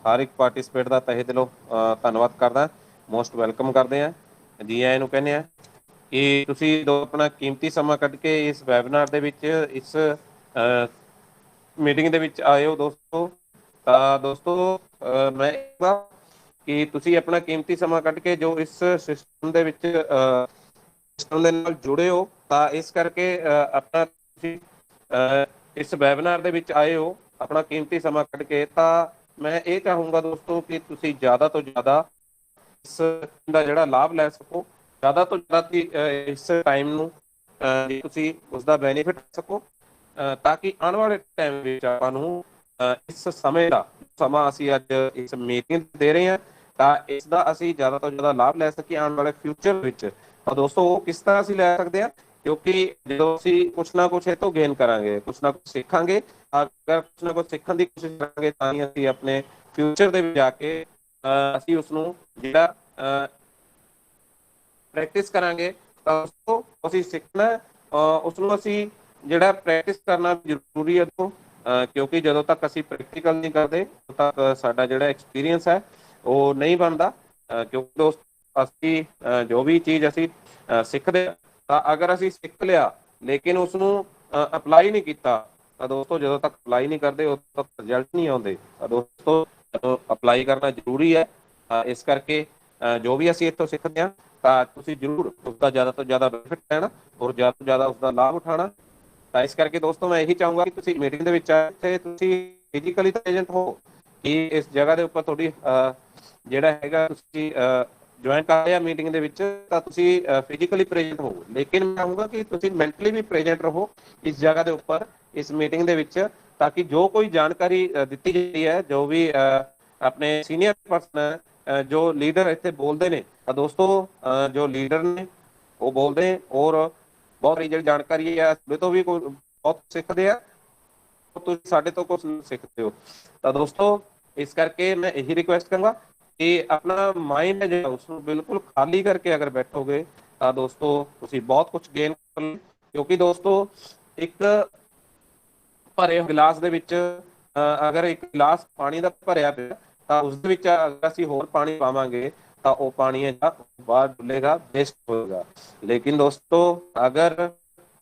हर एक पार्टिसिपेट का तहे दिलों धन्नवाद करदा, मोस्ट वैलकम करते हैं, जी आए नूं कहने हैं कि तुसीं दो अपना कीमती समा कढ के इस वैबनार दे विच इस मीटिंग दे विच आए हो दोस्तों। दोस्तों मैं कि तुसीं अपना कीमती समा कढ के जो इस सिस्टम दे विच सिस्टम दे नाल जुड़े हो, इस करके अपना तुसीं इस वैबनार दे विच आए हो अपना कीमती समा कढ के, मैं ये चाहूँगा दोस्तों कि तुसीं ज़्यादा तो ज़्यादा इस दा जिहड़ा लाभ लै सको, ज़्यादा तो ज़्यादा इस टाइम नूं तुसीं उसदा बेनीफिट ले सको, ताकि आने वाले टाइम ਵਿੱਚ ਆਪਾਂ ਨੂੰ इस समय ਦਾ ਸਮਾਂ ਅਸੀਂ ਅੱਜ ਇਸ ਮੀਟਿੰਗ ਦੇ ਰਹੇ ਹਾਂ ਤਾਂ ਇਸ ਦਾ ਅਸੀਂ ਜ਼ਿਆਦਾ ਤੋਂ ਜ਼ਿਆਦਾ ਲਾਭ ਲੈ ਸਕੀਏ ਆਉਣ ਵਾਲੇ ਫਿਊਚਰ ਵਿੱਚ। ਤਾਂ ਦੋਸਤੋ ਉਹ ਕਿਸ ਤਰ੍ਹਾਂ ਅਸੀਂ ਲੈ ਸਕਦੇ ਹਾਂ, ਕਿਉਂਕਿ ਜਦੋਂ ਅਸੀਂ ਕੁਛ ਨਾ ਕੁਛ ਇਹ ਤੋਂ ਗੇਨ ਕਰਾਂਗੇ, ਕੁਛ ਨਾ ਕੁਛ ਸਿੱਖਾਂਗੇ, ਅਗਰ ਕੁਛ ਨਾ ਕੁਛ ਸਿੱਖਣ ਦੀ ਕੋਸ਼ਿਸ਼ ਕਰਾਂਗੇ ਤਾਂ ਹੀ ਅਸੀਂ ਆਪਣੇ ਫਿਊਚਰ ਦੇ ਵਿੱਚ ਜਾ ਕੇ ਅਸੀਂ ਉਸ ਨੂੰ ਜਿਹੜਾ ਪ੍ਰੈਕਟਿਸ ਕਰਾਂਗੇ ਤਾਂ ਦੋਸਤੋ ਅਸੀਂ ਸਿੱਖਣਾ ਉਸ ਨੂੰ ਅਸੀਂ ਜਿਹੜਾ ਪ੍ਰੈਕਟਿਸ ਕਰਨਾ ਜ਼ਰੂਰੀ ਹੈ ਦੋਸਤੋ, ਕਿਉਂਕਿ ਜਦੋਂ ਤੱਕ ਅਸੀਂ ਪ੍ਰੈਕਟੀਕਲ ਨਹੀਂ ਕਰਦੇ ਉਦੋਂ ਤੱਕ ਸਾਡਾ ਜਿਹੜਾ ਐਕਸਪੀਰੀਅੰਸ ਹੈ ਉਹ ਨਹੀਂ ਬਣਦਾ, ਕਿਉਂਕਿ ਦੋਸਤ ਅਸੀਂ ਜੋ ਵੀ ਚੀਜ਼ ਅਸੀਂ ਸਿੱਖਦੇ ਤਾਂ ਅਗਰ ਅਸੀਂ ਸਿੱਖ ਲਿਆ ਲੇਕਿਨ ਉਸ ਨੂੰ ਅਪਲਾਈ ਨਹੀਂ ਕੀਤਾ ਤਾਂ ਦੋਸਤੋ ਜਦੋਂ ਤੱਕ ਅਪਲਾਈ ਨਹੀਂ ਕਰਦੇ ਉਦੋਂ ਤੱਕ ਰਿਜ਼ਲਟ ਨਹੀਂ ਆਉਂਦੇ। ਤਾਂ ਦੋਸਤੋ ਅਪਲਾਈ ਕਰਨਾ ਜ਼ਰੂਰੀ ਹੈ, ਇਸ ਕਰਕੇ ਜੋ ਵੀ ਅਸੀਂ ਇੱਥੋਂ ਸਿੱਖਦੇ ਹਾਂ ਤਾਂ ਤੁਸੀਂ ਜ਼ਰੂਰ ਉਸਦਾ ਜ਼ਿਆਦਾ ਤੋਂ ਜ਼ਿਆਦਾ ਬੈਨੀਫਿਟ ਲੈਣਾ ਔਰ ਜ਼ਿਆਦਾ ਤੋਂ ਜ਼ਿਆਦਾ ਉਸਦਾ ਲਾਭ ਉਠਾਉਣਾ। ਤਾਂ ਇਸ ਕਰਕੇ ਦੋਸਤੋ ਮੈਂ ਇਹੀ ਚਾਹੂੰਗਾ ਕਿ ਤੁਸੀਂ ਮੀਟਿੰਗ ਦੇ ਵਿੱਚ ਆਏ ਤੇ ਤੁਸੀਂ ਫਿਜ਼ੀਕਲੀ ਤਾਂ ਪ੍ਰੈਜ਼ੈਂਟ ਹੋ ਕਿ ਇਸ ਜਗ੍ਹਾ ਦੇ ਉੱਪਰ ਤੁਹਾਡੀ ਜਿਹੜਾ ਹੈਗਾ ਤੁਸੀਂ ਜੁਆਇਨ ਕਰ ਲਿਆ ਮੀਟਿੰਗ ਦੇ ਵਿੱਚ ਤਾਂ ਤੁਸੀਂ ਫਿਜ਼ੀਕਲੀ ਪ੍ਰੈਜ਼ੈਂਟ ਹੋ, ਲੇਕਿਨ ਮੈਂ ਚਾਹੂੰਗਾ ਕਿ ਤੁਸੀਂ ਮੈਂਟਲੀ ਵੀ ਪ੍ਰੈਜ਼ੈਂਟ ਰਹੋ ਇਸ ਜਗ੍ਹਾ ਦੇ ਉੱਪਰ ਇਸ ਮੀਟਿੰਗ ਦੇ ਵਿੱਚ, ਤਾਂ ਕਿ ਜੋ ਕੋਈ ਜਾਣਕਾਰੀ ਦਿੱਤੀ ਜਾਂਦੀ ਹੈ, ਜੋ ਵੀ ਆਪਣੇ ਸੀਨੀਅਰ ਪਰਸਨ ਹੈ, ਜੋ ਲੀਡਰ ਇੱਥੇ ਬੋਲਦੇ ਨੇ ਤਾਂ ਦੋਸਤੋ ਜੋ ਲੀਡਰ ਨੇ ਉਹ ਬੋਲਦੇ ਔਰ ਬਹੁਤ ਸਾਰੀ ਜਿਹੜੀ ਜਾਣਕਾਰੀ ਹੈ ਸਾਡੇ ਤੋਂ ਵੀ ਕੋਈ ਬਹੁਤ ਸਿੱਖਦੇ ਆ, ਤੁਸੀਂ ਸਾਡੇ ਤੋਂ ਕੁਝ ਸਿੱਖਦੇ ਹੋ। ਤਾਂ ਦੋਸਤੋ ਇਸ ਕਰਕੇ ਮੈਂ ਇਹੀ ਰਿਕੁਐਸਟ ਕਰਾਂਗਾ ਕਿ ਆਪਣਾ ਮਾਈਂਡ ਹੈ ਜਿਹੜਾ ਉਸਨੂੰ ਬਿਲਕੁਲ ਖਾਲੀ ਕਰਕੇ ਅਗਰ ਬੈਠੋਗੇ ਤਾਂ ਦੋਸਤੋ ਤੁਸੀਂ ਬਹੁਤ ਕੁਝ ਗੇਨ ਕਰ ਲਓ, ਕਿਉਂਕਿ ਦੋਸਤੋ ਇੱਕ ਭਰੇ ਗਿਲਾਸ ਦੇ ਵਿੱਚ ਅਗਰ ਇੱਕ ਗਿਲਾਸ ਪਾਣੀ ਦਾ ਭਰਿਆ ਪਿਆ ਤਾਂ ਉਸ ਦੇ ਵਿੱਚ ਅਗਰ ਅਸੀਂ ਹੋਰ ਪਾਣੀ ਪਾਵਾਂਗੇ ਤਾਂ ਉਹ ਪਾਣੀ ਹੈ ਜਿਹੜਾ ਬਾਹਰ ਡੁੱਲੇਗਾ, ਵੇਸਟ ਹੋਏਗਾ। ਲੇਕਿਨ ਦੋਸਤੋ ਅਗਰ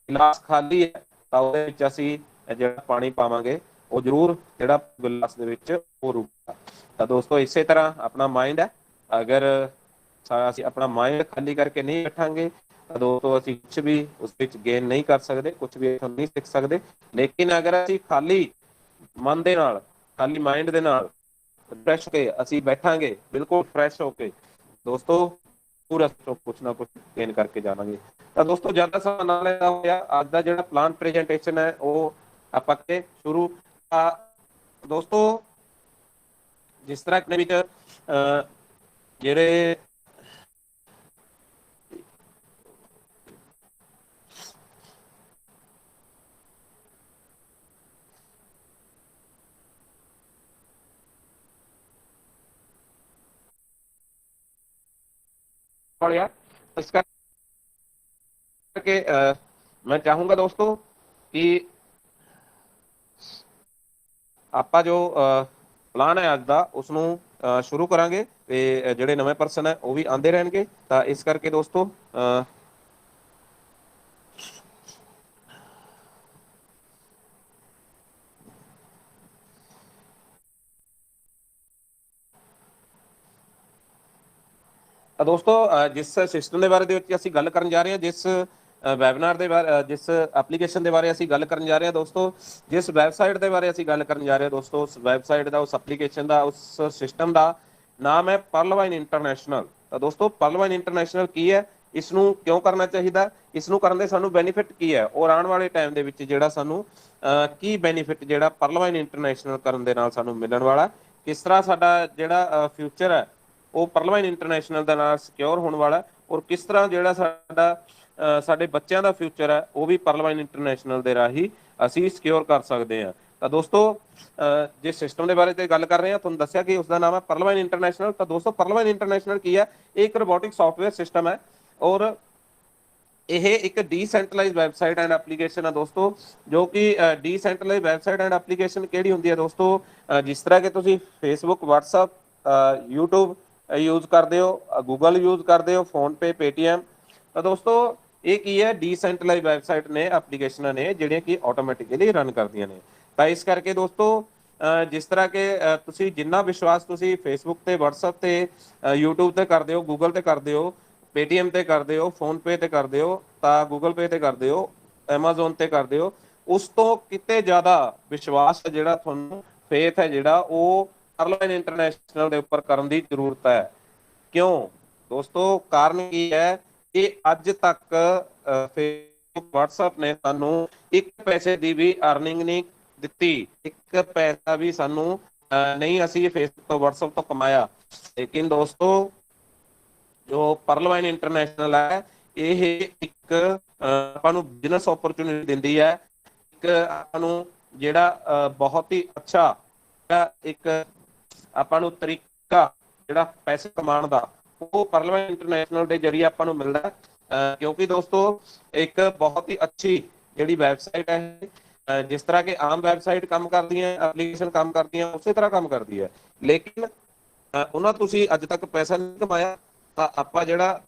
ਗਿਲਾਸ ਖਾਲੀ ਹੈ ਤਾਂ ਉਹਦੇ ਵਿੱਚ ਅਸੀਂ ਜਿਹੜਾ ਪਾਣੀ ਪਾਵਾਂਗੇ ਉਹ ਜ਼ਰੂਰ ਜਿਹੜਾ ਗਿਲਾਸ ਦੇ ਵਿੱਚ ਉਹ ਰੁਕੇਗਾ। ਤਾਂ ਦੋਸਤੋ ਇਸੇ ਤਰ੍ਹਾਂ ਆਪਣਾ ਮਾਈਂਡ ਹੈ, ਅਗਰ ਅਸੀਂ ਆਪਣਾ ਮਾਈਂਡ ਖਾਲੀ ਕਰਕੇ ਨਹੀਂ ਬੈਠਾਂਗੇ ਤਾਂ ਦੋਸਤੋ ਅਸੀਂ ਕੁਛ ਵੀ ਉਸ ਵਿੱਚ ਗੇਨ ਨਹੀਂ ਕਰ ਸਕਦੇ, ਕੁਛ ਵੀ ਨਹੀਂ ਸਿੱਖ ਸਕਦੇ। ਲੇਕਿਨ ਅਗਰ ਅਸੀਂ ਖਾਲੀ ਮਨ ਦੇ ਨਾਲ, ਖਾਲੀ ਮਾਈਂਡ ਦੇ ਨਾਲ ਫਰੈਸ਼ ਹੋ ਕੇ ਅਸੀਂ ਬੈਠਾਂਗੇ, ਬਿਲਕੁਲ ਫਰੈਸ਼ ਹੋ ਕੇ ਦੋਸਤੋ ਪੂਰਾ ਕੁਛ ਨਾ ਕੁਛ ਗੇਨ ਕਰਕੇ ਜਾਵਾਂਗੇ। ਤਾਂ ਦੋਸਤੋ ਜ਼ਿਆਦਾ ਸਮਾਂ ਨਾ ਲੈਂਦਾ ਹੋਇਆ ਅੱਜ ਦਾ ਜਿਹੜਾ ਪਲਾਨ ਪ੍ਰੈਜੈਂਟੇਸ਼ਨ ਹੈ ਉਹ ਆਪਾਂ ਤੇ ਸ਼ੁਰੂ। ਦੋਸਤੋ ਜਿਸ ਤਰ੍ਹਾਂ ਆਪਣੇ ਵਿੱਚ ਜਿਹੜੇ इस करके मैं चाहूंगा दोस्तों कि ਆਪਾਂ ਜੋ ਪਲਾਨ ਹੈ ਅੱਜ ਦਾ ਉਸਨੂੰ ਸ਼ੁਰੂ ਕਰਾਂਗੇ ਤੇ ਜਿਹੜੇ ਨਵੇਂ ਪਰਸਨ ਹੈ ਉਹ ਵੀ ਆਉਂਦੇ ਰਹਿਣਗੇ। ਤਾਂ ਇਸ ਕਰਕੇ ਦੋਸਤੋ ਦੋਸਤੋ ਜਿਸ ਸਿਸਟਮ ਦੇ ਬਾਰੇ ਦੇ ਵਿੱਚ ਅਸੀਂ ਗੱਲ ਕਰਨ ਜਾ ਰਹੇ ਹਾਂ, ਜਿਸ ਵੈਬਨਾਰ ਦੇ ਬਾਰੇ, ਜਿਸ ਐਪਲੀਕੇਸ਼ਨ ਦੇ ਬਾਰੇ ਅਸੀਂ ਗੱਲ ਕਰਨ ਜਾ ਰਹੇ ਹਾਂ ਦੋਸਤੋ, ਜਿਸ ਵੈਬਸਾਈਟ ਦੇ ਬਾਰੇ ਅਸੀਂ ਗੱਲ ਕਰਨ ਜਾ ਰਹੇ ਹਾਂ ਦੋਸਤੋ, ਉਸ ਵੈਬਸਾਈਟ ਦਾ, ਉਸ ਐਪਲੀਕੇਸ਼ਨ ਦਾ, ਉਸ ਸਿਸਟਮ ਦਾ ਨਾਮ ਹੈ ਪਰਲਵਾਈਨ ਇੰਟਰਨੈਸ਼ਨਲ। ਤਾਂ ਦੋਸਤੋ ਪਰਲਵਾਈਨ ਇੰਟਰਨੈਸ਼ਨਲ ਕੀ ਹੈ, ਇਸ ਨੂੰ ਕਿਉਂ ਕਰਨਾ ਚਾਹੀਦਾ, ਇਸ ਨੂੰ ਕਰਨ ਦੇ ਸਾਨੂੰ ਬੈਨੀਫਿਟ ਕੀ ਹੈ ਔਰ ਆਉਣ ਵਾਲੇ ਟਾਈਮ ਦੇ ਵਿੱਚ ਜਿਹੜਾ ਸਾਨੂੰ ਕੀ ਬੈਨੀਫਿਟ ਜਿਹੜਾ ਪਰਲਵਾਈਨ ਇੰਟਰਨੈਸ਼ਨਲ ਕਰਨ ਦੇ ਨਾਲ ਸਾਨੂੰ ਮਿਲਣ ਵਾਲਾ, ਕਿਸ ਤਰ੍ਹਾਂ ਸਾਡਾ ਜਿਹੜਾ ਫਿਊਚਰ ਹੈ ਉਹ ਪਰਲਵਾਈਨ ਇੰਟਰਨੈਸ਼ਨਲ ਦੇ ਨਾਲ ਸਿਕਿਉਰ ਹੋਣ ਵਾਲਾ, ਔਰ ਕਿਸ ਤਰ੍ਹਾਂ ਜਿਹੜਾ ਸਾਡਾ ਸਾਡੇ ਬੱਚਿਆਂ ਦਾ ਫਿਊਚਰ ਹੈ ਉਹ ਵੀ ਪਰਲਵਾਈਨ ਇੰਟਰਨੈਸ਼ਨਲ ਦੇ ਰਾਹੀਂ ਅਸੀਂ ਸਿਕਿਉਰ ਕਰ ਸਕਦੇ ਹਾਂ। ਤਾਂ ਦੋਸਤੋ ਜਿਸ ਸਿਸਟਮ ਦੇ ਬਾਰੇ ਤੇ ਗੱਲ ਕਰ ਰਹੇ ਹਾਂ, ਤੁਹਾਨੂੰ ਦੱਸਿਆ ਕਿ ਉਸਦਾ ਨਾਮ ਹੈ ਪਰਲਵਾਈਨ ਇੰਟਰਨੈਸ਼ਨਲ। ਤਾਂ ਦੋਸਤੋ ਪਰਲਵਾਈਨ ਇੰਟਰਨੈਸ਼ਨਲ ਕੀ ਹੈ, ਇਹ ਇੱਕ ਰੋਬੋਟਿਕ ਸੌਫਟਵੇਅਰ ਸਿਸਟਮ ਹੈ ਔਰ ਇਹ ਇੱਕ ਡੀਸੈਂਟਰਲਾਈਜ਼ ਵੈਬਸਾਈਟ ਐਂਡ ਐਪਲੀਕੇਸ਼ਨ ਹੈ ਦੋਸਤੋ, ਜੋ ਕਿ ਡੀਸੈਂਟਰਲਾਈਜ਼ ਵੈਬਸਾਈਟ ਐਂਡ ਐਪਲੀਕੇਸ਼ਨ ਕਿਹੜੀ ਹੁੰਦੀ ਹੈ ਦੋਸਤੋ, ਜਿਸ ਤਰ੍ਹਾਂ ਕਿ ਤੁਸੀਂ ਫੇਸਬੁੱਕ, ਵਟਸਐਪ, YouTube ਯੂਜ਼ ਕਰਦੇ ਹੋ, ਗੂਗਲ ਯੂਜ਼ ਕਰਦੇ ਹੋ, ਫੋਨਪੇ, ਪੇਟੀਐਮ, ਤਾਂ ਦੋਸਤੋ ਇਹ ਕੀ ਹੈ, ਡੀਸੈਂਟਰਲਾਈਜ਼ ਵੈਬਸਾਈਟ ਨੇ, ਐਪਲੀਕੇਸ਼ਨਾਂ ਨੇ ਜਿਹੜੀਆਂ ਕਿ ਆਟੋਮੈਟਿਕਲੀ ਰਨ ਕਰਦੀਆਂ ਨੇ। ਤਾਂ ਇਸ ਕਰਕੇ ਦੋਸਤੋ ਜਿਸ ਤਰ੍ਹਾਂ ਕਿ ਤੁਸੀਂ ਜਿੰਨਾ ਵਿਸ਼ਵਾਸ ਤੁਸੀਂ ਫੇਸਬੁੱਕ ਤੇ, ਵਟਸਐਪ ਤੇ, YouTube ਤੇ ਕਰਦੇ ਹੋ, ਗੂਗਲ ਤੇ ਕਰਦੇ ਹੋ, ਪੇਟੀਐਮ ਤੇ ਕਰਦੇ ਹੋ, ਫੋਨਪੇ ਤੇ ਕਰਦੇ ਹੋ, ਤਾਂ ਗੂਗਲ ਪੇ ਤੇ ਕਰਦੇ ਹੋ, ਐਮਾਜ਼ੋਨ ਤੇ ਕਰਦੇ ਹੋ, ਉਸ ਤੋਂ ਕਿਤੇ ਜ਼ਿਆਦਾ ਵਿਸ਼ਵਾਸ ਜਿਹੜਾ ਤੁਹਾਨੂੰ, ਫੇਥ ਹੈ ਜਿਹੜਾ, ਉਹ ਅਰਲਾਈਨ ਇੰਟਰਨੈਸ਼ਨਲ ਦੇ ਉੱਪਰ ਕਰਨ ਦੀ ਜ਼ਰੂਰਤ ਹੈ। ਕਿਉਂ ਦੋਸਤੋ? ਕਾਰਨ ਕੀ ਹੈ ਕਿ ਅੱਜ ਤੱਕ ਫੇਸਬੁੱਕ, ਵਟਸਐਪ ਨੇ ਸਾਨੂੰ ਇੱਕ ਪੈਸੇ ਦੀ ਵੀ ਅਰਨਿੰਗ ਨਹੀਂ ਦਿੱਤੀ, ਇੱਕ ਪੈਸਾ ਵੀ ਸਾਨੂੰ ਨਹੀਂ ਅਸੀਂ ਫੇਸਬੁੱਕ ਤੋਂ, ਵਟਸਐਪ ਤੋਂ ਕਮਾਇਆ। ਲੇਕਿਨ ਦੋਸਤੋ ਜੋ ਪਰਲਵਾਈਨ ਇੰਟਰਨੈਸ਼ਨਲ ਹੈ, ਇਹ ਇੱਕ ਆਪਾਂ ਨੂੰ ਬਿਜ਼ਨਸ ਓਪਰਚੁਨਿਟੀ ਦਿੰਦੀ ਹੈ, ਇੱਕ ਆਪਾਂ ਨੂੰ ਜਿਹੜਾ ਬਹੁਤ ਹੀ ਅੱਛਾ ਇੱਕ ਆਪਾਂ ਨੂੰ ਤਰੀਕਾ ਜਿਹੜਾ ਪੈਸੇ ਕਮਾਉਣ ਦਾ, ਉਹ ਪਰਲਵਾਈਨ ਇੰਟਰਨੈਸ਼ਨਲ ਦੇ ਜਰੀਏ ਆਪਾਂ ਨੂੰ ਮਿਲਦਾ। ਕਿਉਂਕਿ ਦੋਸਤੋ ਇੱਕ ਬਹੁਤ ਹੀ ਅੱਛੀ ਜਿਹੜੀ ਵੈਬਸਾਈਟ ਹੈ, ਜਿਸ ਤਰ੍ਹਾਂ ਕਿ ਆਮ ਵੈਬਸਾਈਟ ਕੰਮ ਕਰਦੀਆਂ, ਐਪਲੀਕੇਸ਼ਨ ਕੰਮ ਕਰਦੀਆਂ, ਉਸੇ ਤਰ੍ਹਾਂ ਕੰਮ ਕਰਦੀ ਹੈ, ਲੇਕਿਨ ਉਹਨਾਂ ਤੁਸੀਂ ਅੱਜ ਤੱਕ ਪੈਸਾ ਨਹੀਂ ਕਮਾਇਆ। ਤਾਂ ਆਪਾਂ ਜਿਹੜਾ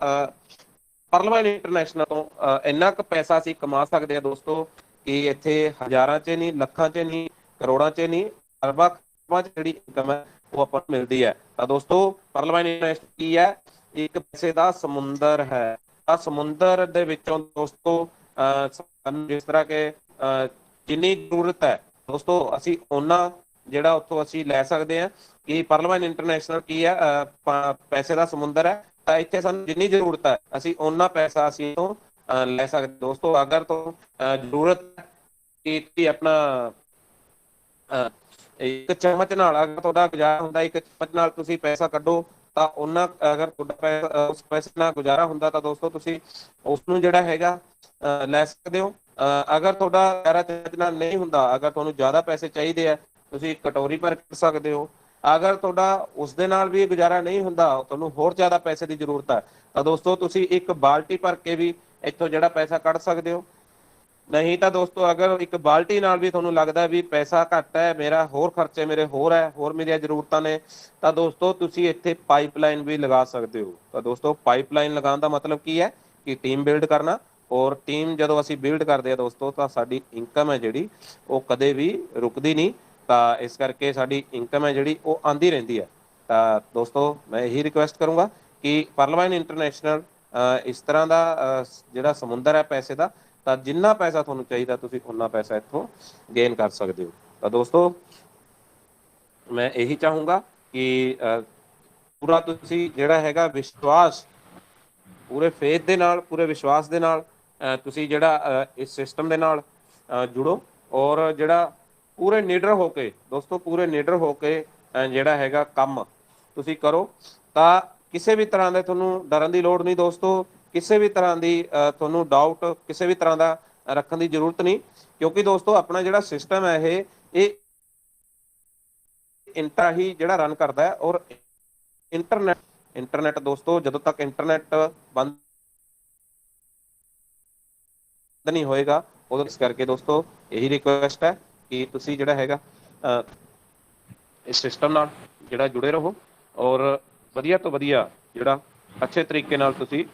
ਪਰਲਵਾਈਨ ਇੰਟਰਨੈਸ਼ਨਲ ਤੋਂ ਇੰਨਾ ਕੁ ਪੈਸਾ ਅਸੀਂ ਕਮਾ ਸਕਦੇ ਹਾਂ ਦੋਸਤੋ, ਕਿ ਇੱਥੇ ਹਜ਼ਾਰਾਂ 'ਚ ਨਹੀਂ, ਲੱਖਾਂ 'ਚ ਨਹੀਂ, ਕਰੋੜਾਂ 'ਚ ਨਹੀਂ, ਅਰਬਾਂ ਖਰਬਾਂ 'ਚ ਜਿਹੜੀ ਇਨਕਮ ਹੈ ਉਹ ਆਪਾਂ ਨੂੰ ਮਿਲਦੀ ਹੈ। ਤਾਂ ਦੋਸਤੋ ਪਰਲਵਾਈਨ ਇੰਟਰਨੈਸ਼ਨਲ ਕੀ ਹੈ? ਇੱਕ ਪੈਸੇ ਦਾ ਸਮੁੰਦਰ ਹੈ। ਤਾਂ ਸਮੁੰਦਰ ਦੇ ਵਿੱਚੋਂ ਦੋਸਤੋ ਸਾਨੂੰ ਜਿਸ ਤਰ੍ਹਾਂ ਕਿ ਜਿੰਨੀ ਜ਼ਰੂਰਤ ਹੈ ਦੋਸਤੋ, ਅਸੀਂ ਉਹਨਾਂ ਜਿਹੜਾ ਉੱਥੋਂ ਅਸੀਂ ਲੈ ਸਕਦੇ ਹਾਂ। ਕਿ ਪਰਲਵਾਈਨ ਇੰਟਰਨੈਸ਼ਨਲ ਕੀ ਹੈ? ਪੈਸੇ ਦਾ ਸਮੁੰਦਰ ਹੈ। ਤਾਂ ਇੱਥੇ ਸਾਨੂੰ ਜਿੰਨੀ ਜ਼ਰੂਰਤ ਹੈ ਅਸੀਂ ਓਨਾ ਪੈਸਾ ਅਸੀਂ ਤੋਂ ਲੈ ਸਕਦੇ ਦੋਸਤੋ। ਅਗਰ ਤੋਂ ਜ਼ਰੂਰਤ ਕਿ ਆਪਣਾ ਇੱਕ ਚਮਚ ਨਾਲ ਅਗਰ ਤੁਹਾਡਾ ਗੁਜ਼ਾਰਾ ਹੁੰਦਾ, ਇੱਕ ਚਮਚ ਨਾਲ ਤੁਸੀਂ ਪੈਸਾ ਕੱਢੋ, ਤਾਂ ਉਹਨਾਂ ਅਗਰ ਤੁਹਾਡਾ ਉਸ ਪੈਸੇ ਨਾਲ ਗੁਜ਼ਾਰਾ ਹੁੰਦਾ ਤਾਂ ਦੋਸਤੋ ਤੁਸੀਂ ਉਸ ਨੂੰ ਜਿਹੜਾ ਹੈਗਾ ਲੈ ਸਕਦੇ ਹੋ। ਅਗਰ ਤੁਹਾਡਾ ਗੁਜ਼ਾਰਾ ਚਮਚ ਨਾਲ ਨਹੀਂ ਹੁੰਦਾ, ਅਗਰ ਤੁਹਾਨੂੰ ਜ਼ਿਆਦਾ ਪੈਸੇ ਚਾਹੀਦੇ ਆ, ਤੁਸੀਂ ਕਟੋਰੀ ਭਰ ਕਰ ਸਕਦੇ ਹੋ। ਅਗਰ ਤੁਹਾਡਾ ਉਸ ਦੇ ਨਾਲ ਵੀ ਗੁਜ਼ਾਰਾ ਨਹੀਂ ਹੁੰਦਾ, ਤੁਹਾਨੂੰ ਹੋਰ ਜ਼ਿਆਦਾ ਪੈਸੇ ਦੀ ਜ਼ਰੂਰਤ ਹੈ, ਤਾਂ ਦੋਸਤੋ ਤੁਸੀਂ ਇੱਕ ਬਾਲਟੀ ਭਰ ਕੇ ਵੀ ਇੱਥੋਂ ਜਿਹੜਾ ਪੈਸਾ ਕੱਢ ਸਕਦੇ ਹੋ। ਨਹੀਂ ਤਾਂ ਦੋਸਤੋ ਅਗਰ ਇੱਕ ਬਾਲਟੀ ਨਾਲ ਵੀ ਤੁਹਾਨੂੰ ਲੱਗਦਾ ਵੀ ਪੈਸਾ ਘੱਟ ਹੈ, ਮੇਰਾ ਹੋਰ ਖਰਚੇ ਮੇਰੇ ਹੋਰ ਹੈ, ਹੋਰ ਮੇਰੀਆਂ ਜ਼ਰੂਰਤਾਂ ਨੇ, ਤਾਂ ਦੋਸਤੋ ਤੁਸੀਂ ਇੱਥੇ ਪਾਈਪਲਾਈਨ ਵੀ ਲਗਾ ਸਕਦੇ ਹੋ। ਤਾਂ ਦੋਸਤੋ ਪਾਈਪਲਾਈਨ ਲਗਾਉਣ ਦਾ ਮਤਲਬ ਕੀ ਹੈ? ਕਿ ਟੀਮ ਬਿਲਡ ਕਰਨਾ। ਔਰ ਟੀਮ ਜਦੋਂ ਅਸੀਂ ਬਿਲਡ ਕਰਦੇ ਹਾਂ ਦੋਸਤੋ, ਤਾਂ ਸਾਡੀ ਇਨਕਮ ਹੈ ਜਿਹੜੀ ਉਹ ਕਦੇ ਵੀ ਰੁਕਦੀ ਨਹੀਂ। ਤਾਂ ਇਸ ਕਰਕੇ ਸਾਡੀ ਇਨਕਮ ਹੈ ਜਿਹੜੀ ਉਹ ਆਉਂਦੀ ਰਹਿੰਦੀ ਹੈ। ਤਾਂ ਦੋਸਤੋ ਮੈਂ ਇਹੀ ਰਿਕੁਐਸਟ ਕਰੂੰਗਾ ਕਿ ਪਰਲਵਾਈਨ ਇੰਟਰਨੈਸ਼ਨਲ ਇਸ ਤਰ੍ਹਾਂ ਦਾ ਜਿਹੜਾ ਸਮੁੰਦਰ ਹੈ ਪੈਸੇ ਦਾ, ਤਾਂ ਜਿੰਨਾ ਪੈਸਾ ਤੁਹਾਨੂੰ ਚਾਹੀਦਾ ਤੁਸੀਂ ਉਨਾ ਪੈਸਾ ਇੱਥੋਂ ਗੇਨ ਕਰ ਸਕਦੇ ਹੋ। ਤਾਂ ਦੋਸਤੋ ਮੈਂ ਇਹੀ ਚਾਹੂੰਗਾ ਕਿ ਪੂਰਾ ਤੁਸੀਂ ਜਿਹੜਾ ਹੈਗਾ ਵਿਸ਼ਵਾਸ, ਪੂਰੇ ਫੇਥ ਦੇ ਨਾਲ, ਪੂਰੇ ਵਿਸ਼ਵਾਸ ਦੇ ਨਾਲ ਤੁਸੀਂ ਜਿਹੜਾ ਇਸ ਸਿਸਟਮ ਦੇ ਨਾਲ ਜੁੜੋ, ਔਰ ਜਿਹੜਾ ਪੂਰੇ ਨਿਡਰ ਹੋ ਕੇ ਦੋਸਤੋ, ਪੂਰੇ ਨਿਡਰ ਹੋ ਕੇ ਜਿਹੜਾ ਹੈਗਾ ਕੰਮ ਤੁਸੀਂ ਕਰੋ। ਤਾਂ ਕਿਸੇ ਵੀ ਤਰ੍ਹਾਂ ਦੇ ਤੁਹਾਨੂੰ ਡਰਨ ਦੀ ਲੋੜ ਨਹੀਂ ਦੋਸਤੋ, ਕਿਸੇ ਵੀ ਤਰ੍ਹਾਂ ਦੀ ਤੁਹਾਨੂੰ ਡਾਊਟ ਕਿਸੇ ਵੀ ਤਰ੍ਹਾਂ ਦਾ ਰੱਖਣ ਦੀ ਜ਼ਰੂਰਤ ਨਹੀਂ। ਕਿਉਂਕਿ ਦੋਸਤੋ ਆਪਣਾ ਜਿਹੜਾ ਸਿਸਟਮ ਹੈ ਇਹ ਇੰਟਰਾ ਹੀ ਜਿਹੜਾ ਰਨ ਕਰਦਾ ਹੈ। ਔਰ ਇੰਟਰਨੈਟ ਦੋਸਤੋ ਜਦੋਂ ਤੱਕ ਇੰਟਰਨੈਟ ਬੰਦ ਨਹੀਂ ਹੋਏਗਾ, ਉਦੋਂ ਇਸ ਕਰਕੇ ਦੋਸਤੋ ਇਹੀ ਰਿਕੁਐਸਟ ਹੈ ਕਿ ਤੁਸੀਂ ਜਿਹੜਾ ਹੈਗਾ ਇਸ ਸਿਸਟਮ ਨਾਲ ਜਿਹੜਾ ਜੁੜੇ ਰਹੋ, ਔਰ ਵਧੀਆ ਤੋਂ ਵਧੀਆ ਜਿਹੜਾ ਅੱਛੇ ਤਰੀਕੇ ਨਾਲ ਤੁਸੀਂ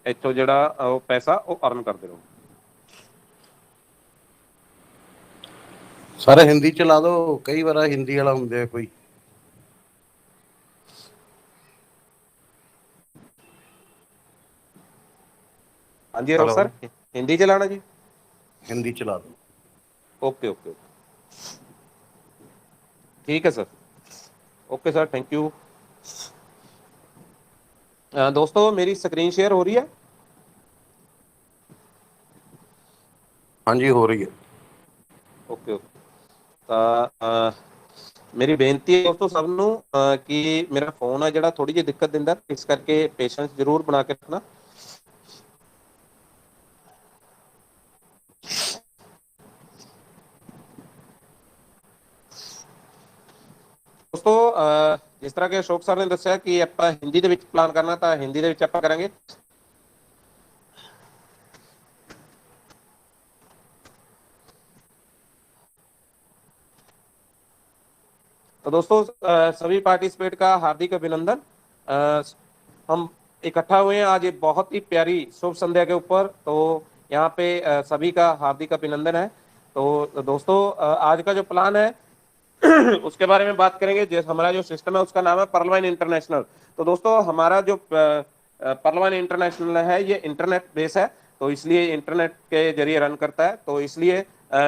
ਇੱਥੋਂ ਜਿਹੜਾ ਉਹ ਪੈਸਾ ਉਹ ਅਰਨ ਕਰਦੇ ਰਹੋ। ਸਰ ਹਿੰਦੀ ਚ ਲਾ ਦੋ, ਕਈ ਵਾਰ ਹਿੰਦੀ ਵਾਲਾ ਹੁੰਦੇ ਆ ਕੋਈ। ਹਾਂਜੀ ਹੈਲੋ, ਸਰ, ਹਿੰਦੀ ਚਲਾਣਾ ਜੀ? ਹਿੰਦੀ ਚ ਲਾ ਦੋ। ਓਕੇ ਓਕੇ, ਠੀਕ ਹੈ sir. Okay sir, thank you. ਦੋਸਤੋ ਮੇਰੀ ਸਕਰੀਨ ਸ਼ੇਅਰ ਹੋ ਰਹੀ ਹੈ? ਹਾਂਜੀ ਹੋ ਰਹੀ ਹੈ। Okay okay. ਤਾਂ ਮੇਰੀ ਬੇਨਤੀ ਹੈ ਦੋਸਤੋ ਸਭ ਨੂੰ ਕਿ ਮੇਰਾ ਫੋਨ ਹੈ ਜਿਹੜਾ ਥੋੜੀ ਜਿਹੀ ਦਿੱਕਤ ਦਿੰਦਾ, ਇਸ ਕਰਕੇ ਪੇਸ਼ੈਂਸ ਜ਼ਰੂਰ ਬਣਾ ਕੇ ਰੱਖਣਾ। ਦੋਸਤੋ ਜਿਸ ਤਰ੍ਹਾਂ ਕਿ ਅਸ਼ੋਕ ਸਰ ਨੇ ਦੱਸਿਆ ਕਿ ਆਪਾਂ ਹਿੰਦੀ ਦੇ ਵਿੱਚ ਪਲਾਨ ਕਰਨਾ, ਤਾਂ ਹਿੰਦੀ ਦੇ ਵਿੱਚ ਆਪਾਂ ਕਰਾਂਗੇ। तो दोस्तों सभी पार्टिसिपेट का हार्दिक अभिनंदन। हम इकट्ठा हुए हैं आज ये बहुत ही प्यारी शुभ संध्या के ऊपर, तो यहाँ पे सभी का हार्दिक अभिनंदन है। तो दोस्तों आज का जो प्लान है उसके बारे में बात करेंगे। जैसे हमारा जो सिस्टम है उसका नाम है पर्लवाइन इंटरनेशनल। तो दोस्तों हमारा जो पर्लवाइन इंटरनेशनल है ये इंटरनेट बेस है, तो इसलिए इंटरनेट के जरिए रन करता है। तो इसलिए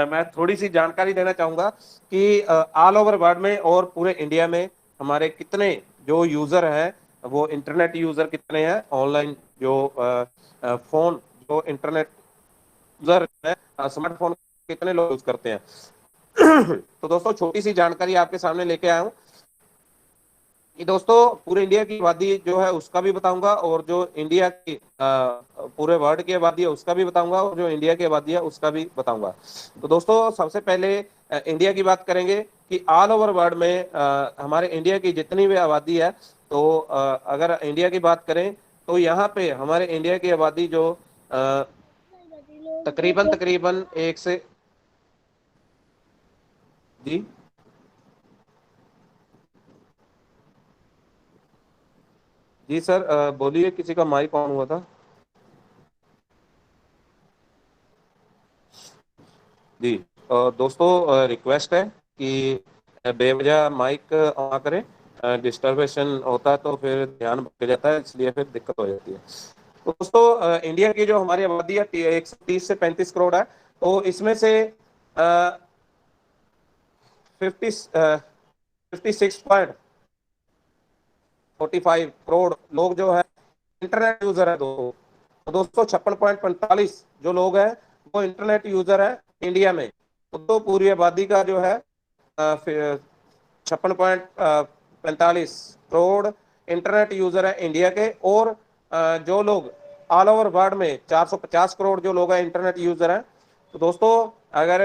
मैं थोड़ी सी जानकारी देना चाहूँगा कि ऑल ओवर वर्ल्ड में और पूरे इंडिया में हमारे कितने जो यूज़र हैं, वो इंटरनेट यूज़र कितने हैं, ऑनलाइन जो फ़ोन जो इंटरनेट यूज़र है, स्मार्टफोन कितने लोग यूज़ करते हैं। तो दोस्तों छोटी सी जानकारी आपके सामने लेके आया हूँ कि दोस्तों पूरे इंडिया की आबादी जो है उसका भी बताऊंगा, और जो इंडिया की पूरे वर्ल्ड की आबादी है उसका भी बताऊंगा, और जो इंडिया की आबादी है उसका भी बताऊंगा। तो दोस्तों सबसे पहले इंडिया की बात करेंगे कि ऑल ओवर वर्ल्ड में हमारे इंडिया की जितनी भी आबादी है, तो अगर इंडिया की बात करें तो यहाँ पे हमारे इंडिया की आबादी जो तकरीबन तकरीबन एक से जी जी सर बोलिए, किसी का माइक ऑन हुआ था। जी दोस्तों रिक्वेस्ट है कि बेवजह माइक ऑन ना करें, डिस्टर्बेशन होता है तो फिर ध्यान भटक जाता है, इसलिए फिर दिक्कत हो जाती है। तो दोस्तों इंडिया की जो हमारी आबादी है 130 से 35 करोड़ है, तो इसमें से 56.45 करोड़ लोग जो है इंटरनेट यूजर है। दोस्तों 56.45 जो लोग हैं वो इंटरनेट यूजर है इंडिया में। तो पूरी आबादी का जो है 56.45 करोड़ इंटरनेट यूजर है इंडिया के। और जो लोग ऑल ओवर वर्ल्ड में 450 करोड़ जो लोग हैं इंटरनेट यूजर हैं। तो दोस्तों अगर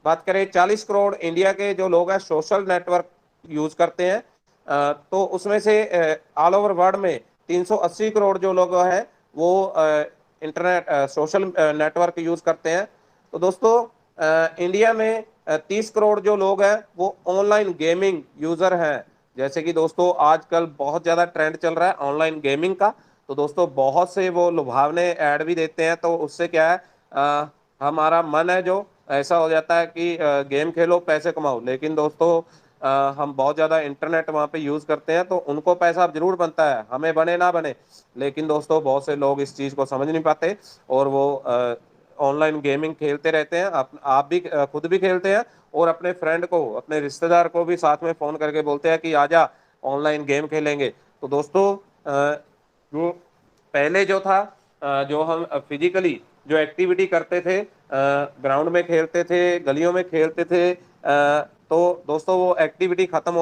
बात करें 40 करोड़ इंडिया के जो लोग हैं सोशल नेटवर्क यूज करते हैं, तो उसमें से ऑल ओवर वर्ल्ड में 380 करोड़ जो लोग हैं वो इंटरनेट सोशल नेटवर्क यूज करते हैं। तो दोस्तों इंडिया में 30 करोड़ जो लोग हैं वो ऑनलाइन गेमिंग यूजर हैं। जैसे कि दोस्तों आजकल बहुत ज्यादा ट्रेंड चल रहा है ऑनलाइन गेमिंग का, तो दोस्तों बहुत से वो लुभावने ऐड भी देते हैं, तो उससे क्या है हमारा मन है जो ऐसा हो जाता है कि गेम खेलो पैसे कमाओ। लेकिन दोस्तों हम बहुत ज़्यादा इंटरनेट वहाँ पे यूज़ करते हैं, तो उनको पैसा जरूर बनता है, हमें बने ना बने। लेकिन दोस्तों बहुत से लोग इस चीज़ को समझ नहीं पाते और वो ऑनलाइन गेमिंग खेलते रहते हैं। आप भी खुद भी खेलते हैं और अपने फ्रेंड को, अपने रिश्तेदार को भी साथ में फ़ोन करके बोलते हैं कि आजा ऑनलाइन गेम खेलेंगे। तो दोस्तों जो पहले जो था जो हम फिजिकली जो एक्टिविटी करते थे, ग्राउंड में खेलते थे, गलियों में खेलते थे, तो दोस्तों वो एक्टिविटी खत्म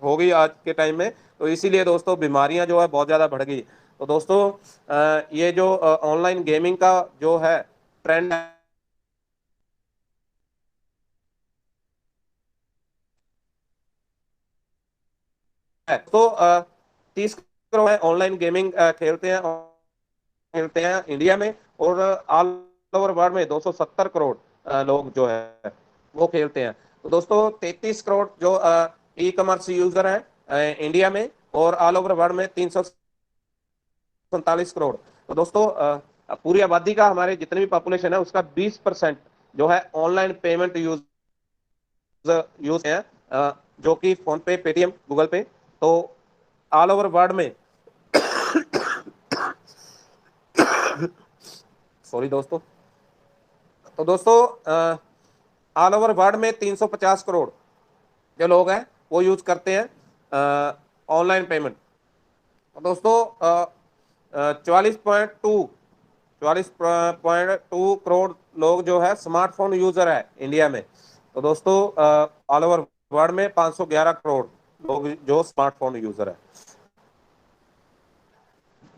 हो गई आज के टाइम में। तो इसीलिए दोस्तों बीमारियां जो है बहुत ज़्यादा बढ़ गई। तो दोस्तों ये जो ऑनलाइन गेमिंग का जो है ट्रेंड है, तो 30 करोड़ ऑनलाइन गेमिंग खेलते हैं इंडिया में, और ऑल ओवर वर्ल्ड में 270 करोड़ लोग जो है वो खेलते हैं। तो दोस्तों 33 करोड़ जो ई कॉमर्स यूजर हैं इंडिया में, और ऑल ओवर वर्ल्ड में 347 करोड़। तो दोस्तों पूरी आबादी का हमारे जितनी भी पॉपुलेशन है उसका 20% जो है ऑनलाइन पेमेंट यूज है, जो कि फोन पे, पेटीएम, गूगल पे। तो ऑल ओवर वर्ल्ड में सॉरी दोस्तों, तो दोस्तों ऑल ओवर वर्ल्ड में 350 करोड़ जो लोग हैं वो यूज करते हैं ऑनलाइन पेमेंट। तो दोस्तों 44.2 करोड़ लोग जो है स्मार्टफोन यूजर है इंडिया में। तो दोस्तों ऑल ओवर वर्ल्ड में 511 करोड़ लोग जो स्मार्टफोन यूजर है।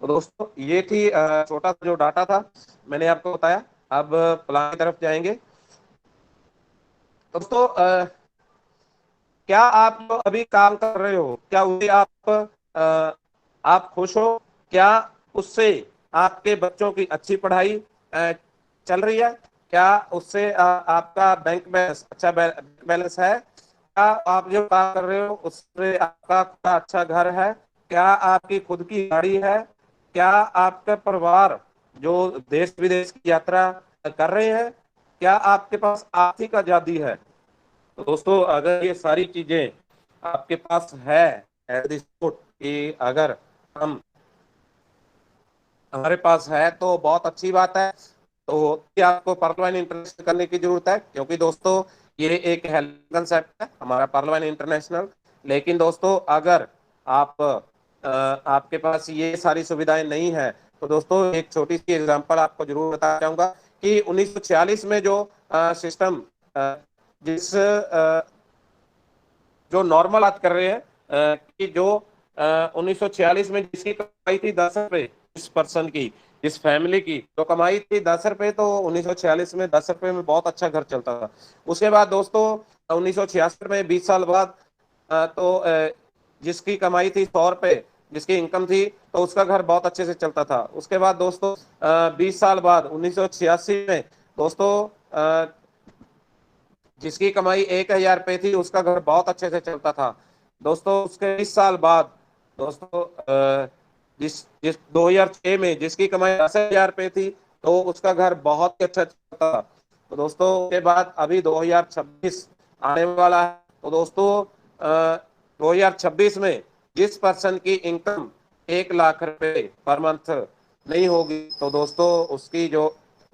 तो दोस्तों ये थी छोटा सा जो डाटा था मैंने आपको बताया। अब प्लान की तरफ जाएंगे। तो दोस्तों क्या आप जो अभी काम कर रहे हो, क्या उससे आप खुश हो? क्या उससे आपके बच्चों की अच्छी पढ़ाई चल रही है? क्या उससे आपका बैंक बैलेंस अच्छा बैलेंस है? क्या आप जो काम कर रहे हो उससे आपका खुद का अच्छा घर है? क्या आपकी खुद की गाड़ी है? क्या आपका परिवार जो देश विदेश की यात्रा कर रहे हैं? क्या आपके पास आर्थिक आजादी है? तो दोस्तों, अगर ये सारी चीजें आपके पास है एट दिस फुट, कि अगर हम हमारे पास है तो बहुत अच्छी बात है। तो क्या आपको पर्ल इंटरनेशनल करने की जरूरत है, क्योंकि दोस्तों ये एक हेल्थ कंसेप्ट है हमारा पर्ल इंटरनेशनल। लेकिन दोस्तों, अगर आपके पास ये सारी सुविधाएं नहीं है, तो दोस्तों एक छोटी सी एग्जांपल आपको जरूर बताना चाहूंगा कि 1946 में जो सिस्टम जिस जो नॉर्मल बात कर रहे हैं, कि जो 1946 में जिसकी कमाई थी 10 रुपए, जिस पर्सन की, जिस फैमिली की जो कमाई थी 10 रुपए, तो 1946 में 10 रुपए में बहुत अच्छा घर चलता था। उसके बाद दोस्तों 1966 में 20 साल बाद जिसकी कमाई थी 100 रुपए, जिसकी इनकम थी, तो उसका घर बहुत अच्छे से चलता था। उसके बाद दोस्तों 20 साल बाद 1986 में दोस्तों जिसकी कमाई 1,000 रुपए थी, उसका घर बहुत अच्छे से चलता था। दोस्तों उसके 20 साल बाद दोस्तों जिस जिस 2006 में जिसकी कमाई 10,000 रुपए थी, तो उसका घर बहुत ही अच्छा चलता था। तो दोस्तों के बाद अभी 2026 आने वाला है। तो दोस्तों 2026 में जिस पर्सन की इनकम 1 लाख रुपए पर मंथ नहीं होगी, तो दोस्तों उसकी जो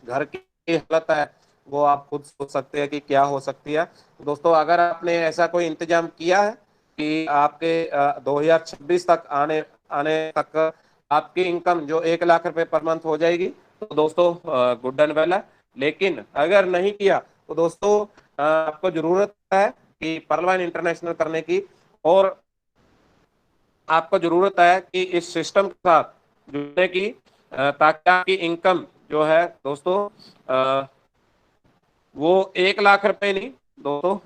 घर की हालत है वो आप खुद सोच सकते हैं कि क्या हो सकती है। तो दोस्तों, अगर आपने ऐसा कोई इंतजाम किया है कि आपके 2026 तक आने आने तक आपकी इनकम जो 1 लाख रुपए पर मंथ हो जाएगी, तो दोस्तों गुड एंड वेल है। लेकिन अगर नहीं किया, तो दोस्तों आपको जरूरत है कि पर्ल इंटरनेशनल करने की, और आपको जरूरत है कि इस सिस्टम के साथ जुड़ने की, ताकि आपकी इनकम जो है दोस्तों वो 1 लाख रुपए नहीं दोस्तों,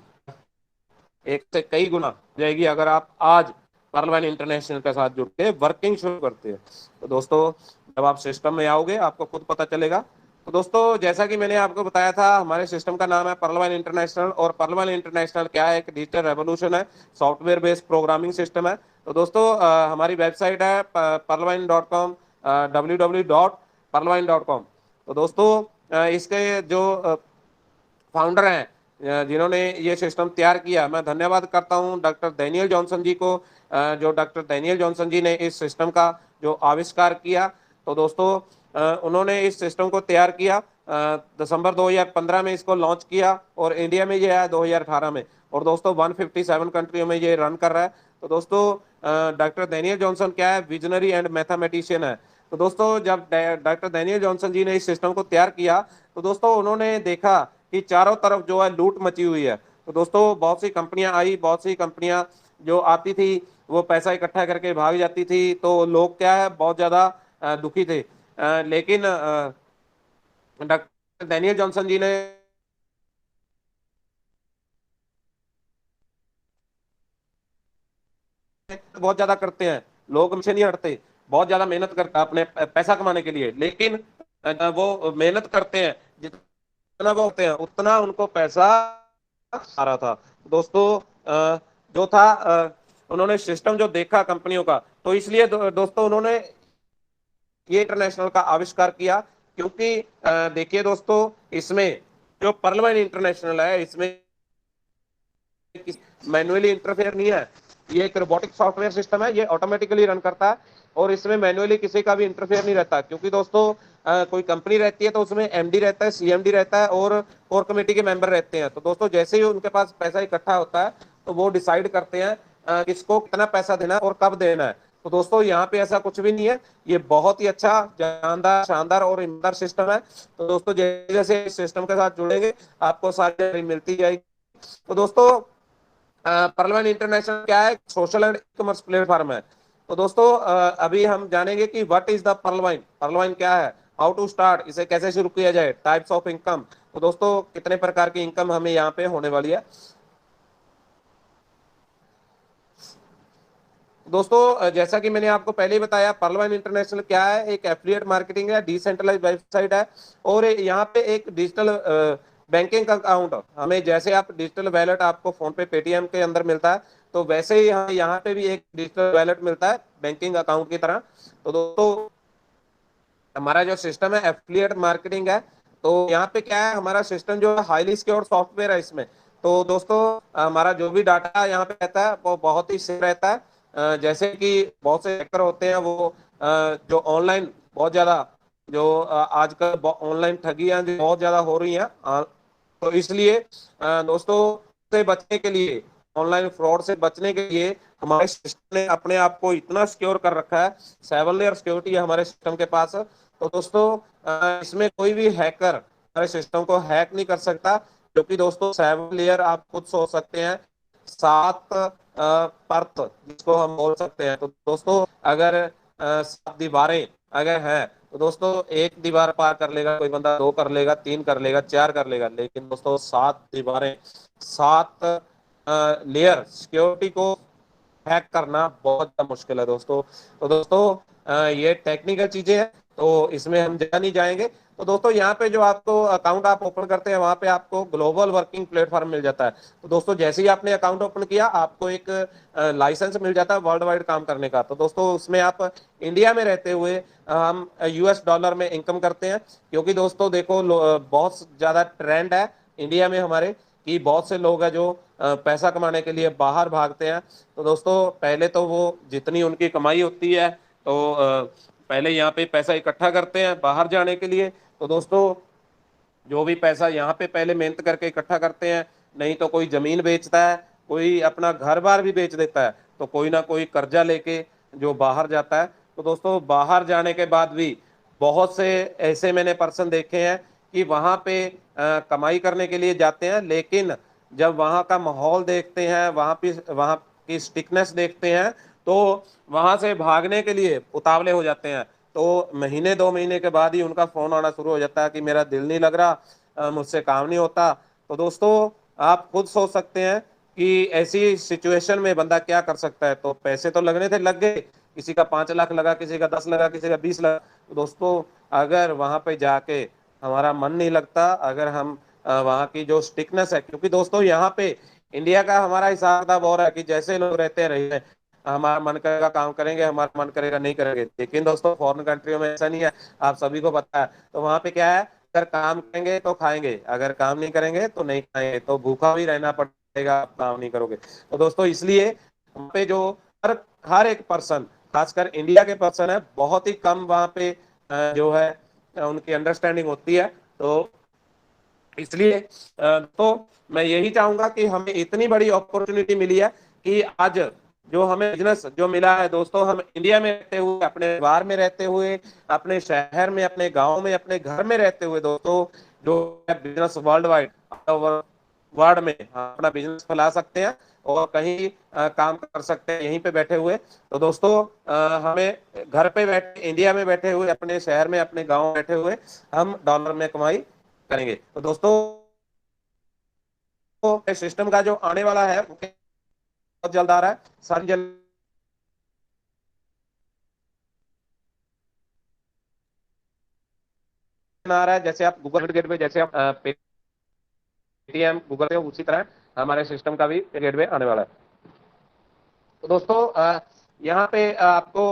एक से कई गुना हो जाएगी, अगर आप आज पर्ल इंटरनेशनल के साथ जुड़ के वर्किंग शुरू करते हैं। तो दोस्तों जब आप सिस्टम में आओगे आपको खुद पता चलेगा। तो दोस्तों जैसा कि मैंने आपको बताया था, हमारे सिस्टम का नाम है पर्ल इंटरनेशनल, और पर्ल इंटरनेशनल क्या है? एक डिजिटल रेवोल्यूशन है, सॉफ्टवेयर बेस्ड प्रोग्रामिंग सिस्टम है। तो दोस्तों हमारी वेबसाइट है perlvine.com, www.perlvine.com। तो दोस्तों इसके जो फाउंडर हैं, जिन्होंने ये सिस्टम तैयार किया, मैं धन्यवाद करता हूं डॉक्टर डैनियल जॉनसन जी को। जो डॉक्टर डैनियल जॉनसन जी ने इस सिस्टम का जो आविष्कार किया, तो दोस्तों उन्होंने इस सिस्टम को तैयार किया, दिसंबर 2015 में इसको लॉन्च किया, और इंडिया में ये आया 2018 में, और दोस्तों 157 कंट्रियों में ये रन कर रहा है। तो दोस्तों डॉक्टर डैनियल जॉनसन क्या है? विजनरी एंड मैथमेटिशियन है। तो दोस्तों जब डॉक्टर डैनियल जॉनसन जी ने इस सिस्टम को तैयार किया, तो दोस्तों उन्होंने देखा कि चारों तरफ जो है लूट मची हुई है। तो दोस्तों बहुत सी कंपनियां आई, बहुत सी कंपनियां जो आती थी वो पैसा इकट्ठा करके भाग जाती थी, तो लोग क्या है बहुत ज्यादा दुखी थे। लेकिन डॉक्टर डैनियल जॉनसन जी ने बहुत ज्यादा करते हैं, लोग हमसे नहीं हटते, बहुत ज्यादा मेहनत करता है अपने पैसा कमाने के लिए, लेकिन वो मेहनत करते हैं, जितना वो होते हैं उतना उनको पैसा आ रहा था। दोस्तों जो था उन्होंने सिस्टम जो देखा कंपनियों का, तो इसलिए दोस्तों उन्होंने ये इंटरनेशनल का आविष्कार किया। क्योंकि देखिए दोस्तों, इसमें जो पर्ल इंटरनेशनल है, इसमें मैनुअली इंटरफेयर नहीं है। ये एक रोबोटिक सॉफ्टवेयर सिस्टम है, ये ऑटोमेटिकली रन करता है, और इसमें मैनुअली किसी का भी इंटरफेयर नहीं रहता। क्योंकि दोस्तों कोई कंपनी रहती है तो उसमें एमडी रहता है, सीएमडी रहता है, और कोर कमेटी के मेंबर रहते हैं। तो दोस्तों जैसे ही उनके पास पैसा इकट्ठा होता है, तो वो डिसाइड करते हैं किसको कितना पैसा देना है और कब देना है। तो दोस्तों यहाँ पे ऐसा कुछ भी नहीं है, ये बहुत ही अच्छा, जानदार, शानदार और ईमानदार सिस्टम है। तो दोस्तों जैसे जैसे इस सिस्टम के साथ जुड़ेंगे, आपको सारी जानकारी मिलती जाएगी। तो दोस्तों पर्ल इंटरनेशनल क्या है? Social and e commerce platform है। तो दोस्तों अभी हम जानेंगे कि व्हाट इज द पर्ल क्या है, हाउ टू स्टार्ट, इसे कैसे शुरू किया जाए, टाइप्स ऑफ इनकम। तो दोस्तों कितने प्रकार की इनकम हमें यहाँ पे होने वाली है। दोस्तों जैसा कि मैंने आपको पहले ही बताया, पर्लवाइन इंटरनेशनल क्या है, एक एफिलिएट मार्केटिंग है, डिसेंट्रलाइज्ड वेबसाइट है, और यहाँ पे एक डिजिटल बैंकिंग का अकाउंट, हमें जैसे आप डिजिटल वैलेट आपको फोन पे पेटीएम के अंदर मिलता है, तो वैसे ही हमें यहाँ पे भी एक डिजिटल वैलेट मिलता है बैंकिंग अकाउंट की तरह। तो दोस्तों हमारा जो सिस्टम है एफिलिएट मार्केटिंग है, तो यहाँ पे क्या है, हमारा सिस्टम जो है हाईली सिक्योर सॉफ्टवेयर है इसमें। तो दोस्तों हमारा जो भी डाटा यहाँ पे रहता है वो बहुत ही सेफ रहता है। जैसे कि बहुत से हैकर होते हैं, वो जो ऑनलाइन बहुत ज्यादा, जो आजकल ऑनलाइन ठगियां जो बहुत ज्यादा हो रही हैं, तो इसलिए दोस्तों से बचने के लिए, ऑनलाइन फ्रॉड से बचने के लिए हमारे सिस्टम ने अपने आप को इतना सिक्योर कर रखा है, 7 लेयर सिक्योरिटी है हमारे सिस्टम के पास। तो दोस्तों इसमें कोई भी हैकर हमारे सिस्टम को हैक नहीं कर सकता, क्योंकि दोस्तों 7 लेयर आप खुद सोच सकते हैं, 7 परत जिसको हम बोल सकते हैं। तो दोस्तों अगर 7 दीवारें अगर हैं, तो दोस्तों एक दीवार पार कर लेगा कोई बंदा, दो कर लेगा, तीन कर लेगा, चार कर लेगा, लेकिन दोस्तों 7 दीवारें, 7 लेयर सिक्योरिटी को हैक करना बहुत ज्यादा मुश्किल है दोस्तों। तो दोस्तों ये टेक्निकल चीजें हैं, तो इसमें हम ज्यादा नहीं जाएंगे। तो दोस्तों यहाँ पे जो आपको अकाउंट आप ओपन करते हैं, वहां पे आपको ग्लोबल वर्किंग प्लेटफॉर्म मिल जाता है। तो दोस्तों जैसे ही आपने अकाउंट ओपन किया, आपको एक लाइसेंस मिल जाता है वर्ल्ड वाइड काम करने का। तो दोस्तों उसमें आप इंडिया में रहते हुए हम US डॉलर में इनकम करते हैं, क्योंकि दोस्तों देखो बहुत ज्यादा ट्रेंड है इंडिया में हमारे, कि बहुत से लोग हैं जो पैसा कमाने के लिए बाहर भागते हैं। तो दोस्तों पहले तो वो जितनी उनकी कमाई होती है, तो पहले यहाँ पे पैसा इकट्ठा करते हैं बाहर जाने के लिए। तो दोस्तों जो भी पैसा यहाँ पे पहले मेहनत करके इकट्ठा करते हैं, नहीं तो कोई जमीन बेचता है, कोई अपना घर बार भी बेच देता है, तो कोई ना कोई कर्जा लेके जो बाहर जाता है। तो दोस्तों बाहर जाने के बाद भी बहुत से ऐसे मैंने पर्सन देखे हैं कि वहाँ पे कमाई करने के लिए जाते हैं, लेकिन जब वहाँ का माहौल देखते हैं, वहाँ की स्टिकनेस देखते हैं, तो वहाँ से भागने के लिए उतावले हो जाते हैं। तो महीने 2 महीने के बाद ही उनका फोन आना शुरू हो जाता है कि मेरा दिल नहीं लग रहा, मुझसे काम नहीं होता। तो दोस्तों आप खुद सोच सकते हैं कि ऐसी सिचुएशन में बंदा क्या कर सकता है। तो पैसे तो लगने थे, लग गए, किसी का 5 लाख लगा, किसी का 10 लगा, किसी का 20 लगा। तो दोस्तों अगर वहां पे जाके हमारा मन नहीं लगता, अगर हम वहाँ की जो स्टिकनेस है, क्योंकि दोस्तों यहाँ पे इंडिया का हमारा हिसाब किताब और है कि जैसे लोग रहते हैं रहिए, हमारा मन करेगा काम करेंगे, हमारा मन करेगा नहीं करेंगे। लेकिन दोस्तों फॉरेन कंट्रियों में ऐसा नहीं है, आप सभी को पता है। तो वहाँ पे क्या है, अगर काम करेंगे तो खाएंगे, अगर काम नहीं करेंगे तो नहीं खाएंगे, तो भूखा भी रहना पड़ेगा आप काम नहीं करोगे। तो दोस्तों इसलिए वहाँ पे जो हर हर एक पर्सन, खासकर इंडिया के पर्सन है, बहुत ही कम वहाँ पे जो है उनकी अंडरस्टैंडिंग होती है। तो इसलिए तो मैं यही चाहूंगा कि हमें इतनी बड़ी अपॉर्चुनिटी मिली है कि आज जो हमें बिजनेस जो मिला है दोस्तों, हम इंडिया में रहते हुए, अपने परिवार में रहते हुए, अपने शहर में, अपने गांव में, अपने घर में रहते हुए दोस्तों, जो है बिजनेस वर्ल्ड वाइड वर्ल्ड में हम अपना बिजनेस फैला सकते हैं और कहीं काम कर सकते हैं यहीं पे बैठे हुए। तो दोस्तों हमें घर पे बैठे, इंडिया में बैठे हुए, अपने शहर में, अपने गाँव में बैठे हुए हम डॉलर में कमाई करेंगे। तो दोस्तों सिस्टम का जो आने वाला है वो बहुत जल्द आ रहा है, सारी जल्द आ रहा है। जैसे आप गूगल गेटवे, जैसे आप पेटीएम गूगल पे, उसी तरह हमारे सिस्टम का भी गेटवे आने वाला है। तो दोस्तों यहाँ पे आपको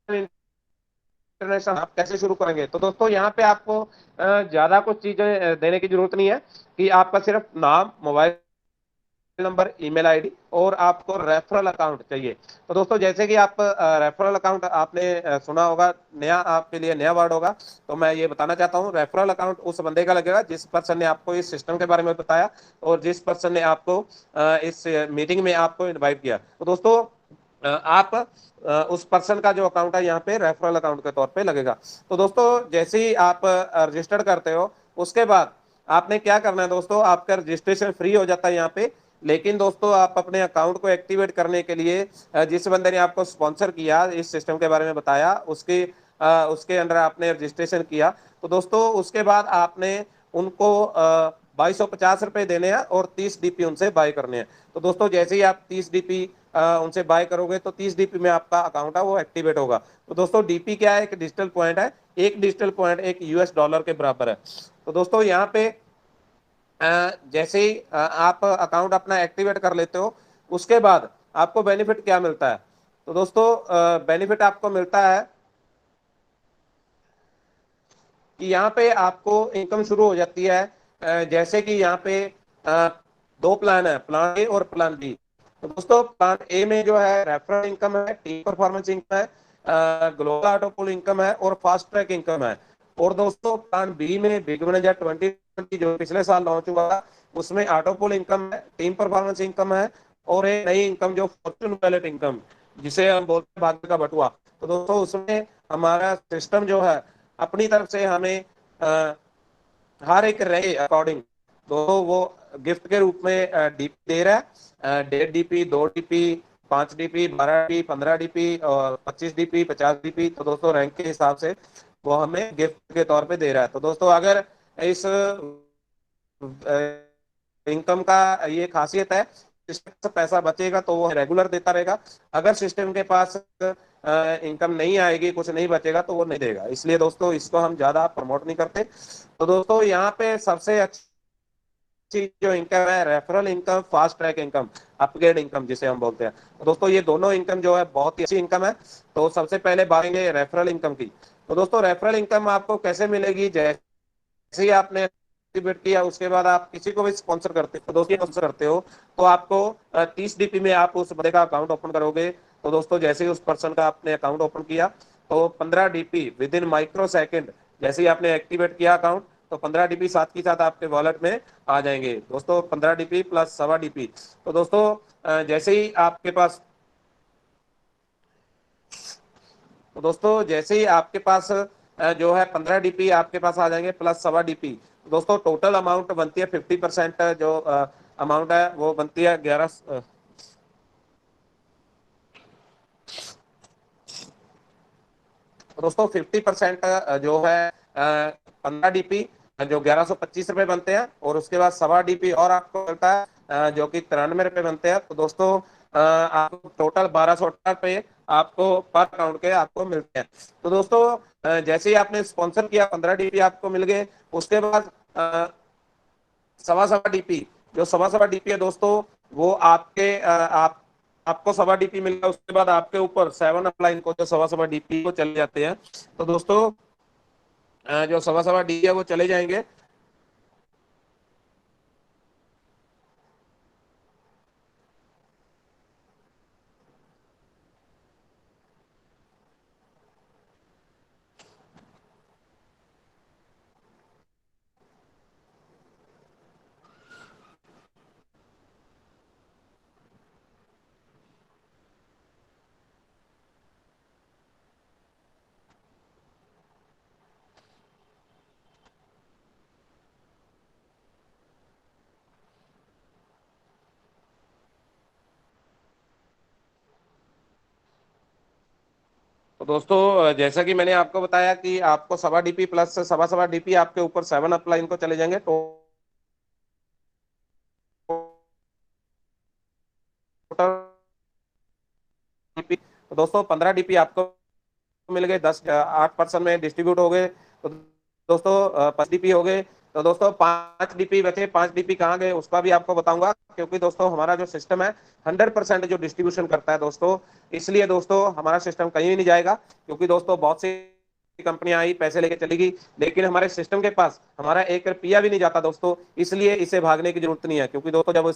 इंटरनेशनल आप कैसे शुरू करेंगे। तो दोस्तों यहाँ पे आपको ज्यादा कुछ चीजें देने की जरूरत नहीं है, कि आपका सिर्फ नाम, मोबाइल नंबर, ईमेल आईडी और आपको रेफरल अकाउंट चाहिए। तो दोस्तों जैसे कि आप रेफरल अकाउंट आपने सुना होगा, नया आपके लिए नया वर्ड होगा, तो मैं ये बताना चाहता हूँ, रेफरल अकाउंट उस बंदे का लगेगा जिस पर्सन ने आपको इस सिस्टम के बारे में बताया और जिस पर्सन ने आपको इस मीटिंग में आपको इनवाइट किया। तो दोस्तों आप उस पर्सन का जो अकाउंट है यहाँ पे रेफरल अकाउंट के तौर पे लगेगा। तो दोस्तों जैसे ही आप रजिस्टर करते हो, उसके बाद आपने क्या करना है दोस्तों, आपका रजिस्ट्रेशन फ्री हो जाता है यहाँ पे। लेकिन दोस्तों आप अपने अकाउंट को एक्टिवेट करने के लिए जिस बंदे ने आपको स्पॉन्सर किया, इस सिस्टम के बारे में बताया, उसके अंडर आपने रजिस्ट्रेशन किया। तो दोस्तों उसके बाद आपने उनको ₹2250 देने हैं और 30 डीपी उनसे बाय करने हैं। तो दोस्तों जैसे ही आप 30 डीपी उनसे बाय करोगे तो 30 डीपी में आपका अकाउंट है वो एक्टिवेट होगा। तो दोस्तों डीपी क्या है, एक डिजिटल पॉइंट है, एक डिजिटल पॉइंट एक यूएस डॉलर के बराबर है। तो दोस्तों यहाँ पे जैसे ही आप अकाउंट अपना एक्टिवेट कर लेते हो उसके बाद आपको बेनिफिट क्या मिलता है। तो दोस्तों बेनिफिट आपको मिलता है कि यहाँ पे आपको इनकम शुरू हो जाती है। जैसे कि यहाँ पे अ, दो प्लान है, प्लान ए और प्लान बी। तो दोस्तों प्लान ए में जो है रेफरल इनकम है, टीम परफॉर्मेंस इनकम है, ग्लोबल ऑटो पुल इनकम है और फास्ट ट्रैक इनकम है। और दोस्तों प्लान बी में बिग मैनेजर 2020 जो पिछले साल लॉन्च हुआ था उसमें ऑटो पुल इनकम है, टीम परफॉर्मेंस इनकम है और एक नई इनकम जो फॉर्चून वैलेट इनकम जिसे हम बोलते हैं भाग्य का बटुआ। तो दोस्तों उसमें हमारा सिस्टम जो है अपनी तरफ से हमें हर एक रहे अकॉर्डिंग तो वो गिफ्ट के रूप में डीपी दे रहा है। 1.5 DP, 2 DP, 5 DP, 12 DP, 15 DP और 25 डीपी, 50 डीपी। तो दोस्तों रैंक के हिसाब से वो हमें गिफ्ट के तौर पे दे रहा है। तो दोस्तों अगर इस इनकम का ये खासियत है, सिस्टम से पैसा बचेगा तो वो रेगुलर देता रहेगा। अगर सिस्टम के पास इनकम नहीं आएगी, कुछ नहीं बचेगा तो वो नहीं देगा। इसलिए दोस्तों इसको हम ज्यादा प्रमोट नहीं करते। तो दोस्तों यहाँ पे सबसे अच्छी जो इनकम है referral income, fast track income, upgrade income जिसे हम बोलते हैं। तो दोस्तों ये दोनों इनकम जो है बहुत ही अच्छी इनकम है। तो सबसे पहले बात करेंगे रेफरल इनकम की। तो दोस्तों रेफरल इनकम आपको कैसे मिलेगी, जैसे ही आपने एक्टिवेट किया उसके बाद आप किसी को भी स्पॉन्सर करते हो, दोस्तों स्पॉन्सर करते हो तो आपको 30 डीपी में आप उस बंदे का अकाउंट ओपन करोगे। तो दोस्तों जैसे ही उस पर्सन का आपने अकाउंट ओपन किया तो 15 DP with in micro second, जैसे ही आपने एक्टिवेट किया अकाउंट तो 15 डीपी साथ के साथ आपके वॉलेट में आ जाएंगे। दोस्तों 15 डीपी प्लस 1.25 डीपी। तो दोस्तों जैसे ही आपके पास तो दोस्तों जैसे ही आपके पास जो है 15 डीपी आपके पास आ जाएंगे प्लस 1.25 डीपी। दोस्तों टोटल अमाउंट बनती है 50% जो अमाउंट है वो बनती है 11। दोस्तों 50% जो है 15 डीपी जो 1125 रुपए बनते हैं और उसके बाद 1.25 डीपी और आपको मिलता है जो कि 93 रुपए बनते हैं। तो दोस्तों आपको टोटल 1218 रुपए आपको पर अकाउंट के आपको मिलते हैं। तो दोस्तों जैसे ही आपने स्पॉन्सर किया 15 डीपी आपको मिल गए। उसके बाद 1.25 डीपी जो 1.25 डीपी है दोस्तों वो आपके आपको 1.25 डीपी मिलेगा। उसके बाद आपके ऊपर 7 अपलाइन को जो 1.25 डीपी को चले जाते हैं। तो दोस्तों जो 1.25 डीपी है वो चले जाएंगे। तो दोस्तों जैसा कि मैंने आपको बताया कि आपको 1.25 डीपी प्लस 1.25 डीपी आपके ऊपर 7 अपलाइन को चले जाएंगे। टोटल डीपी तो दोस्तों 15 डीपी आपको मिल गए, 8 पर्सन में डिस्ट्रीब्यूट हो गए। तो दोस्तों 5 डीपी हो गए। तो दोस्तों 5 डीपी बचे, 5 डीपी कहाँ गए उसका भी आपको बताऊंगा, क्योंकि दोस्तों हमारा जो सिस्टम है 100% जो डिस्ट्रीब्यूशन करता है दोस्तों। इसलिए दोस्तों हमारा सिस्टम कहीं भी नहीं जाएगा, क्योंकि दोस्तों बहुत सी कंपनियां आई पैसे लेके चली गई लेकिन हमारे सिस्टम के पास हमारा 1 रुपया भी नहीं जाता दोस्तों। इसलिए इसे भागने की जरूरत नहीं है, क्योंकि दोस्तों जब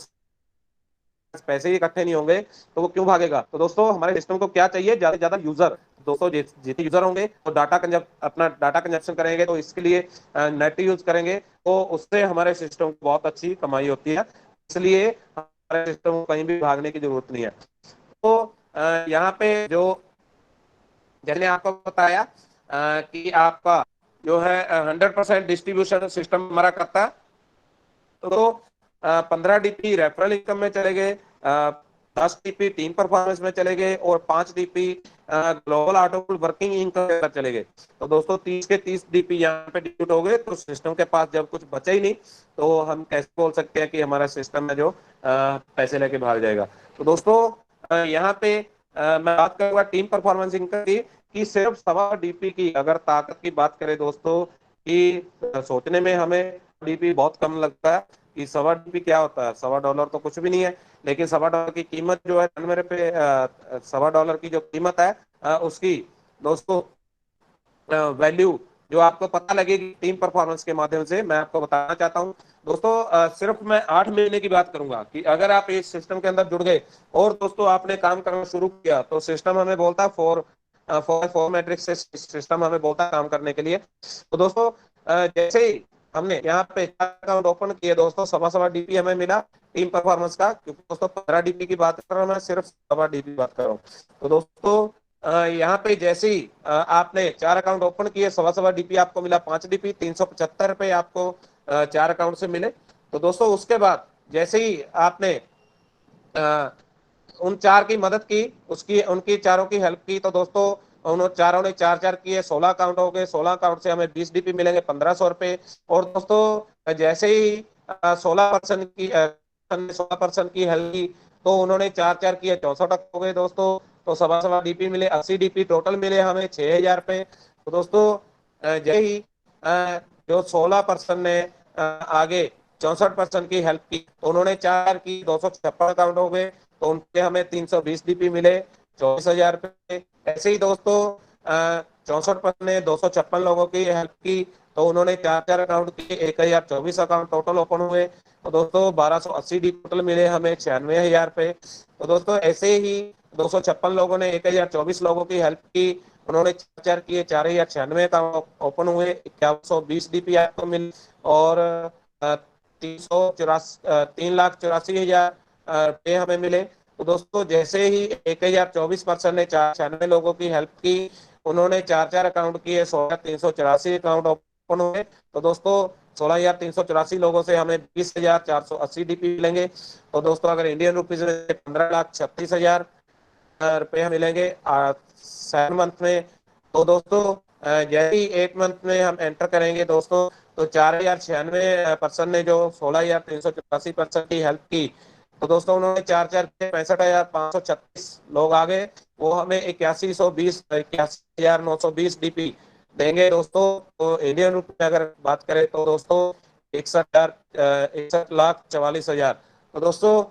पैसे ही इकट्ठे नहीं होंगे तो वो क्यों भागेगा। तो दोस्तों हमारे सिस्टम को क्या चाहिए, ज्यादा से ज्यादा यूजर। दोस्तों जितने यूजर होंगे तो अपना डाटा कंजप्शन करेंगे, तो इसके लिए नेट यूज करेंगे तो उससे हमारे सिस्टम को बहुत अच्छी कमाई होती है। इसलिए हमारे सिस्टम को कहीं भी भागने की जरूरत नहीं है। तो यहाँ पे जो जैसे आपको बताया कि आपका जो है 100% डिस्ट्रीब्यूशन सिस्टम हमारा करता है। तो 15 डीपी रेफरल इनकम में चले गए, 10 डीपी टीम परफॉर्मेंस में चले गए और 5 DP global automobile working income के अंदर चले गए। तो दोस्तों 30 के 30 डीपी यहाँ पे डिलीट हो गए। तो सिस्टम के पास जब कुछ बचा ही नहीं तो हम कैसे बोल सकते हैं कि हमारा सिस्टम में जो पैसे लेके भाग जाएगा। तो दोस्तों यहाँ पे मैं बात करूंगा टीम परफॉर्मेंस इनकम की कि सिर्फ 1.25 डीपी की अगर ताकत की बात करें दोस्तों कि सोचने में हमें डीपी बहुत कम लगता है कि 1.25 डीपी क्या होता है, $1.25 तो कुछ भी नहीं है। लेकिन $1.25 की कीमत जो है मेरे पे $1.25 की जो कीमत है उसकी दोस्तों वैल्यू जो आपको पता लगेगी टीम परफॉर्मेंस के माध्यम से, मैं आपको बताना चाहता हूं दोस्तों। सिर्फ मैं 8 महीने की बात करूंगा कि अगर आप इस सिस्टम के अंदर जुड़ गए और दोस्तों आपने काम करना शुरू किया तो सिस्टम हमें बोलता है फोर मैट्रिक्स से सिस्टम हमें बोलता है काम करने के लिए। तो दोस्तों जैसे ही हमने यहाँ पे अकाउंट ओपन किए दोस्तों, 1.25 डीपी हमें मिला टीम परफॉर्मेंस का, क्योंकि दोस्तों 15 डीपी की बात कर रहा हूँ मैं, सिर्फ 1.25 डीपी बात कर रहा हूँ। तो दोस्तों यहाँ पे जैसे ही आपने 4 अकाउंट ओपन किए, 1.25 डीपी आपको मिला, 5 डीपी 375 रुपए आपको 4 अकाउंट से मिले। तो दोस्तों उसके बाद जैसे ही आपने अ, उन 4 की मदद की, उसकी उनकी चारों की हेल्प की, तो दोस्तों उन चारों ने 4 4 किए, 16 अकाउंट हो गए। 16 अकाउंट से हमें 20 डीपी मिलेंगे, 1500 रुपए। और दोस्तों जैसे ही 16% की 16% की हेल्प की तो उन्होंने 4 4 किए, 64 हो गए दोस्तों। तो 1.25 डीपी मिले, 80 डीपी टोटल मिले हमें 6,000 रुपए। तो दोस्तों जैसे ही जो 16% ने आगे 64% की हेल्प की तो उन्होंने 4 की, 256 अकाउंट हो गए। तो उनके हमें 320 डीपी मिले, 24,000 रुपए। ऐसे ही दोस्तों 64% ने 256 लोगों की हेल्प की तो उन्होंने 4 4 अकाउंट किए, 1,024 अकाउंट टोटल ओपन हुए। तो दोस्तों 1280 टोटल मिले हमें, 96,000 रुपए। तो दोस्तों ऐसे ही 256 लोगों ने 1,024 लोगों की हेल्प की, उन्होंने 4 4 किए, 4,096 अकाउंट ओपन हुए, 2120 डीपी आपको मिली। और 3,84,000 रुपये हमें मिले। तो दोस्तों जैसे ही 1,024 पर्सन ने 96 लोगों की हेल्प की, उन्होंने 4 4 अकाउंट किए, 16,384 अकाउंट ओपन हुए। तो दोस्तों 16,384 लोगों से हमें 20,480 डीपी मिलेंगे। तो दोस्तों अगर इंडियन रुपीज में 15,36,000 रुपये मिलेंगे 7 मंथ में। तो दोस्तों जैसे ही 8 मंथ में हम एंटर करेंगे दोस्तों, तो 4,096 पर्सन ने जो 16,384 पर्सन की हेल्प की, तो दोस्तों उन्होंने 4 4 65,536 लोग आ गए, वो हमें 81,920 देंगे दोस्तों। तो इंडियन रुपये में अगर बात करें तो दोस्तों 61,44,000। तो दोस्तों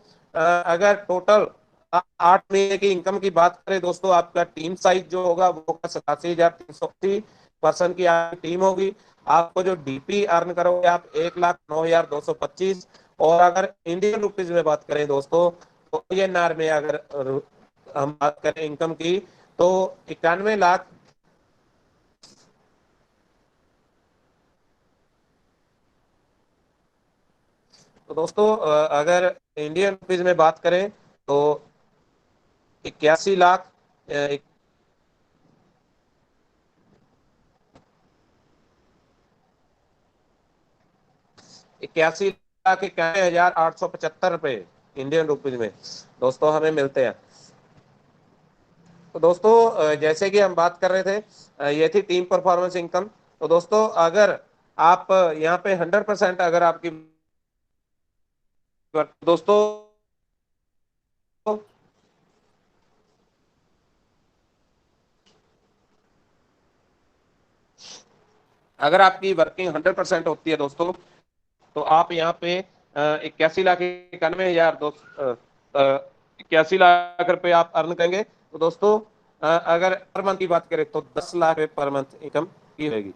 अगर टोटल 8 महीने की इनकम की बात करें दोस्तों, आपका टीम साइज जो होगा वो होगा 87,380 पर्सन की आपकी टीम होगी। आपको जो डीपी अर्न करोगे आप 1,09,225। और अगर इंडियन रुपीज में बात करें दोस्तों तो INR में अगर हम बात करें इनकम की तो 91 लाख। तो दोस्तों अगर इंडियन रुपीज में बात करें तो 81 लाख 81,91,875 रुपए इंडियन रुपीज में दोस्तों हमें मिलते हैं। तो दोस्तों जैसे कि हम बात कर रहे थे ये थी टीम परफॉर्मेंस इनकम। तो दोस्तों अगर आप यहाँ पे 100% अगर आपकी दोस्तों अगर आपकी वर्किंग 100% होती है दोस्तों तो आप यहाँ पे 81,91,000 81 लाख रुपए आप अर्न करेंगे। तो दोस्तों अगर पर मंथ की बात करें तो 10 लाख रुपए पर मंथ इनकम की रहेगी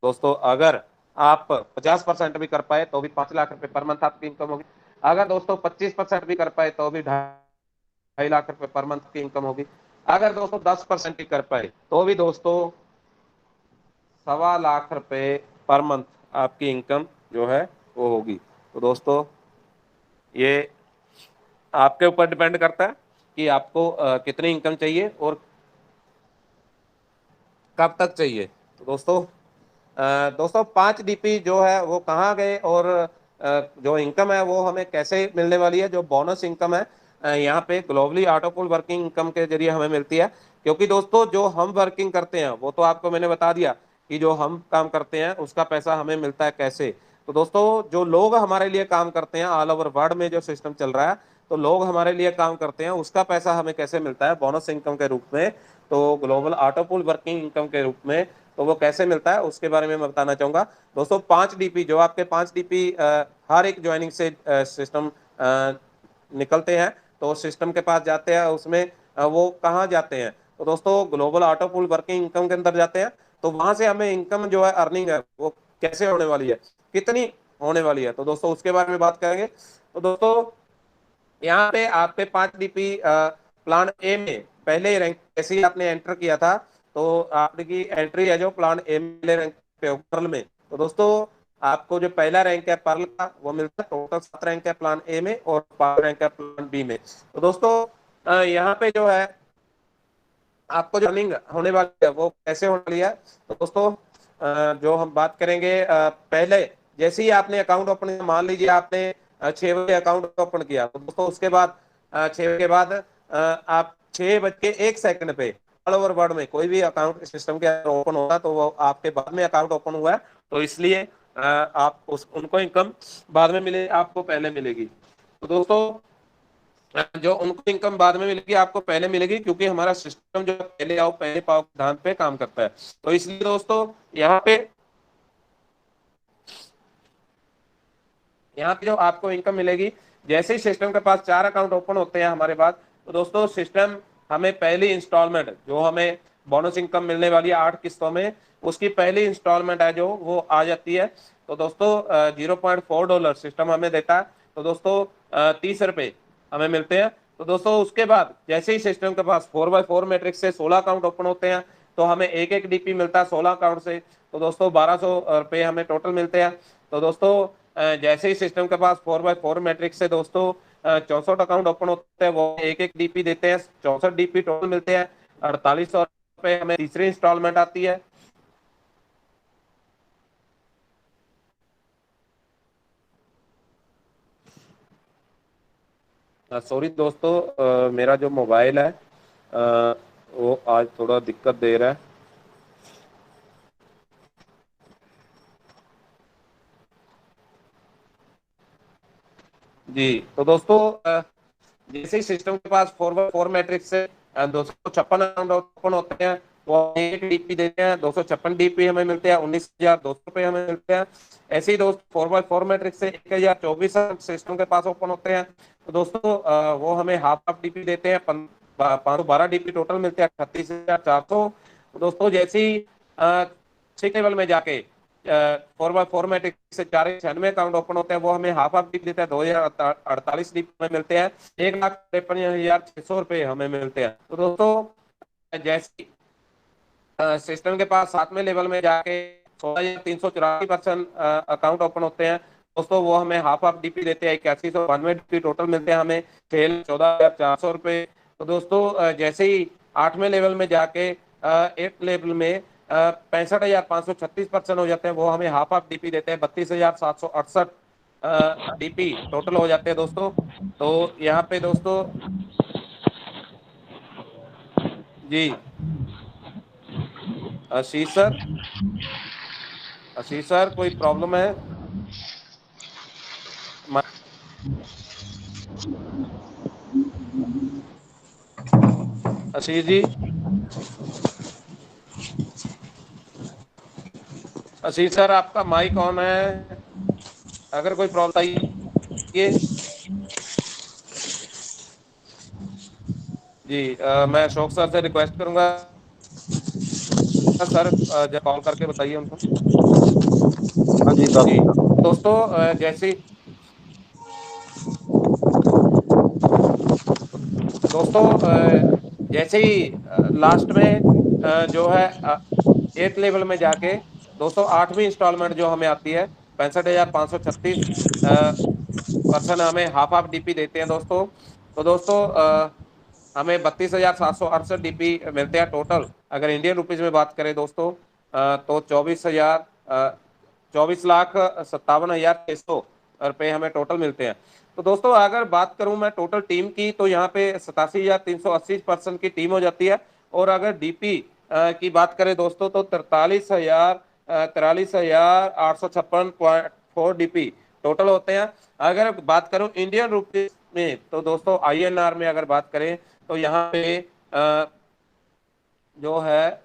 दोस्तों। अगर आप 50% भी कर पाए तो भी 5 लाख रुपए पर मंथ आपकी इनकम होगी। अगर दोस्तों 25% भी कर पाए तो भी 2.5 लाख रुपए पर मंथ की इनकम होगी। अगर दोस्तों 10% भी कर पाए तो भी दोस्तों 1.25 लाख रुपए पर मंथ आपकी इनकम जो है वो होगी। तो दोस्तों ये आपके ऊपर डिपेंड करता है कि आपको कितनी इनकम चाहिए और कब तक चाहिए। तो दोस्तों दोस्तों 5 डीपी जो है वो कहाँ गए और जो इनकम है वो हमें कैसे मिलने वाली है, जो बोनस इनकम है यहाँ पे globally auto pool working income के जरिए हमें मिलती है। क्योंकि दोस्तों जो हम वर्किंग करते हैं वो तो आपको मैंने बता दिया कि जो हम काम करते हैं उसका पैसा हमें मिलता है कैसे। तो दोस्तों जो लोग हमारे लिए काम करते हैं, ऑल ओवर वर्ल्ड में जो सिस्टम चल रहा है, तो लोग हमारे लिए काम करते हैं, उसका पैसा हमें कैसे मिलता है बोनस इनकम के रूप में, तो global auto pool working income के रूप में। तो वो कैसे मिलता है उसके बारे में मैं बताना चाहूंगा। दोस्तों 5 DP, जो आपके 5 DP हर एक ज्वाइनिंग से सिस्टम निकलते हैं, तो सिस्टम के पास जाते हैं, उसमें वो कहाँ जाते हैं, तो दोस्तों global auto pool working income के अंदर जाते हैं। तो वहां से हमें इनकम जो है, अर्निंग है, वो कैसे होने वाली है, कितनी होने वाली है, तो दोस्तों उसके बारे में बात करेंगे। तो दोस्तों यहाँ पे आपके 5 DP प्लान ए में पहले रैंक जैसे ही आपने एंटर किया था, तो आपकी एंट्री है जो प्लान ए में रैंक पे पर्ल में। तो दोस्तों आपको जो पहला रैंक है पर्ल का वो मिलता है, टोटल 7 रैंक है प्लान ए में और 5 रैंक है प्लान बी में। तो दोस्तों यहाँ पे जो है आपको जो अर्निंग होने वाली है वो कैसे होने वाली है, तो दोस्तों जो हम बात करेंगे पहले जैसे ही आपने अकाउंट ओपन किया, मान लीजिए आपने 6 बजे अकाउंट ओपन किया, तो दोस्तों उसके बाद 6 बजे के बाद आप 6 बज के 1 सेकंड पे ऑल ओवर वर्ल्ड में कोई भी अकाउंट सिस्टम के अंदर ओपन होगा तो वो आपके बाद में अकाउंट ओपन हुआ है, तो इसलिए आप उस उनको इनकम बाद में मिले, आपको पहले मिलेगी। तो दोस्तों जो उनको इनकम बाद में मिलेगी आपको पहले मिलेगी, क्योंकि हमारा सिस्टम जो पहले आओ पहले पाओ के सिद्धांत पे काम करता है। तो इसलिए दोस्तों यहाँ पे जो आपको इनकम मिलेगी, जैसे ही सिस्टम के पास 4 अकाउंट ओपन होते हैं हमारे पास, तो दोस्तों सिस्टम हमें पहली इंस्टॉलमेंट जो हमें बोनस इनकम मिलने वाली है 8 किस्तों में, उसकी पहली इंस्टॉलमेंट है जो वो आ जाती है। तो दोस्तों $0.4 सिस्टम हमें देता है। तो दोस्तों 30 रुपये हमें मिलते हैं। तो दोस्तों उसके बाद जैसे ही सिस्टम के पास 4x4 मैट्रिक्स से 16 अकाउंट ओपन होते हैं, तो हमें एक एक DP मिलता है 16 अकाउंट से। तो दोस्तों 1200 रुपये हमें टोटल मिलते हैं। तो दोस्तों जैसे ही सिस्टम के पास 4x4 मैट्रिक्स से दोस्तों 64 अकाउंट ओपन होते हैं, वो एक एक DP देते हैं, 64 DP टोटल मिलते हैं। 4800 रुपये हमें तीसरी इंस्टॉलमेंट आती है। सॉरी दोस्तों, मेरा जो मोबाइल है वो आज थोड़ा दिक्कत दे रहा है। जी तो दोस्तों जैसे ही सिस्टम के पास 4x4 मैट्रिक्स से 256 अकाउंट ओपन होते हैं, वो एक DP देते हैं, 256 DP हमें मिलते हैं, 19,200 रुपये हमें मिलते हैं। ऐसे ही दोस्त 4x4 मैट्रिक्स से 1024 सिस्टम के पास ओपन होते हैं, तो दोस्तों वो हमें हाफ हाफ DP देते हैं, 512 DP टोटल मिलते हैं, 38,400। तो दोस्तों जैसे ही 6 लेवल में जाके 4x4 मैट्रिक्स से 496 अकाउंट ओपन होते हैं, वो हमें हाफ हाफ DP देते हैं, 2048 DP हमें मिलते हैं, 1,53,600 रुपये हमें मिलते हैं। तो दोस्तों जैसे सिस्टम के पास 7वें लेवल में जाके 16,384 अकाउंट ओपन होते हैं, दोस्तों वो हमें हाफ हाफ DP देते हैं, 8192 DP टोटल मिलते हैं हमें, 14,400 रुपये। तो दोस्तों जैसे ही 8वें लेवल में जाके 8 लेवल में 65,536 हो जाते हैं, वो हमें हाफ हाफ DP देते हैं, 32,768 DP टोटल हो जाते हैं दोस्तों। तो यहाँ पे दोस्तों जी आशीष सर, आशीष सर कोई प्रॉब्लम है? आशीष जी, आशीष सर आपका माइक ऑन है, अगर कोई प्रॉब्लम आइए। जी मैं अशोक सर से रिक्वेस्ट करूंगा, सर जब कॉल करके बताइए उनको। हाँ जी जी सर। दोस्तों जैसे दोस्तों जैसे ही लास्ट में जो है 8 लेवल में जाके दोस्तों 8वीं इंस्टॉलमेंट जो हमें आती है 65,536 पर्सन हमें हाफ हाफ DP देते हैं दोस्तों। तो दोस्तों हमें 32,768 DP मिलते हैं टोटल। अगर इंडियन रुपीज में बात करें दोस्तों तो 24,57,600 रुपए हमें टोटल मिलते हैं। तो दोस्तों अगर बात करूं मैं टोटल टीम की, तो यहाँ पे 87,380 पर्सन की टीम हो जाती है। और अगर डीपी की बात करें दोस्तों, तो 43,856.4 डीपी टोटल होते हैं। अगर बात करूं इंडियन रुपीज में, तो दोस्तों आईएनआर में अगर बात करें, तो यहाँ पे जो है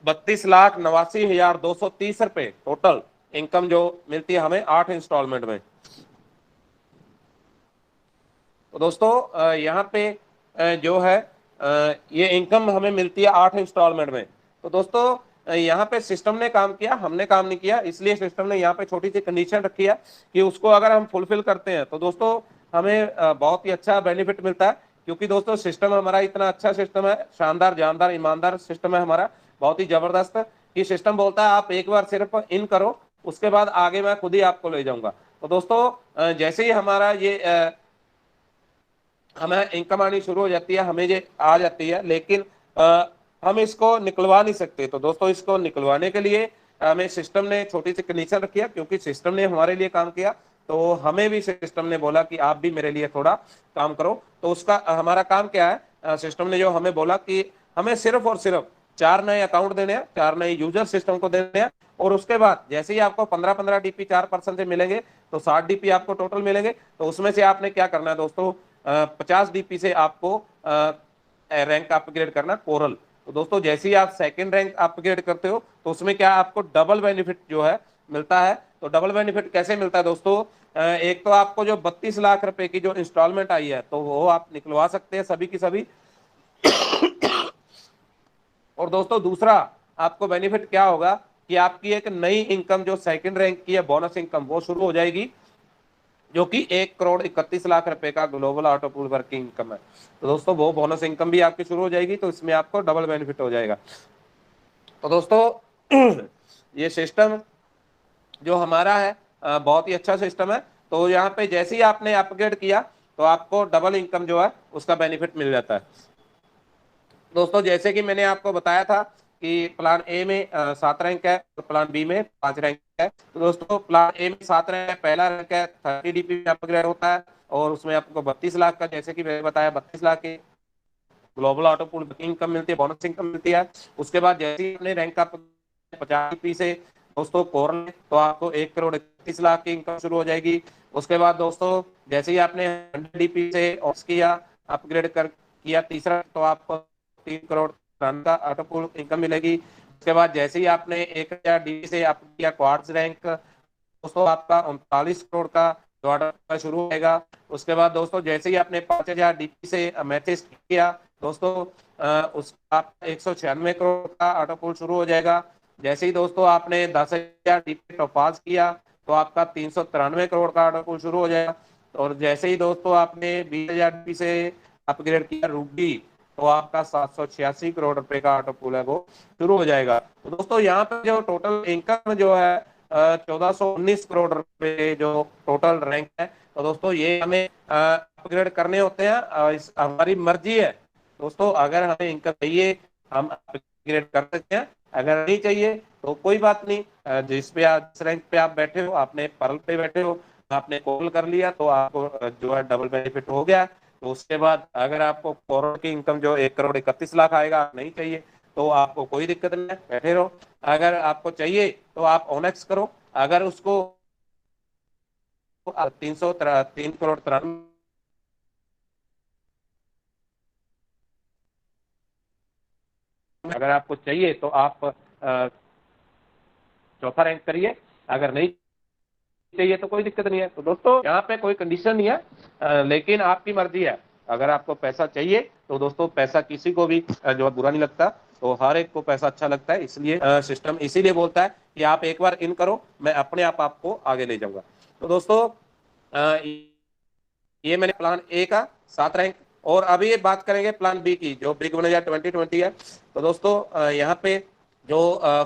32,89,230 टोटल इनकम जो मिलती है हमें 8 इंस्टॉलमेंट में। तो दोस्तों यहाँ पे जो है ये इनकम हमें मिलती है 8 इंस्टॉलमेंट में। तो दोस्तों यहाँ पे सिस्टम ने काम किया, हमने काम नहीं किया, इसलिए सिस्टम ने यहाँ पे छोटी सी कंडीशन रखी है कि उसको अगर हम फुलफिल करते हैं तो दोस्तों हमें बहुत ही अच्छा बेनिफिट मिलता है। क्योंकि दोस्तों सिस्टम हमारा इतना अच्छा सिस्टम है, शानदार, जानदार, ईमानदार सिस्टम है हमारा, बहुत ही जबरदस्त। कि सिस्टम बोलता है आप एक बार सिर्फ इन करो, उसके बाद आगे मैं खुद ही आपको ले जाऊंगा। तो दोस्तों जैसे ही हमारा ये हमें इनकम आनी शुरू हो जाती है, हमें ये आ जाती है, लेकिन हम इसको निकलवा नहीं सकते। तो दोस्तों इसको निकलवाने के लिए हमें सिस्टम ने छोटी सी कंडीशन रखी है। क्योंकि सिस्टम ने हमारे लिए काम किया, तो हमें भी सिस्टम ने बोला कि आप भी मेरे लिए थोड़ा काम करो। तो उसका हमारा काम क्या है, सिस्टम ने जो हमें बोला कि हमें सिर्फ और सिर्फ 4 नए अकाउंट देने हैं, 4 नए यूजर सिस्टम को देने हैं। और उसके बाद जैसे ही आपको 15-15 डीपी 4% से मिलेंगे, तो 60 डीपी आपको टोटल मिलेंगे। तो उसमें से आपने क्या करना है दोस्तों, 50 डीपी से आपको रैंक अपग्रेड करना कोरल। तो दोस्तों जैसे ही आप सेकंड रैंक अपग्रेड करते हो, तो उसमें क्या आपको डबल बेनिफिट जो है मिलता है। तो डबल बेनिफिट कैसे मिलता है दोस्तों, एक तो आपको जो 32 लाख रुपए की जो इंस्टॉलमेंट आई है, तो वो आप निकलवा सकते हैं सभी की सभी। और दोस्तों दूसरा आपको बेनिफिट क्या होगा कि आपकी एक नई इनकम जो सेकंड रैंक की है, बोनस इनकम, वो शुरू हो जाएगी, जो कि 1,31,00,000 रुपए का global auto pool working income है। तो दोस्तों वो बोनस इनकम भी आपकी शुरू हो जाएगी, तो इसमें आपको डबल बेनिफिट हो जाएगा। तो दोस्तों ये सिस्टम जो हमारा है बहुत ही अच्छा सिस्टम है। तो यहाँ पे जैसे ही आपने अपग्रेड किया, तो आपको डबल इनकम जो है उसका बेनिफिट मिल जाता है। दोस्तों जैसे कि मैंने आपको बताया था कि प्लान ए में 7 रैंक है और प्लान बी में 5 रैंक है। तो दोस्तों प्लान ए में 7 रैंक है, पहला रैंक है 30 डीपी में अपग्रेड होता है, और उसमें आपको 32 लाख का, जैसे कि मैंने बताया, 32 लाख की ग्लोबल ऑटो पूल इनकम मिलती है, बोनस इनकम मिलती है। उसके बाद जैसे ही अपने रैंक अप 50 डीपी से दोस्तों कोरल, तो आपको 1,31,00,000 की इनकम शुरू हो जाएगी। उसके बाद दोस्तों जैसे ही आपने 100 डीपी से ऑप्स किया, अपग्रेड कर किया तीसरा, तो आपको 3 करोड़ रन का ऑटो पूल इनकम मिलेगी। उसके बाद जैसे ही आपने 1,000 डीपी से आप किया क्वार्ट्स रैंक, दोस्तों आपका 39 करोड़ का ऑर्डर शुरू होगा। उसके बाद दोस्तों जैसे ही आपने 5,000 डीपी से मैचेस किया, दोस्तों उसका 196 करोड़ का ऑटो पूल शुरू हो जाएगा। जैसे ही दोस्तों आपने 10,000 डीपी टॉपास किया, तो आपका 393 करोड़ का ऑटो पूल शुरू हो जाएगा। और जैसे ही दोस्तों आपने 20,000 डीपी से अपग्रेड किया रूबी, तो आपका 786 करोड़ रुपए का ऑटो पूल है वो शुरू हो जाएगा। तो दोस्तों यहाँ पे जो टोटल इनकम जो है 1,419 करोड़ रुपए जो टोटल रैंक है। तो दोस्तों ये हमें अपग्रेड करने होते हैं, हमारी मर्जी है दोस्तों। अगर हमें इनकम चाहिए हम अपग्रेड कर सकते हैं, अगर नहीं चाहिए तो कोई बात नहीं। जिस रैंक पे आप बैठे हो, आपने पर्ल पे बैठे हो, आपने कॉल कर लिया, तो आपको जो है डबल बेनिफिट हो गया। तो उसके बाद अगर आपको करोड़ की इनकम जो 1,31,00,000 आएगा नहीं चाहिए, तो आपको कोई दिक्कत नहीं है, बैठे रहो। अगर आपको चाहिए तो आप ओनेक्स करो। अगर उसको 3 करोड़ 93, अगर आपको चाहिए तो आप चौथा रैंक करिए, अगर नहीं चाहिए तो कोई दिक्कत नहीं है। तो दोस्तों यहाँ पे कोई कंडीशन नहीं है, लेकिन आपकी मर्जी है। अगर आपको पैसा चाहिए तो दोस्तों पैसा किसी को भी जो है बुरा नहीं लगता, तो हर एक को पैसा अच्छा लगता है। इसलिए सिस्टम इसीलिए बोलता है कि आप एक बार इन करो, मैं अपने आप आपको आगे ले जाऊंगा। तो दोस्तों अ, ये मैंने प्लान ए का 7 रैंक। और अभी ये बात करेंगे प्लान बी की, जो बिग मैनेजर 2020 है। तो दोस्तों यहाँ पे जो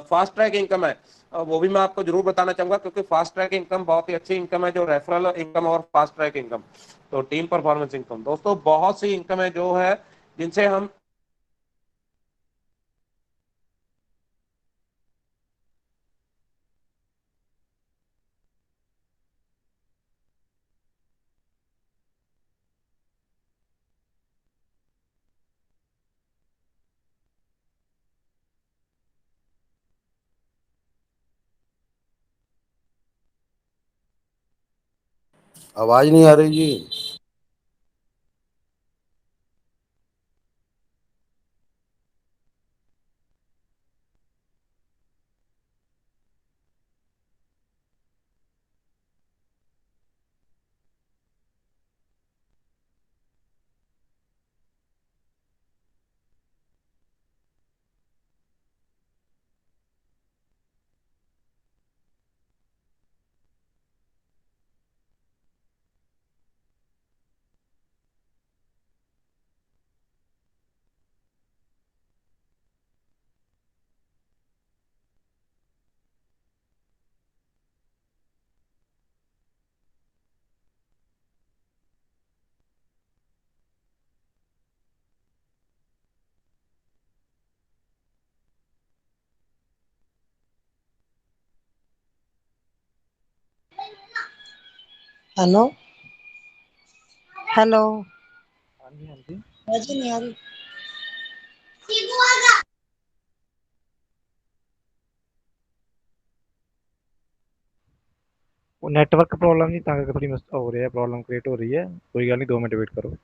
फास्ट ट्रैक इनकम है, वो भी मैं आपको जरूर बताना चाहूंगा, क्योंकि फास्ट ट्रैक इनकम बहुत ही अच्छी इनकम है, जो रेफरल इनकम और फास्ट ट्रैक इनकम, तो टीम परफॉर्मेंस इनकम, दोस्तों बहुत सी इनकम है जो है जिनसे हम आवाज नहीं आ रही जी। Hello hello. हाँ जी, हाँ जी। आवाज ही नहीं आ रही। वो नेटवर्क प्रॉब्लम नहीं, ताकि थोड़ी मिस हो रही है, प्रॉब्लम क्रिएट हो रही है। कोई गल नहीं, 2 मिनट वेट करो।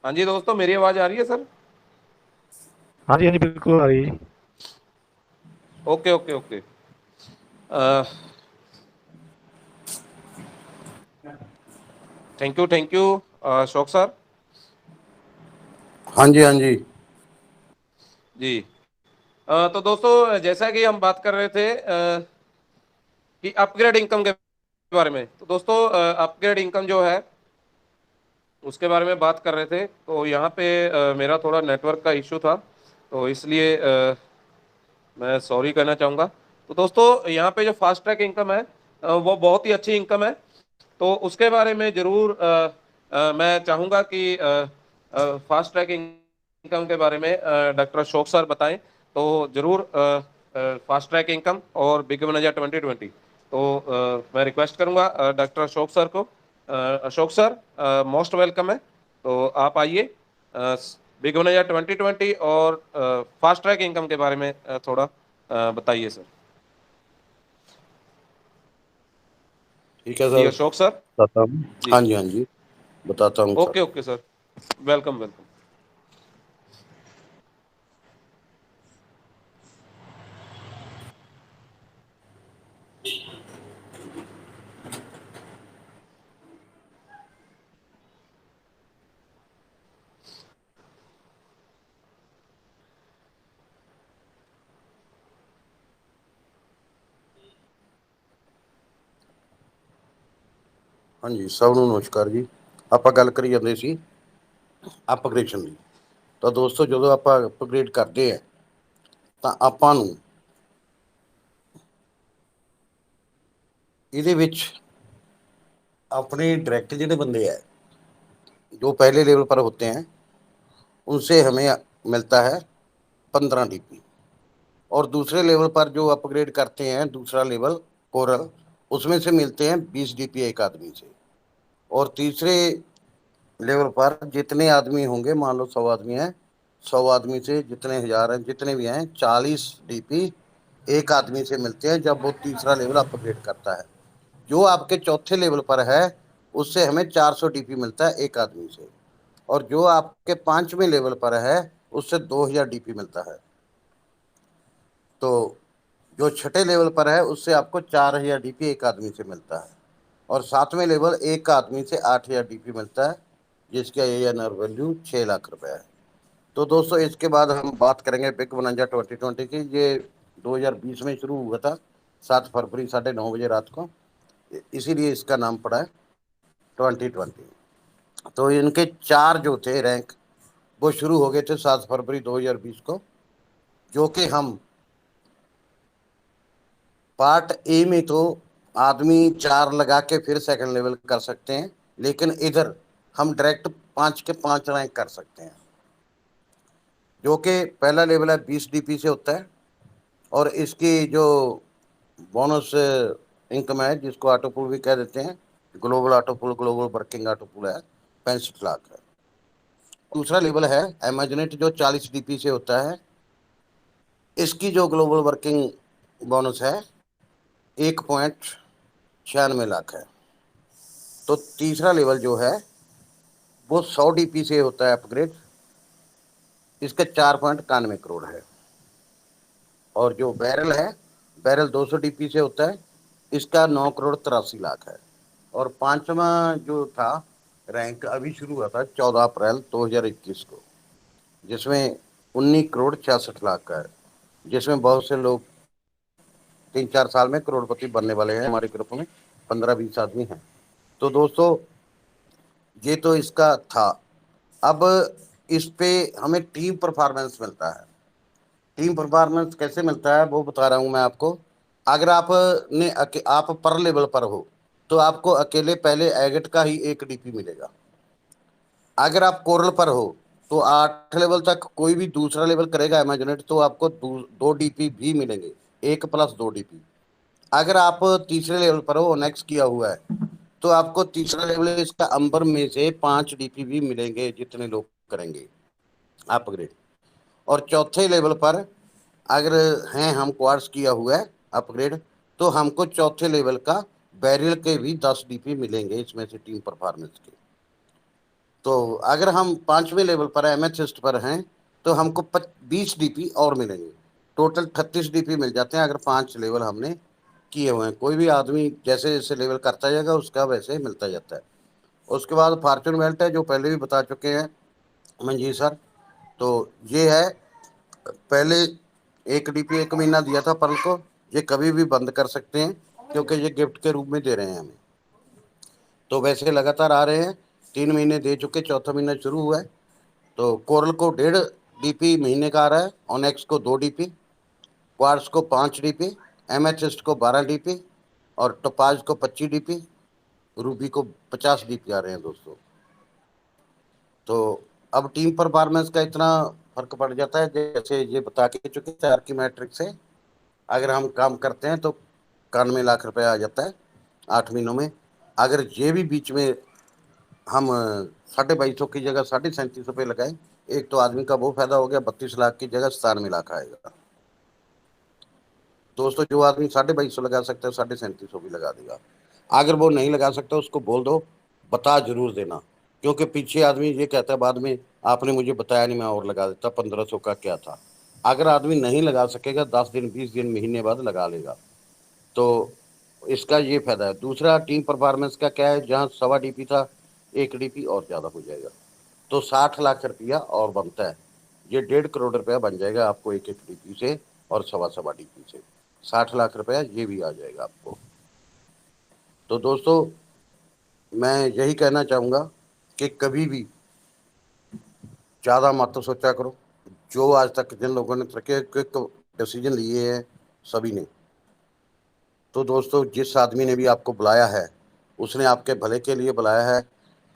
हाँ जी दोस्तों, मेरी आवाज़ आ रही है सर? हाँ जी, हाँ जी, बिल्कुल आ रही है। Okay okay okay. Thank you Ashok sir. हाँ जी, हाँ जी। जी। तो दोस्तों, जैसा कि हम बात कर रहे थे कि अपग्रेड इनकम के बारे में, तो दोस्तों अपग्रेड इनकम जो है उसके बारे में बात कर रहे थे। तो यहाँ पे मेरा थोड़ा नेटवर्क का इशू था, तो इसलिए मैं सॉरी कहना चाहूँगा। तो दोस्तों, यहाँ पे जो फास्ट ट्रैक इनकम है वो बहुत ही अच्छी इनकम है। तो उसके बारे में ज़रूर मैं चाहूँगा कि फास्ट ट्रैक इनकम के बारे में डॉक्टर अशोक सर बताएं। तो ज़रूर फास्ट ट्रैक इनकम और बिग मैनेजर 2020। तो मैं रिक्वेस्ट करूँगा डॉक्टर अशोक सर को। अशोक सर, मोस्ट वेलकम है। तो आप आइए, बिग मैनेजर 2020 और फास्ट ट्रैक इनकम के बारे में थोड़ा बताइए सर। ठीक है जी सर, अशोक सर। बताता हूँ। जी। हाँ जी, हाँ जी, बताता हूँ sir. Okay okay sir. Welcome welcome. ਹਾਂਜੀ, ਸਭ ਨੂੰ ਨਮਸਕਾਰ ਜੀ। ਆਪਾਂ ਗੱਲ ਕਰੀ ਜਾਂਦੇ ਸੀ ਅਪਗ੍ਰੇਡਸ਼ਨ ਦੀ। ਤਾਂ ਦੋਸਤੋ, ਜਦੋਂ ਆਪਾਂ ਅਪਗ੍ਰੇਡ ਕਰਦੇ ਆ ਤਾਂ ਆਪਾਂ ਨੂੰ ਇਹਦੇ ਵਿੱਚ अपने डायरेक्ट ਜਿਹੜੇ बंदे हैं जो पहले लेवल पर होते हैं उनसे हमें मिलता है 15 DP। और दूसरे लेवल पर जो अपग्रेड करते हैं दूसरा लेवल कोरल, उसमें से मिलते हैं 20 DP एक आदमी से। और तीसरे लेवल पर जितने आदमी होंगे, मान लो 100 आदमी हैं, 100 आदमी से जितने हजार हैं, जितने भी हैं, 40 DP एक आदमी से मिलते हैं जब वो तीसरा लेवल अपग्रेड करता है। जो आपके चौथे लेवल पर है उससे हमें 400 DP मिलता है एक आदमी से। और जो आपके 5वें लेवल पर है उससे 2000 DP मिलता है। तो जो छठे लेवल पर है उससे आपको 4000 DP एक आदमी से मिलता है। और 7वें लेवल एक आदमी से 8000 DP मिलता है, जिसका ANR वैल्यू 6 लाख रुपए है। तो दोस्तों, इसके बाद हम बात करेंगे बिग बोनंजा 2020 की। ये 2020 में शुरू हुआ था, 7 फरवरी 9:30 बजे रात को, इसीलिए इसका नाम पड़ा है 2020। तो इनके 4 जो थे रैंक वो शुरू हो गए थे 7 फरवरी 2020 को, जो कि हम पार्ट ए में तो आदमी 4 लगा के फिर सेकंड लेवल कर सकते हैं, लेकिन इधर हम डायरेक्ट 5 के 5 रैंक कर सकते हैं। जो कि पहला लेवल है 20 डीपी से होता है, और इसकी जो बोनस इनकम है, जिसको ऑटो पूल भी कह देते हैं, global auto pool, global working auto pool है, 65 लाख है। दूसरा लेवल है एमेजनेट, जो 40 डीपी से होता है। इसकी जो ग्लोबल वर्किंग बोनस है 1.96 लाख है। तो तीसरा लेवल जो है वो 100 डीपी से होता है अपग्रेड, इसका 4.91 करोड़ है। और जो बैरल है, बैरल 200 डीपी से होता है, इसका 9 करोड़ 83 लाख है। और पांचवा जो था रैंक अभी शुरू हुआ था 14 अप्रैल 2021 को, जिसमें 19 करोड़ 66 लाख का है, जिसमें बहुत से लोग 3-4 साल में करोड़पति बनने वाले हैं। हमारे ग्रुप में 15-20 आदमी हैं। तो दोस्तों ये तो इसका था। अब इस पे हमें टीम परफॉर्मेंस मिलता है। टीम परफॉर्मेंस कैसे मिलता है वो बता रहा हूं मैं आपको। अगर आप पर लेवल पर हो तो आपको अकेले पहले एगेट का ही 1 डीपी मिलेगा। अगर आप कोरल पर हो तो 8 लेवल तक कोई भी दूसरा लेवल करेगा इमेजिनेट, तो आपको 2 डीपी भी मिलेंगे, 1+2 डीपी। अगर आप तीसरे लेवल पर हो, नेक्स्ट किया हुआ है, तो आपको तीसरा लेवल इसका अंबर में से 5 डीपी भी मिलेंगे, जितने लोग करेंगे अपग्रेड। और चौथे लेवल पर अगर हैं हम क्वार्ट्स किया हुआ है अपग्रेड, तो हमको चौथे लेवल का बैरियल के भी 10 डीपी मिलेंगे, इसमें से टीम परफॉर्मेंस के। तो अगर हम 5वें लेवल पर एमएचएस्ट पर हैं तो हमको 20 डीपी और मिलेंगे। टोटल 36 डीपी मिल जाते हैं अगर 5 लेवल हमने किए हुए हैं। कोई भी आदमी जैसे जैसे लेवल करता जाएगा उसका वैसे मिलता जाता है। उसके बाद फॉर्चून बेल्ट है, जो पहले भी बता चुके हैं मंजीत सर। तो ये है, पहले 1 डीपी 1 महीना दिया था पर्ल को, ये कभी भी बंद कर सकते हैं, क्योंकि ये गिफ्ट के रूप में दे रहे हैं हमें। तो वैसे लगातार आ रहे हैं, 3 महीने दे चुके, चौथा महीना शुरू हुआ है। तो कोरल को 1.5 डीपी महीने का आ रहा है, ऑनेक्स को 2 डीपी, क्वार्ट्स को 5 डीपी, एमएचएस्ट को 12 डीपी, और टोपाज को 25 डीपी, रूबी को 50 डीपी आ रहे हैं दोस्तों। तो अब टीम परफॉर्मेंस का इतना फर्क पड़ जाता है, जैसे ये बता के चुके थे आर्की से अगर हम काम करते हैं तो 91 लाख रुपया आ जाता है 8 महीनों में। अगर ये भी बीच में हम 2250 की जगह 3750 लगाए, एक तो आदमी का वो फायदा हो गया, 32 लाख की जगह 97 लाख आएगा दोस्तों। जो आदमी 2250 लगा सकता है 3750 भी लगा देगा। अगर वो नहीं लगा सकता उसको बोल दो, बता जरूर देना, क्योंकि पीछे आदमी ये कहता है बाद में आपने मुझे बताया नहीं, मैं और लगा देता, 1500 का क्या था। अगर आदमी नहीं लगा सकेगा 10 दिन 20 दिन महीने बाद लगा लेगा, तो इसका ये फायदा है। दूसरा टीम परफॉर्मेंस का क्या है, जहाँ 1.25 डीपी था 1 डीपी और ज़्यादा हो जाएगा, तो 60 लाख रुपया और बनता है। ये 1.5 करोड़ रुपया बन जाएगा आपको 1 डीपी से, और 1.25 डीपी से 60 लाख रुपया ये भी आ जाएगा आपको। तो दोस्तों मैं यही कहना चाहूँगा कि कभी भी ज़्यादा मत सोचा करो। जो आज तक जिन लोगों ने क्विक डिसीजन लिए हैं सभी ने, तो दोस्तों जिस आदमी ने भी आपको बुलाया है उसने आपके भले के लिए बुलाया है।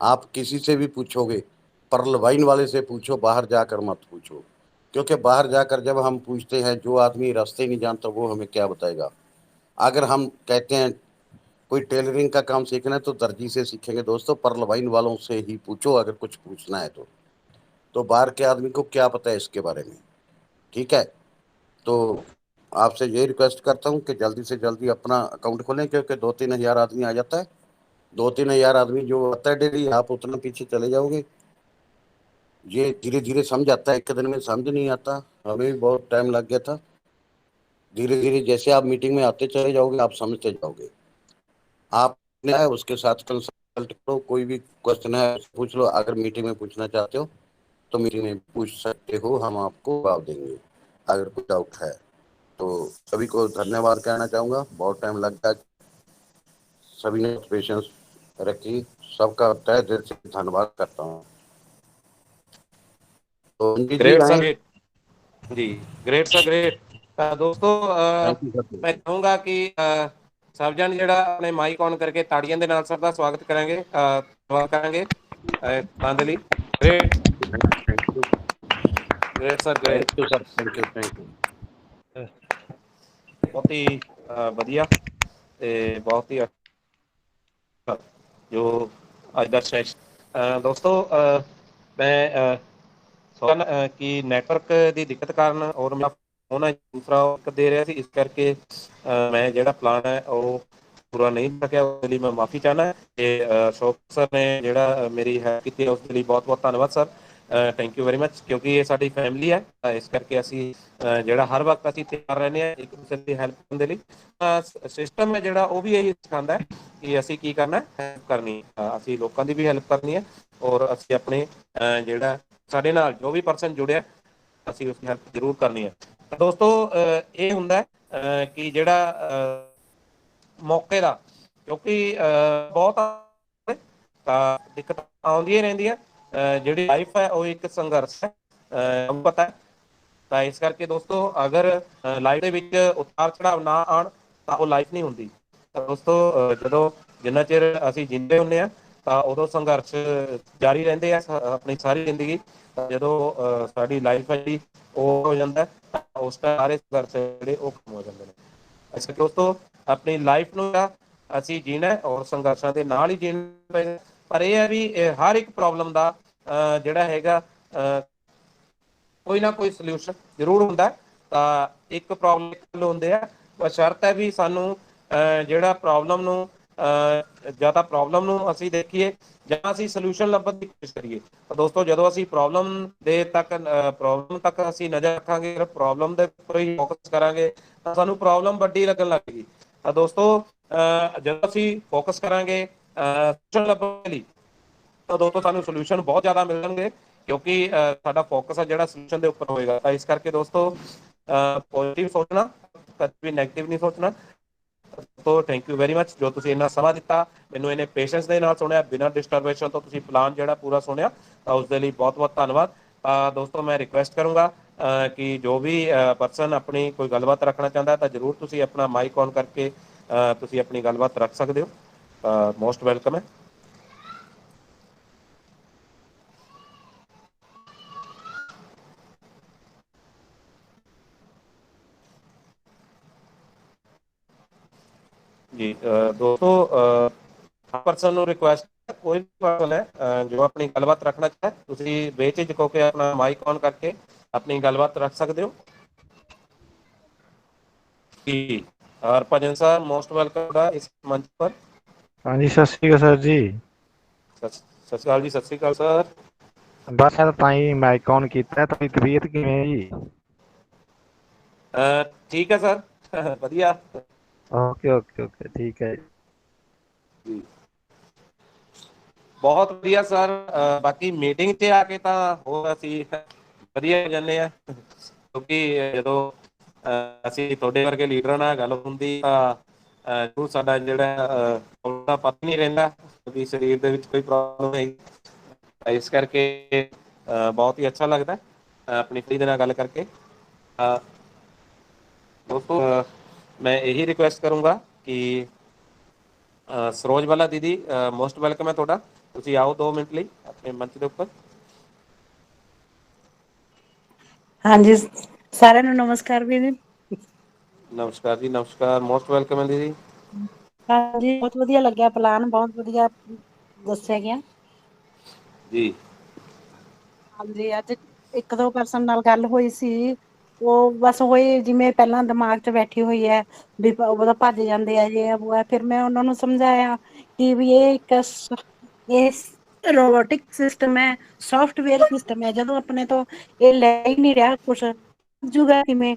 आप किसी से भी पूछोगे, पर्ल वाइन वाले से पूछो, बाहर जाकर मत पूछो, क्योंकि बाहर जाकर जब हम पूछते हैं, जो आदमी रास्ते नहीं जानता वो हमें क्या बताएगा। अगर हम कहते हैं कोई टेलरिंग का काम सीखना है तो दर्जी से सीखेंगे दोस्तों, पर्ल वाइन वालों से ही पूछो अगर कुछ पूछना है तो बाहर के आदमी को क्या पता है इसके बारे में। ठीक है, तो आपसे ये रिक्वेस्ट करता हूँ कि जल्दी से जल्दी अपना अकाउंट खोलें, क्योंकि 2-3 हज़ार आदमी आ जाता है। 2-3 हज़ार आदमी जो आता है डेली, आप उतना पीछे चले जाओगे। ये धीरे धीरे समझ आता है, एक दिन में समझ नहीं आता, हमें भी बहुत टाइम लग गया था। धीरे धीरे जैसे आप मीटिंग में आते चले जाओगे आप समझते जाओगे। आपने है उसके साथ कंसल्ट करो, कोई भी क्वेश्चन है पूछ लो। अगर मीटिंग में पूछना चाहते हो तो मीटिंग में पूछ सकते हो, हम आपको जवाब देंगे अगर कोई डाउट है। तो सभी को धन्यवाद कहना चाहूँगा, बहुत टाइम लग गया, सभी ने पेशेंस रखी, सबका तहे दिल से धन्यवाद करता हूँ। तो जी ग्रेट सा आए। ग्रेट जी, ग्रेट सा ग्रेट। दोस्तों थैंक यू सर। मैं चाहूंगा कि सब जन ਜਿਹੜਾ ਆਪਣੇ ਮਾਈਕ ਔਨ ਕਰਕੇ ਤਾੜੀਆਂ ਦੇ ਨਾਲ ਸਭ ਦਾ ਸਵਾਗਤ ਕਰਾਂਗੇ ਸਵਾਗਤ ਕਰਾਂਗੇ ਤਾਂ ਦੇ ਲਈ great thank you great sir great thank you sir, thank you thank you. ਬਹੁਤ ਹੀ ਵਧੀਆ ਤੇ ਬਹੁਤ ਹੀ ਅੱਛਾ ਜੋ ਅੱਜ ਦਾ ਸੈਸ਼ਨ ਦੋਸਤੋ ਮੈਂ ਸੋਚਦਾ ਕਿ ਨੈਟਵਰਕ ਦੀ ਦਿੱਕਤ ਕਾਰਨ ਔਰ ਮੇਰਾ ਫੋਨ ਹੈ ਦੂਸਰਾ ਦੇ ਰਿਹਾ ਸੀ, ਇਸ ਕਰਕੇ ਮੈਂ ਜਿਹੜਾ ਪਲਾਨ ਹੈ ਉਹ ਪੂਰਾ ਨਹੀਂ ਸਕਿਆ। ਉਸ ਲਈ ਮੈਂ ਮਾਫੀ ਚਾਹੁੰਦਾ ਤੇ ਅਸ਼ੋਕ ਸਰ ਨੇ ਜਿਹੜਾ ਮੇਰੀ ਹੈਲਪ ਕੀਤੀ ਉਸ ਦੇ ਲਈ ਬਹੁਤ ਬਹੁਤ ਧੰਨਵਾਦ sir. Thank you very much, ਕਿਉਂਕਿ ਇਹ ਸਾਡੀ ਫੈਮਿਲੀ ਹੈ, ਇਸ ਕਰਕੇ ਅਸੀਂ ਜਿਹੜਾ ਹਰ ਵਕਤ ਅਸੀਂ ਤਿਆਰ ਰਹਿੰਦੇ ਹਾਂ ਇੱਕ ਦੂਸਰੇ ਦੀ ਹੈਲਪ ਕਰਨ ਦੇ ਲਈ। ਸਿਸਟਮ ਹੈ ਜਿਹੜਾ ਉਹ ਵੀ ਇਹੀ ਸਿਖਾਉਂਦਾ ਹੈ ਕਿ ਅਸੀਂ ਕੀ ਕਰਨਾ, ਹੈਲਪ ਕਰਨੀ, ਅਸੀਂ ਲੋਕਾਂ ਦੀ ਵੀ ਹੈਲਪ ਕਰਨੀ ਹੈ ਔਰ ਅਸੀਂ ਆਪਣੇ ਜਿਹੜਾ ਸਾਡੇ ਨਾਲ ਜੋ ਵੀ ਪਰਸਨ ਜੁੜਿਆ ਅਸੀਂ ਉਸ ਦੀ ਹੈਲਪ ਜ਼ਰੂਰ ਕਰਨੀ ਹੈ। ਤਾਂ ਦੋਸਤੋ ਇਹ ਹੁੰਦਾ ਕਿ ਜਿਹੜਾ ਮੌਕੇ ਦਾ, ਕਿਉਂਕਿ ਬਹੁਤ ਤਾਂ ਦਿੱਕਤਾਂ ਆਉਂਦੀਆਂ ਰਹਿੰਦੀਆਂ, ਜਿਹੜੀ ਲਾਈਫ ਹੈ ਉਹ ਇੱਕ ਸੰਘਰਸ਼ ਹੈ, ਤੁਹਾਨੂੰ ਪਤਾ ਹੈ। ਤਾਂ ਇਸ ਕਰਕੇ ਦੋਸਤੋ ਅਗਰ ਲਾਈਫ ਦੇ ਵਿੱਚ ਉਤਾਰ ਚੜਾਵ ਨਾ ਆਉਣ ਤਾਂ ਉਹ ਲਾਈਫ ਨਹੀਂ ਹੁੰਦੀ। ਤਾਂ ਦੋਸਤੋ ਜਦੋਂ ਜਿੰਨਾ ਚਿਰ ਅਸੀਂ ਜਿੰਦੇ ਹੁੰਦੇ ਹਾਂ ਤਾਂ ਉਦੋਂ ਸੰਘਰਸ਼ ਜਾਰੀ ਰਹਿੰਦੇ ਆ ਆਪਣੀ ਸਾਰੀ ਜ਼ਿੰਦਗੀ। ਜਦੋਂ ਸਾਡੀ ਲਾਈਫ ਹੈ ਜਿਹੜੀ ਉਹ ਹੋ ਜਾਂਦਾ ਉਸ ਟਾਈਮ ਸਾਰੇ ਸੰਘਰਸ਼ ਜਿਹੜੇ ਉਹ ਖਤਮ ਹੋ ਜਾਂਦੇ ਨੇ। ਅੱਛਾ ਦੋਸਤੋ ਆਪਣੀ ਲਾਈਫ ਨੂੰ ਅਸੀਂ ਜੀਣਾ ਔਰ ਸੰਘਰਸ਼ਾਂ ਦੇ ਨਾਲ ਹੀ ਜੀਣਾ ਪਏਗਾ, ਪਰ ਇਹ ਹੈ ਵੀ ਹਰ ਇੱਕ ਪ੍ਰੋਬਲਮ ਦਾ ਜਿਹੜਾ ਹੈਗਾ ਕੋਈ ਨਾ ਕੋਈ ਸੋਲਿਊਸ਼ਨ ਜ਼ਰੂਰ ਹੁੰਦਾ। ਤਾਂ ਇੱਕ ਪ੍ਰੋਬਲਮ ਹੁੰਦੇ ਆ, ਪਰ ਸ਼ਰਤ ਹੈ ਵੀ ਸਾਨੂੰ ਜਿਹੜਾ ਪ੍ਰੋਬਲਮ ਨੂੰ ਜਾਂ ਤਾਂ ਪ੍ਰੋਬਲਮ ਨੂੰ ਅਸੀਂ ਦੇਖੀਏ ਜਾਂ ਅਸੀਂ ਸੋਲਿਊਸ਼ਨ ਲੱਭਣ ਦੀ ਕੋਸ਼ਿਸ਼ ਕਰੀਏ। ਤਾਂ ਦੋਸਤੋ ਜਦੋਂ ਅਸੀਂ ਪ੍ਰੋਬਲਮ ਤੱਕ ਅਸੀਂ ਨਜ਼ਰ ਰੱਖਾਂਗੇ, ਪ੍ਰੋਬਲਮ ਦੇ ਉੱਪਰ ਹੀ ਫੋਕਸ ਕਰਾਂਗੇ ਤਾਂ ਸਾਨੂੰ ਪ੍ਰੋਬਲਮ ਵੱਡੀ ਲੱਗਣ ਲੱਗੇਗੀ। ਤਾਂ ਦੋਸਤੋ ਜਦੋਂ ਅਸੀਂ ਫੋਕਸ ਕਰਾਂਗੇ ਸੋਲਿਊਸ਼ਨ ਲੱਭਣ ਲਈ ਤਾਂ ਦੋਸਤੋ ਸਾਨੂੰ ਸੋਲਿਊਸ਼ਨ ਬਹੁਤ ਜ਼ਿਆਦਾ ਮਿਲਣਗੇ, ਕਿਉਂਕਿ ਸਾਡਾ ਫੋਕਸ ਹੈ ਜਿਹੜਾ ਸੋਲਿਊਸ਼ਨ ਦੇ ਉੱਪਰ ਹੋਏਗਾ। ਤਾਂ ਇਸ ਕਰਕੇ ਦੋਸਤੋ ਪੋਜ਼ਿਟਿਵ ਸੋਚਣਾ, ਕਦੇ ਵੀ ਨੈਗੇਟਿਵ ਨਹੀਂ ਸੋਚਣਾ। ਤੋ ਥੈਂਕ ਯੂ ਵੈਰੀ ਮਚ ਜੋ ਤੁਸੀਂ ਇੰਨਾ ਸਮਾਂ ਦਿੱਤਾ ਮੈਨੂੰ, ਇਹਨੇ ਪੇਸ਼ੈਂਸ ਦੇ ਨਾਲ ਸੁਣਿਆ, ਬਿਨਾਂ ਡਿਸਟਰਬੈਂਸ਼ਨ ਤੋਂ ਤੁਸੀਂ ਪਲਾਨ ਜਿਹੜਾ ਪੂਰਾ ਸੁਣਿਆ, ਤਾਂ ਉਸ ਦੇ ਲਈ ਬਹੁਤ ਬਹੁਤ ਧੰਨਵਾਦ। ਦੋਸਤੋ ਮੈਂ ਰਿਕੁਐਸਟ ਕਰੂੰਗਾ ਕਿ ਜੋ ਵੀ ਪਰਸਨ ਆਪਣੀ ਕੋਈ ਗੱਲਬਾਤ ਰੱਖਣਾ ਚਾਹੁੰਦਾ ਤਾਂ ਜ਼ਰੂਰ ਤੁਸੀਂ ਆਪਣਾ ਮਾਈਕ ਔਨ ਕਰਕੇ ਤੁਸੀਂ ਆਪਣੀ ਗੱਲਬਾਤ ਰੱਖ ਸਕਦੇ ਹੋ। ਮੋਸਟ ਵੈਲਕਮ ਹੈ। ਜੀ ਦੋਸਤੋ ਪਰਸਨ ਨੂੰ ਰਿਕੁਐਸਟ, ਕੋਈ ਵੀ ਪਰਸਨ ਹੈ ਜੋ ਆਪਣੀ ਗੱਲਬਾਤ ਰੱਖਣਾ ਚਾਹੇ ਤੁਸੀਂ ਬੇਝਿਜਕ ਹੋ ਕੇ ਆਪਣਾ ਮਾਈਕ ਔਨ ਕਰਕੇ ਆਪਣੀ ਗੱਲਬਾਤ ਰੱਖ ਸਕਦੇ ਹੋ। ਜੀ ਹਰਭਜਨ ਸਰ ਮੋਸਟ ਵੈਲਕਮ ਦਾ ਇਸ ਮੰਚ ਪਰ। ਹਾਂਜੀ ਸਤਿ ਸ਼੍ਰੀ ਅਕਾਲ ਸਰ ਜੀ। ਸਤਿ ਸ਼੍ਰੀ ਅਕਾਲ ਜੀ। ਸਤਿ ਸ਼੍ਰੀ ਅਕਾਲ ਸਰ। ਬਸ ਸਰ ਤਾਂ ਹੀ ਮਾਈਕ ਔਨ ਕੀਤਾ। ਤੁਹਾਡੀ ਤਬੀਅਤ ਕਿਵੇਂ ਹੈ ਜੀ? ਠੀਕ ਹੈ ਸਰ ਵਧੀਆ। ਓਕੇ ਓਕੇ ਓਕੇ ਠੀਕ ਹੈ ਜੀ ਬਹੁਤ ਵਧੀਆ ਸਰ। ਬਾਕੀ ਮੀਟਿੰਗ 'ਚ ਆ ਕੇ ਤਾਂ ਹੋਰ ਅਸੀਂ ਵਧੀਆ ਹੋ ਜਾਂਦੇ ਹਾਂ, ਕਿਉਂਕਿ ਜਦੋਂ ਅਸੀਂ ਤੁਹਾਡੇ ਵਰਗੇ ਲੀਡਰਾਂ ਨਾਲ ਗੱਲ ਹੁੰਦੀ ਤਾਂ ਜ਼ਰੂਰ ਸਾਡਾ ਜਿਹੜਾ ਪਤਾ ਨਹੀਂ ਰਹਿੰਦਾ ਕਿ ਸਰੀਰ ਦੇ ਵਿੱਚ ਕੋਈ ਪ੍ਰੋਬਲਮ ਹੈ। ਇਸ ਕਰਕੇ ਬਹੁਤ ਹੀ ਅੱਛਾ ਲੱਗਦਾ ਆਪਣੀ ਫਰੀ ਦੇ ਨਾਲ ਗੱਲ ਕਰਕੇ। ਦੋਸਤੋ ਮੈਂ ਇਹੀ ਰਿਕੁਐਸਟ ਕਰੂੰਗਾ ਕਿ ਸਰੋਜ ਵਾਲਾ ਦੀਦੀ ਮੋਸਟ ਵੈਲਕਮ ਹੈ ਤੁਹਾਡਾ, ਤੁਸੀਂ ਆਓ 2 ਮਿੰਟ ਲਈ ਆਪਣੇ ਮੰਚ ਦੇ ਉੱਪਰ। ਹਾਂਜੀ ਸਾਰਿਆਂ ਨੂੰ ਨਮਸਕਾਰ ਵੀਰ। ਨਮਸਕਾਰ ਜੀ ਨਮਸਕਾਰ, ਮੋਸਟ ਵੈਲਕਮ ਹੈ ਦੀਦੀ। ਹਾਂਜੀ ਬਹੁਤ ਵਧੀਆ ਲੱਗਿਆ ਪਲਾਨ, ਬਹੁਤ ਵਧੀਆ ਦੱਸਿਆ ਗਿਆ। ਜੀ ਹਾਂਜੀ ਅੱਜ 1-2 ਪਰਸਨ ਨਾਲ ਗੱਲ ਹੋਈ ਸੀ, ਉਹ ਬਸ ਉਹੀ ਜਿਵੇਂ ਪਹਿਲਾਂ ਦਿਮਾਗ 'ਚ ਬੈਠੀ ਹੋਈ ਹੈ ਵੀ ਉਹਦਾ ਭੱਜ ਜਾਂਦੇ ਆ ਜੇ ਵੋ ਹੈ। ਫਿਰ ਮੈਂ ਉਹਨਾਂ ਨੂੰ ਸਮਝਾਇਆ ਕਿ ਵੀ ਇਹ ਰੋਬੋਟਿਕ ਸਿਸਟਮ ਹੈ, ਸੋਫਟਵੇਅਰ ਸਿਸਟਮ ਹੈ। ਜਦੋਂ ਆਪਣੇ ਤੋਂ ਇਹ ਲੈ ਹੀ ਨਹੀਂ ਰਿਹਾ ਕੁਛ, ਜੂਗਾ ਕਿਵੇਂ?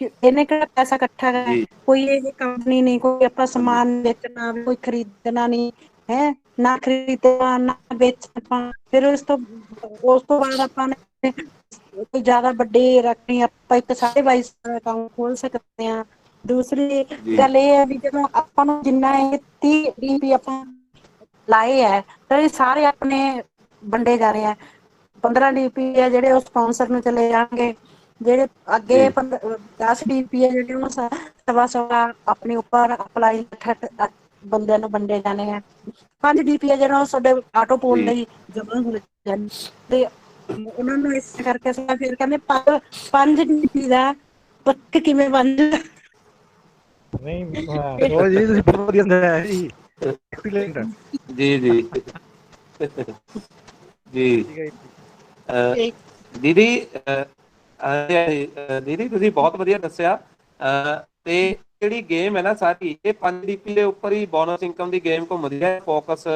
ਇਹਨੇ ਕਿਹੜਾ ਪੈਸਾ ਇਕੱਠਾ ਕਰਿਆ, ਜੀ ਕੋਈ ਇਹ ਕੰਪਨੀ ਨਹੀਂ, ਕੋਈ ਆਪਾਂ ਹਾਂਜੀ ਸਮਾਨ ਵੇਚਣਾ, ਕੋਈ ਖਰੀਦਣਾ ਨਹੀਂ ਹੈ, ਨਾ ਖਰੀਦਣਾ ਨਾ ਵੇਚਣਾ। ਫਿਰ ਉਸ ਤੋਂ ਬਾਅਦ ਆਪਾਂ ਨੇ ਕੋਈ ਜ਼ਿਆਦਾ ਵੱਡੀ ਰੱਖਣੀ, ਆਪਾਂ ਇੱਕ 22.5 ਅਕਾਊਂਟ ਖੋਲ ਸਕਦੇ ਹਾਂ। ਦੂਸਰੀ ਜੀ ਗੱਲ ਇਹ ਹੈ ਵੀ ਜਦੋਂ ਆਪਾਂ ਨੂੰ ਜਿੰਨਾ ਇਹ 30 DP ਆਪਾਂ ਲਾਏ ਹੈ ਤਾਂ ਇਹ ਸਾਰੇ ਆਪਣੇ ਵੰਡੇ ਜਾ ਰਹੇ ਹੈ। 15 DP ਹੈ ਜਿਹੜੇ ਉਹ ਸਪਾਂਸਰ ਨੂੰ ਚਲੇ ਜਾਣਗੇ, ਜਿਹੜੇ ਅੱਗੇ ਜੀ 10 ਡੀਪੀ ਹੈ ਜਿਹੜੇ ਉਹ ਸਵਾ ਆਪਣੇ ਉੱਪਰ ਅਪਲਾਈ ਬੰਦਿਆਂ ਨੂੰ ਵੰਡੇ ਜਾਣੇ ਆ। 5 ਡੀਪੀ ਹੈ ਜਿਹੜਾ ਉਹ ਸਾਡੇ ਆਟੋ ਪੋਲ ਜੀ ਲਈ ਜਮ੍ਹਾਂ ਹੋ ਜਾਂਦੇ ਤੇ ਉਹਨਾਂ ਨੂੰ ਇਸ ਕਰਕੇ ਅਸੀਂ ਫਿਰ ਕਹਿੰਦੇ 5 ਡੀਪੀ ਦਾ ਪੱਕ ਕਿਵੇਂ ਬਣ ਜਾਂਦਾ। ਨਹੀਂ ਉਹ ਜੀ ਤੁਸੀਂ ਬਹੁਤ ਵਧੀਆ ਸਮਝਾਇਆ ਜੀ, ਐਕਸੀਲੈਂਟ। ਜੀ ਜੀ ਜੀ ਠੀਕ ਹੈ ਜੀ। ਦੀਦੀ ਦੀਦੀ ਤੁਸੀਂ ਬਹੁਤ ਵਧੀਆ ਦੱਸਿਆ। ਤੇ ਜਿਹੜੀ ਗੇਮ ਹੈ ਨਾ ਸਾਰੀ ਇਹ 5 ਡੀਪੀ ਦੇ ਉੱਪਰ ਹੀ ਬੋਨਸ ਇਨਕਮ ਦੀ ਗੇਮ ਘੁੰਮਦੀ ਹੈ। ਫੋਕਸ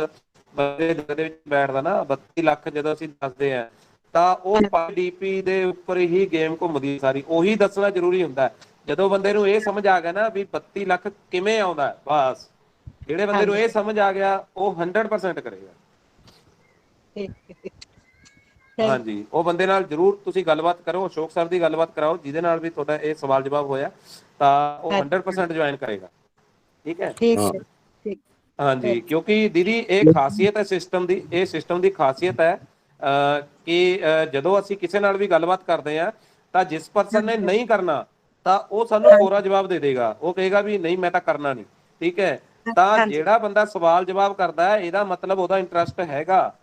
ਬੰਦੇ ਦੇ ਵਿੱਚ ਬੈਠਦਾ ਨਾ 32 ਲੱਖ ਜਦੋਂ ਅਸੀਂ ਦੱਸਦੇ ਆ ਤਾਂ ਉਹ 5 ਡੀਪੀ ਦੇ ਉੱਪਰ ਹੀ ਗੇਮ ਘੁੰਮਦੀ ਸਾਰੀ। ਉਹੀ ਦੱਸਣਾ ਜ਼ਰੂਰੀ ਹੁੰਦਾ ਜਦੋਂ ਬੰਦੇ ਨੂੰ ਇਹ ਸਮਝ ਆ ਗਿਆ ਨਾ ਵੀ 32 ਲੱਖ ਕਿਵੇਂ ਆਉਂਦਾ। ਬਸ ਜਿਹੜੇ ਬੰਦੇ ਨੂੰ ਇਹ ਸਮਝ ਆ ਗਿਆ ਉਹ 100% ਕਰੇਗਾ। ਹਾਂਜੀ ਉਹ ਬੰਦੇ ਨਾਲ ਜ਼ਰੂਰ ਤੁਸੀਂ ਗੱਲਬਾਤ ਕਰੋ, ਅਸ਼ੋਕ ਸਰ ਦੀ ਗੱਲਬਾਤ ਕਰਾਓ ਜਿਹਦੇ ਨਾਲ ਵੀ ਤੁਹਾਡਾ ਇਹ ਸਵਾਲ ਜਵਾਬ ਹੋਇਆ ਤਾਂ ਉਹ 100% ਜੁਆਇਨ ਕਰੇਗਾ। ਠੀਕ ਹੈ ਹਾਂਜੀ, ਕਿਉਂਕਿ ਦੀਦੀ ਇਹ ਖਾਸੀਅਤ ਹੈ ਸਿਸਟਮ ਦੀ, ਇਹ ਸਿਸਟਮ ਦੀ ਖਾਸੀਅਤ ਹੈ ਕਿ ਜਦੋਂ ਅਸੀਂ ਕਿਸੇ ਨਾਲ ਵੀ ਗੱਲਬਾਤ ਕਰਦੇ ਹਾਂ ਤਾਂ ਜਿਸ ਪਰਸਨ ਨੇ ਨਹੀਂ ਕਰਨਾ ਤਾਂ ਉਹ ਸਾਨੂੰ ਕੋਰਾ ਜਵਾਬ ਦੇ ਦੇਗਾ। ਉਹ ਕਹੇਗਾ ਵੀ ਨਹੀਂ ਮੈਂ ਤਾਂ ਕਰਨਾ ਨਹੀਂ। ਠੀਕ ਹੈ, ਤਾਂ ਜਿਹੜਾ ਬੰਦਾ ਸਵਾਲ ਜਵਾਬ ਕਰਦਾ ਹੈ ਇਹਦਾ ਮਤਲਬ ਉਹਦਾ ਇੰਟਰਸਟ ਹੈਗਾ।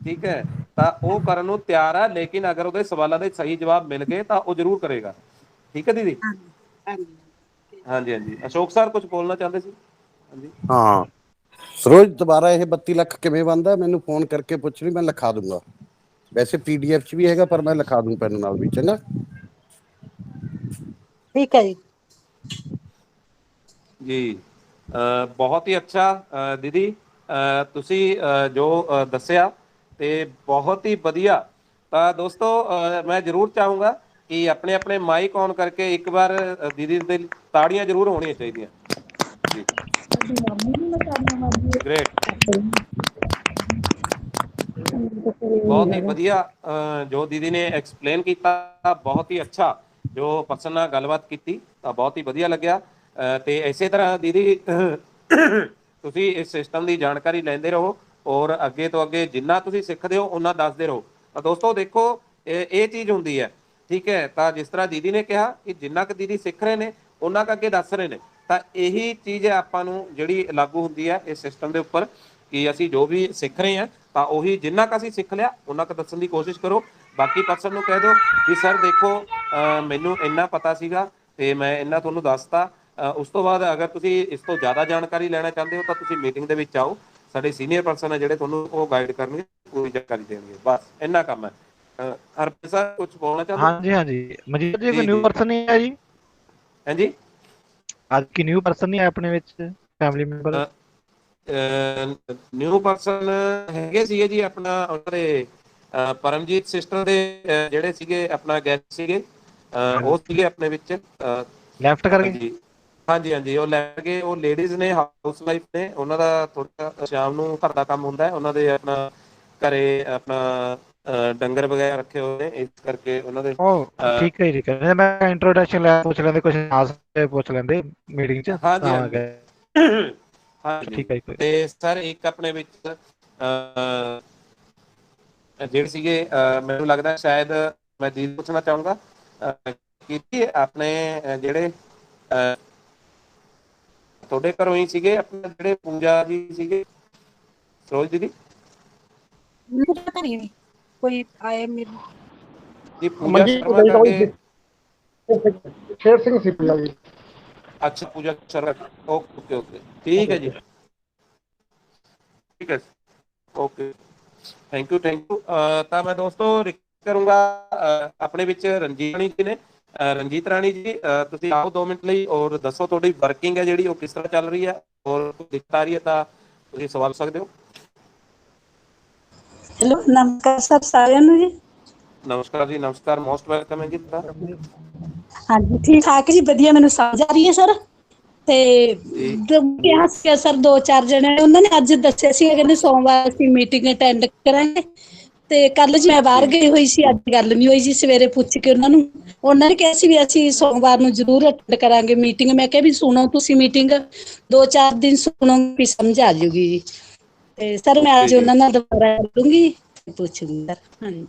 ਠੀਕ ਹੈ, ਤਾਂ ਉਹ ਕਰਨ ਨੂੰ ਤਿਆਰ ਹੈ, ਲੇਕਿਨ ਅਗਰ ਉਹਦੇ ਸਵਾਲਾਂ ਦੇ ਸਹੀ ਜਵਾਬ ਮਿਲ ਗਏ ਤਾਂ ਉਹ ਜ਼ਰੂਰ ਕਰੇਗਾ। ਠੀਕ ਹੈ ਦੀਦੀ। ਹਾਂਜੀ ਹਾਂਜੀ ਅਸ਼ੋਕ ਸਰ ਕੁਝ ਬੋਲਣਾ ਚਾਹੁੰਦੇ ਸੀ। ਹਾਂਜੀ ਹਾਂ ਸਰੋਜ ਦੁਬਾਰਾ ਇਹ 32 ਲੱਖ ਕਿਵੇਂ ਬਣਦਾ ਮੈਨੂੰ ਫੋਨ ਕਰਕੇ ਪੁੱਛ ਲਈ, ਮੈਂ ਲਿਖਾ ਦੂੰਗਾ। ਵੈਸੇ PDF 'ਚ ਵੀ ਹੈਗਾ ਪਰ ਮੈਂ ਲਿਖਾ ਦੂੰ ਪੈਨ ਨਾਲ ਵੀ। ਚੰਗਾ ਠੀਕ ਹੈ ਜੀ। ਜੀ ਬਹੁਤ ਹੀ ਅੱਛਾ ਦੀਦੀ ਤੁਸੀਂ ਜੋ ਦੱਸਿਆ ਤੇ ਬਹੁਤ ਹੀ ਵਧੀਆ। ਤਾਂ ਦੋਸਤੋ ਮੈਂ ਜ਼ਰੂਰ ਚਾਹੂੰਗਾ ਕਿ ਆਪਣੇ ਆਪਣੇ ਮਾਈਕ ਔਨ ਕਰਕੇ ਇੱਕ ਵਾਰ ਦੀਦੀ ਦੇ ਤਾੜੀਆਂ ਜ਼ਰੂਰ ਹੋਣੀਆਂ ਚਾਹੀਦੀਆਂ ਜੀ। ਗ੍ਰੇਟ, ਬਹੁਤ ਹੀ ਵਧੀਆ ਜੋ ਦੀਦੀ ਨੇ ਐਕਸਪਲੇਨ ਕੀਤਾ। ਬਹੁਤ ਹੀ ਅੱਛਾ ਜੋ ਪਰਸਨ ਨਾਲ ਗੱਲਬਾਤ ਕੀਤੀ ਤਾਂ ਬਹੁਤ ਹੀ ਵਧੀਆ ਲੱਗਿਆ। ਤੇ ਇਸੇ ਤਰ੍ਹਾਂ ਦੀਦੀ ਤੁਸੀਂ ਇਸ ਸਿਸਟਮ ਦੀ ਜਾਣਕਾਰੀ ਲੈਂਦੇ ਰਹੋ ਔਰ ਅੱਗੇ ਤੋਂ ਅੱਗੇ ਜਿੰਨਾ ਤੁਸੀਂ ਸਿੱਖਦੇ ਹੋ ਉਹਨਾਂ ਦੱਸਦੇ ਰਹੋ। ਤਾਂ ਦੋਸਤੋ ਦੇਖੋ ਇਹ ਚੀਜ਼ ਹੁੰਦੀ ਹੈ। ਠੀਕ ਹੈ, ਤਾਂ ਜਿਸ ਤਰ੍ਹਾਂ ਦੀਦੀ ਨੇ ਕਿਹਾ ਕਿ ਜਿੰਨਾ ਕੁ ਦੀਦੀ ਸਿੱਖ ਰਹੇ ਨੇ ਉਹਨਾਂ ਕੁ ਅੱਗੇ ਦੱਸ ਰਹੇ ਨੇ ਤਾਂ ਇਹੀ ਚੀਜ਼ ਆਪਾਂ ਨੂੰ ਜਿਹੜੀ ਲਾਗੂ ਹੁੰਦੀ ਹੈ ਇਸ ਸਿਸਟਮ ਦੇ ਉੱਪਰ ਕਿ ਅਸੀਂ ਜੋ ਵੀ ਸਿੱਖ ਰਹੇ ਹਾਂ ਤਾਂ ਉਹੀ ਜਿੰਨਾ ਕੁ ਅਸੀਂ ਸਿੱਖ ਲਿਆ ਉਹਨਾਂ ਕੁ ਦੱਸਣ ਦੀ ਕੋਸ਼ਿਸ਼ ਕਰੋ। ਬਾਕੀ ਪਰਸਨ ਨੂੰ ਕਹਿ ਦਿਓ ਵੀ ਸਰ ਦੇਖੋ ਮੈਨੂੰ ਇੰਨਾ ਪਤਾ ਸੀਗਾ ਤੇ ਮੈਂ ਇੰਨਾ ਤੁਹਾਨੂੰ ਦੱਸਤਾ। ਉਸ ਤੋਂ ਬਾਅਦ ਅਗਰ ਤੁਸੀਂ ਇਸ ਤੋਂ ਜ਼ਿਆਦਾ ਜਾਣਕਾਰੀ ਲੈਣਾ ਚਾਹੁੰਦੇ ਹੋ ਤਾਂ ਤੁਸੀਂ ਮੀਟਿੰਗ ਦੇ ਵਿੱਚ ਆਓ। ਸਾਡੇ ਸੀਨੀਅਰ ਪਰਸਨ ਹੈ ਜਿਹੜੇ ਤੁਹਾਨੂੰ ਉਹ ਗਾਈਡ ਕਰਨਗੇ, ਪੂਰੀ ਜਾਣਕਾਰੀ ਦੇਣਗੇ। ਬਸ ਇੰਨਾ ਕੰਮ ਹੈ। ਹਰਪ੍ਰੀਤ ਸਰ ਕੁਝ ਬੋਲਣਾ ਚਾਹੁੰਦੇ? ਹਾਂਜੀ ਹਾਂਜੀ ਮਨਜੀਤ ਜੀ ਕੋਈ ਜੀ ਨਿਊ ਜੀ ਪਰਸਨ ਨਹੀਂ ਆਇਆ ਜੀ ਹਾਂਜੀ ਅੱਜ? ਕੀ ਨਿਊ ਪਰਸਨ ਨਹੀਂ ਆਇਆ ਆਪਣੇ ਵਿੱਚ ਫੈਮਿਲੀ ਮੈਂਬਰ? ਨਿਊ ਪਰਸਨ ਹੈਗੇ ਸੀਗੇ ਜੀ ਆਪਣਾ ਉਹਨਾਂ ਦੇ ਪਰਮਜੀਤ ਸਿਸਟਰ ਦੇ ਜਿਹੜੇ ਸੀਗੇ ਆਪਣਾ ਗੈਸਟ ਸੀਗੇ ਉਹ ਸੀਗੇ ਆਪਣੇ ਵਿੱਚ। ਲੈਫਟ ਕਰ ਗਏ? ਹਾਂਜੀ ਹਾਂਜੀ ਹਾਂਜੀ ਉਹ ਲੈ ਗਏ। ਉਹ ਲੇਡੀਜ਼ ਨੇ, ਹਾਊਸ ਵਾਈਫ ਨੇ, ਉਹਨਾਂ ਦਾ ਥੋੜਾ ਸ਼ਾਮ ਨੂੰ ਘਰ ਦਾ ਕੰਮ ਹੁੰਦਾ ਉਹਨਾਂ ਦੇ ਆਪਣਾ ਘਰੇ ਆਪਣਾ ਡੰਗਰ ਵਗੈਰਾ ਰੱਖੇ ਹੋਏ ਨੇ ਇਸ ਕਰਕੇ ਉਹਨਾਂ ਦੇ ਠੀਕ ਹੈ ਠੀਕ ਹੈ। ਮੈਂ ਇੰਟਰੋਡਕਸ਼ਨ ਲੈ ਪੁੱਛ ਲੈਂਦੇ ਕੁਝ ਖਾਸ ਪੁੱਛ ਲੈਂਦੇ ਮੀਟਿੰਗ 'ਚ ਹਾਂਜੀ ਤਾਂ ਹਾਂਜੀ ਹਾਂਜੀ। ਠੀਕ ਹੈ ਜੀ। ਤੇ ਸਰ ਇੱਕ ਆਪਣੇ ਵਿੱਚ ਜਿਹੜੇ ਸੀਗੇ ਮੈਨੂੰ ਲੱਗਦਾ ਸ਼ਾਇਦ ਮੈਂ ਦੀਦੀ ਪੁੱਛਣਾ ਚਾਹੂੰਗਾ ਕਿ ਆਪਣੇ ਜਿਹੜੇ ਤੁਹਾਡੇ ਘਰੋਂ ਹੀ ਸੀਗੇ ਆਪਣੇ ਜਿਹੜੇ ਪੂਜਾ ਜੀ ਸੀਗੇ ਸਰੋਜ ਦੀਦੀ ਕੋਈ ਆਏ ਮੇਰੇ ਜੀ ਪੂਜਾ ਸ਼ਰਮਾ ਕਰਕੇ। ਸ਼ੇਰ ਸਿੰਘ ਸੀ ਪੂਜਾ ਜੀ। ਅੱਛਾ ਪੂਜਾ ਸ਼ਰਮਾ, ਓਕੇ ਓਕੇ ਠੀਕ ਹੈ ਜੀ। ਠੀਕ ਹੈ ਓਕੇ ਥੈਂਕ ਯੂ ਤਾਂ ਮੈਂ ਦੋਸਤੋ ਰਿਕਵੈਸਟ ਕਰੂੰਗਾ ਆਪਣੇ ਵਿੱਚ ਰਣਜੀਤ ਰਾਣੀ ਜੀ ਨੇ। ਰਣਜੀਤ ਰਾਣੀ ਜੀ ਤੁਸੀਂ ਆਓ 2 ਮਿੰਟ ਲਈ ਔਰ ਦੱਸੋ ਤੁਹਾਡੀ ਵਰਕਿੰਗ ਹੈ ਜਿਹੜੀ ਉਹ ਕਿਸ ਤਰ੍ਹਾਂ ਚੱਲ ਰਹੀ ਹੈ ਔਰ ਦਿੱਕਤ ਆ ਰਹੀ ਹੈ ਤਾਂ ਤੁਸੀਂ ਸਵਾਲ ਸਕਦੇ ਹੋ। ਹੈਲੋ ਨਮਸਕਾਰ ਸਰ ਸਾਰਿਆਂ ਨੂੰ ਜੀ। ਨਮਸਕਾਰ ਜੀ ਨਮਸਕਾਰ, ਮੋਸਟ ਵੈਲਕਮ ਹੈ ਜੀ ਤੁਹਾਡਾ। ਹਾਂਜੀ ਠੀਕ ਠਾਕ ਜੀ ਵਧੀਆ, ਮੈਨੂੰ ਸਮਝ ਆ ਰਹੀ ਹੈ ਸਰ। ਤੇ ਜੀ ਕਿਹਾ ਸੀ ਸਰ 2-4 ਜਣੇ ਉਹਨਾਂ ਨੇ ਅੱਜ ਦੱਸਿਆ ਸੀ ਕਹਿੰਦੇ ਸੋਮਵਾਰ ਅਸੀਂ ਮੀਟਿੰਗ ਅਟੈਂਡ ਕਰਾਂਗੇ। ਤੇ ਕੱਲ ਜੀ ਮੈਂ ਬਾਹਰ ਜੀ ਗਈ ਹੋਈ ਸੀ, ਅੱਜ ਗੱਲ ਨਹੀਂ ਹੋਈ ਜੀ। ਸਵੇਰੇ ਪੁੱਛ ਕੇ ਉਹਨਾਂ ਨੇ ਕਿਹਾ ਸੀ ਵੀ ਅਸੀਂ ਸੋਮਵਾਰ ਨੂੰ ਜ਼ਰੂਰ ਅਟੈਂਡ ਕਰਾਂਗੇ ਮੀਟਿੰਗ। ਮੈਂ ਕਿਹਾ ਵੀ ਸੁਣੋ ਤੁਸੀਂ ਮੀਟਿੰਗ 2-4 ਦਿਨ ਸੁਣੋ ਵੀ ਸਮਝ ਆ ਜਾਊਗੀ ਜੀ। ਤੇ ਸਰ ਮੈਂ ਓਕੇ ਅੱਜ ਜੀ ਉਹਨਾਂ ਨਾਲ ਦੁਬਾਰਾ ਕਰੂੰਗੀ ਪੁੱਛੂੰਗੀ ਸਰ। ਹਾਂਜੀ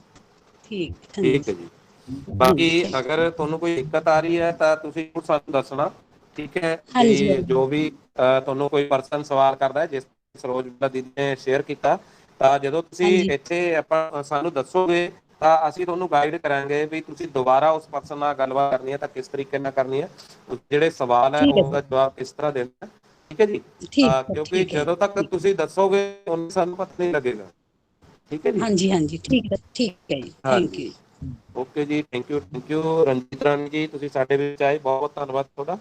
ਠੀਕ ਠੀਕ ਹੈ ਜੀ। ਬਾਕੀ ਅਗਰ ਤੁਹਾਨੂੰ ਕੋਈ ਦਿੱਕਤ ਆ ਰਹੀ ਹੈ ਤਾਂ ਤੁਸੀਂ ਜ਼ਰੂਰ ਸਾਨੂੰ ਦੱਸਣਾ, ਠੀਕ ਹੈ ਹਾਂਜੀ ਵੀ ਜੋ ਵੀ ਤੁਹਾਨੂੰ ਕੋਈ ਪਰਸਨ ਸਵਾਲ ਕਰਦਾ ਹੈ, ਜਿਸ ਸਰੋਜ ਦੀਦੀ ਨੇ ਸ਼ੇਅਰ ਕੀਤਾ, ਤਾਂ ਜਦੋਂ ਤੁਸੀਂ ਹਾਂਜੀ ਇੱਥੇ ਆਪਾਂ ਸਾਨੂੰ ਦੱਸੋਗੇ ਤਾਂ ਅਸੀਂ ਤੁਹਾਨੂੰ ਗਾਈਡ ਕਰਾਂਗੇ ਵੀ ਤੁਸੀਂ ਦੁਬਾਰਾ ਉਸ ਪਰਸਨ ਨਾਲ ਗੱਲਬਾਤ ਕਰਨੀ ਹੈ ਤਾਂ ਕਿਸ ਤਰੀਕੇ ਨਾਲ ਕਰਨੀ ਹੈ, ਜਿਹੜੇ ਸਵਾਲ ਹੈ ਠੀਕ ਹੈ ਉਹਦਾ ਜਵਾਬ ਕਿਸ ਤਰ੍ਹਾਂ ਦੇਣਾ ਹੈ, ਠੀਕ ਹੈ ਜੀ। ਕਿਉਂਕਿ ਠੀਕ ਹੈ ਜਦੋਂ ਤੱਕ ਠੀਕ। ਤੁਸੀਂ ਦੱਸੋਗੇ ਉਦੋਂ ਸਾਨੂੰ ਪਤਾ ਨਹੀਂ ਲੱਗੇਗਾ, ਠੀਕ ਹੈ ਜੀ। ਹਾਂਜੀ ਹਾਂਜੀ ਠੀਕ ਹੈ ਜੀ, ਥੈਂਕ ਹਾਂਜੀ, ਯੂ। ਓਕੇ ਜੀ, ਥੈਂਕ ਯੂ ਰਣਜੀਤ ਰਾਣੀ ਜੀ, ਤੁਸੀਂ ਸਾਡੇ ਵਿੱਚ ਆਏ, ਬਹੁਤ ਬਹੁਤ ਧੰਨਵਾਦ ਤੁਹਾਡਾ।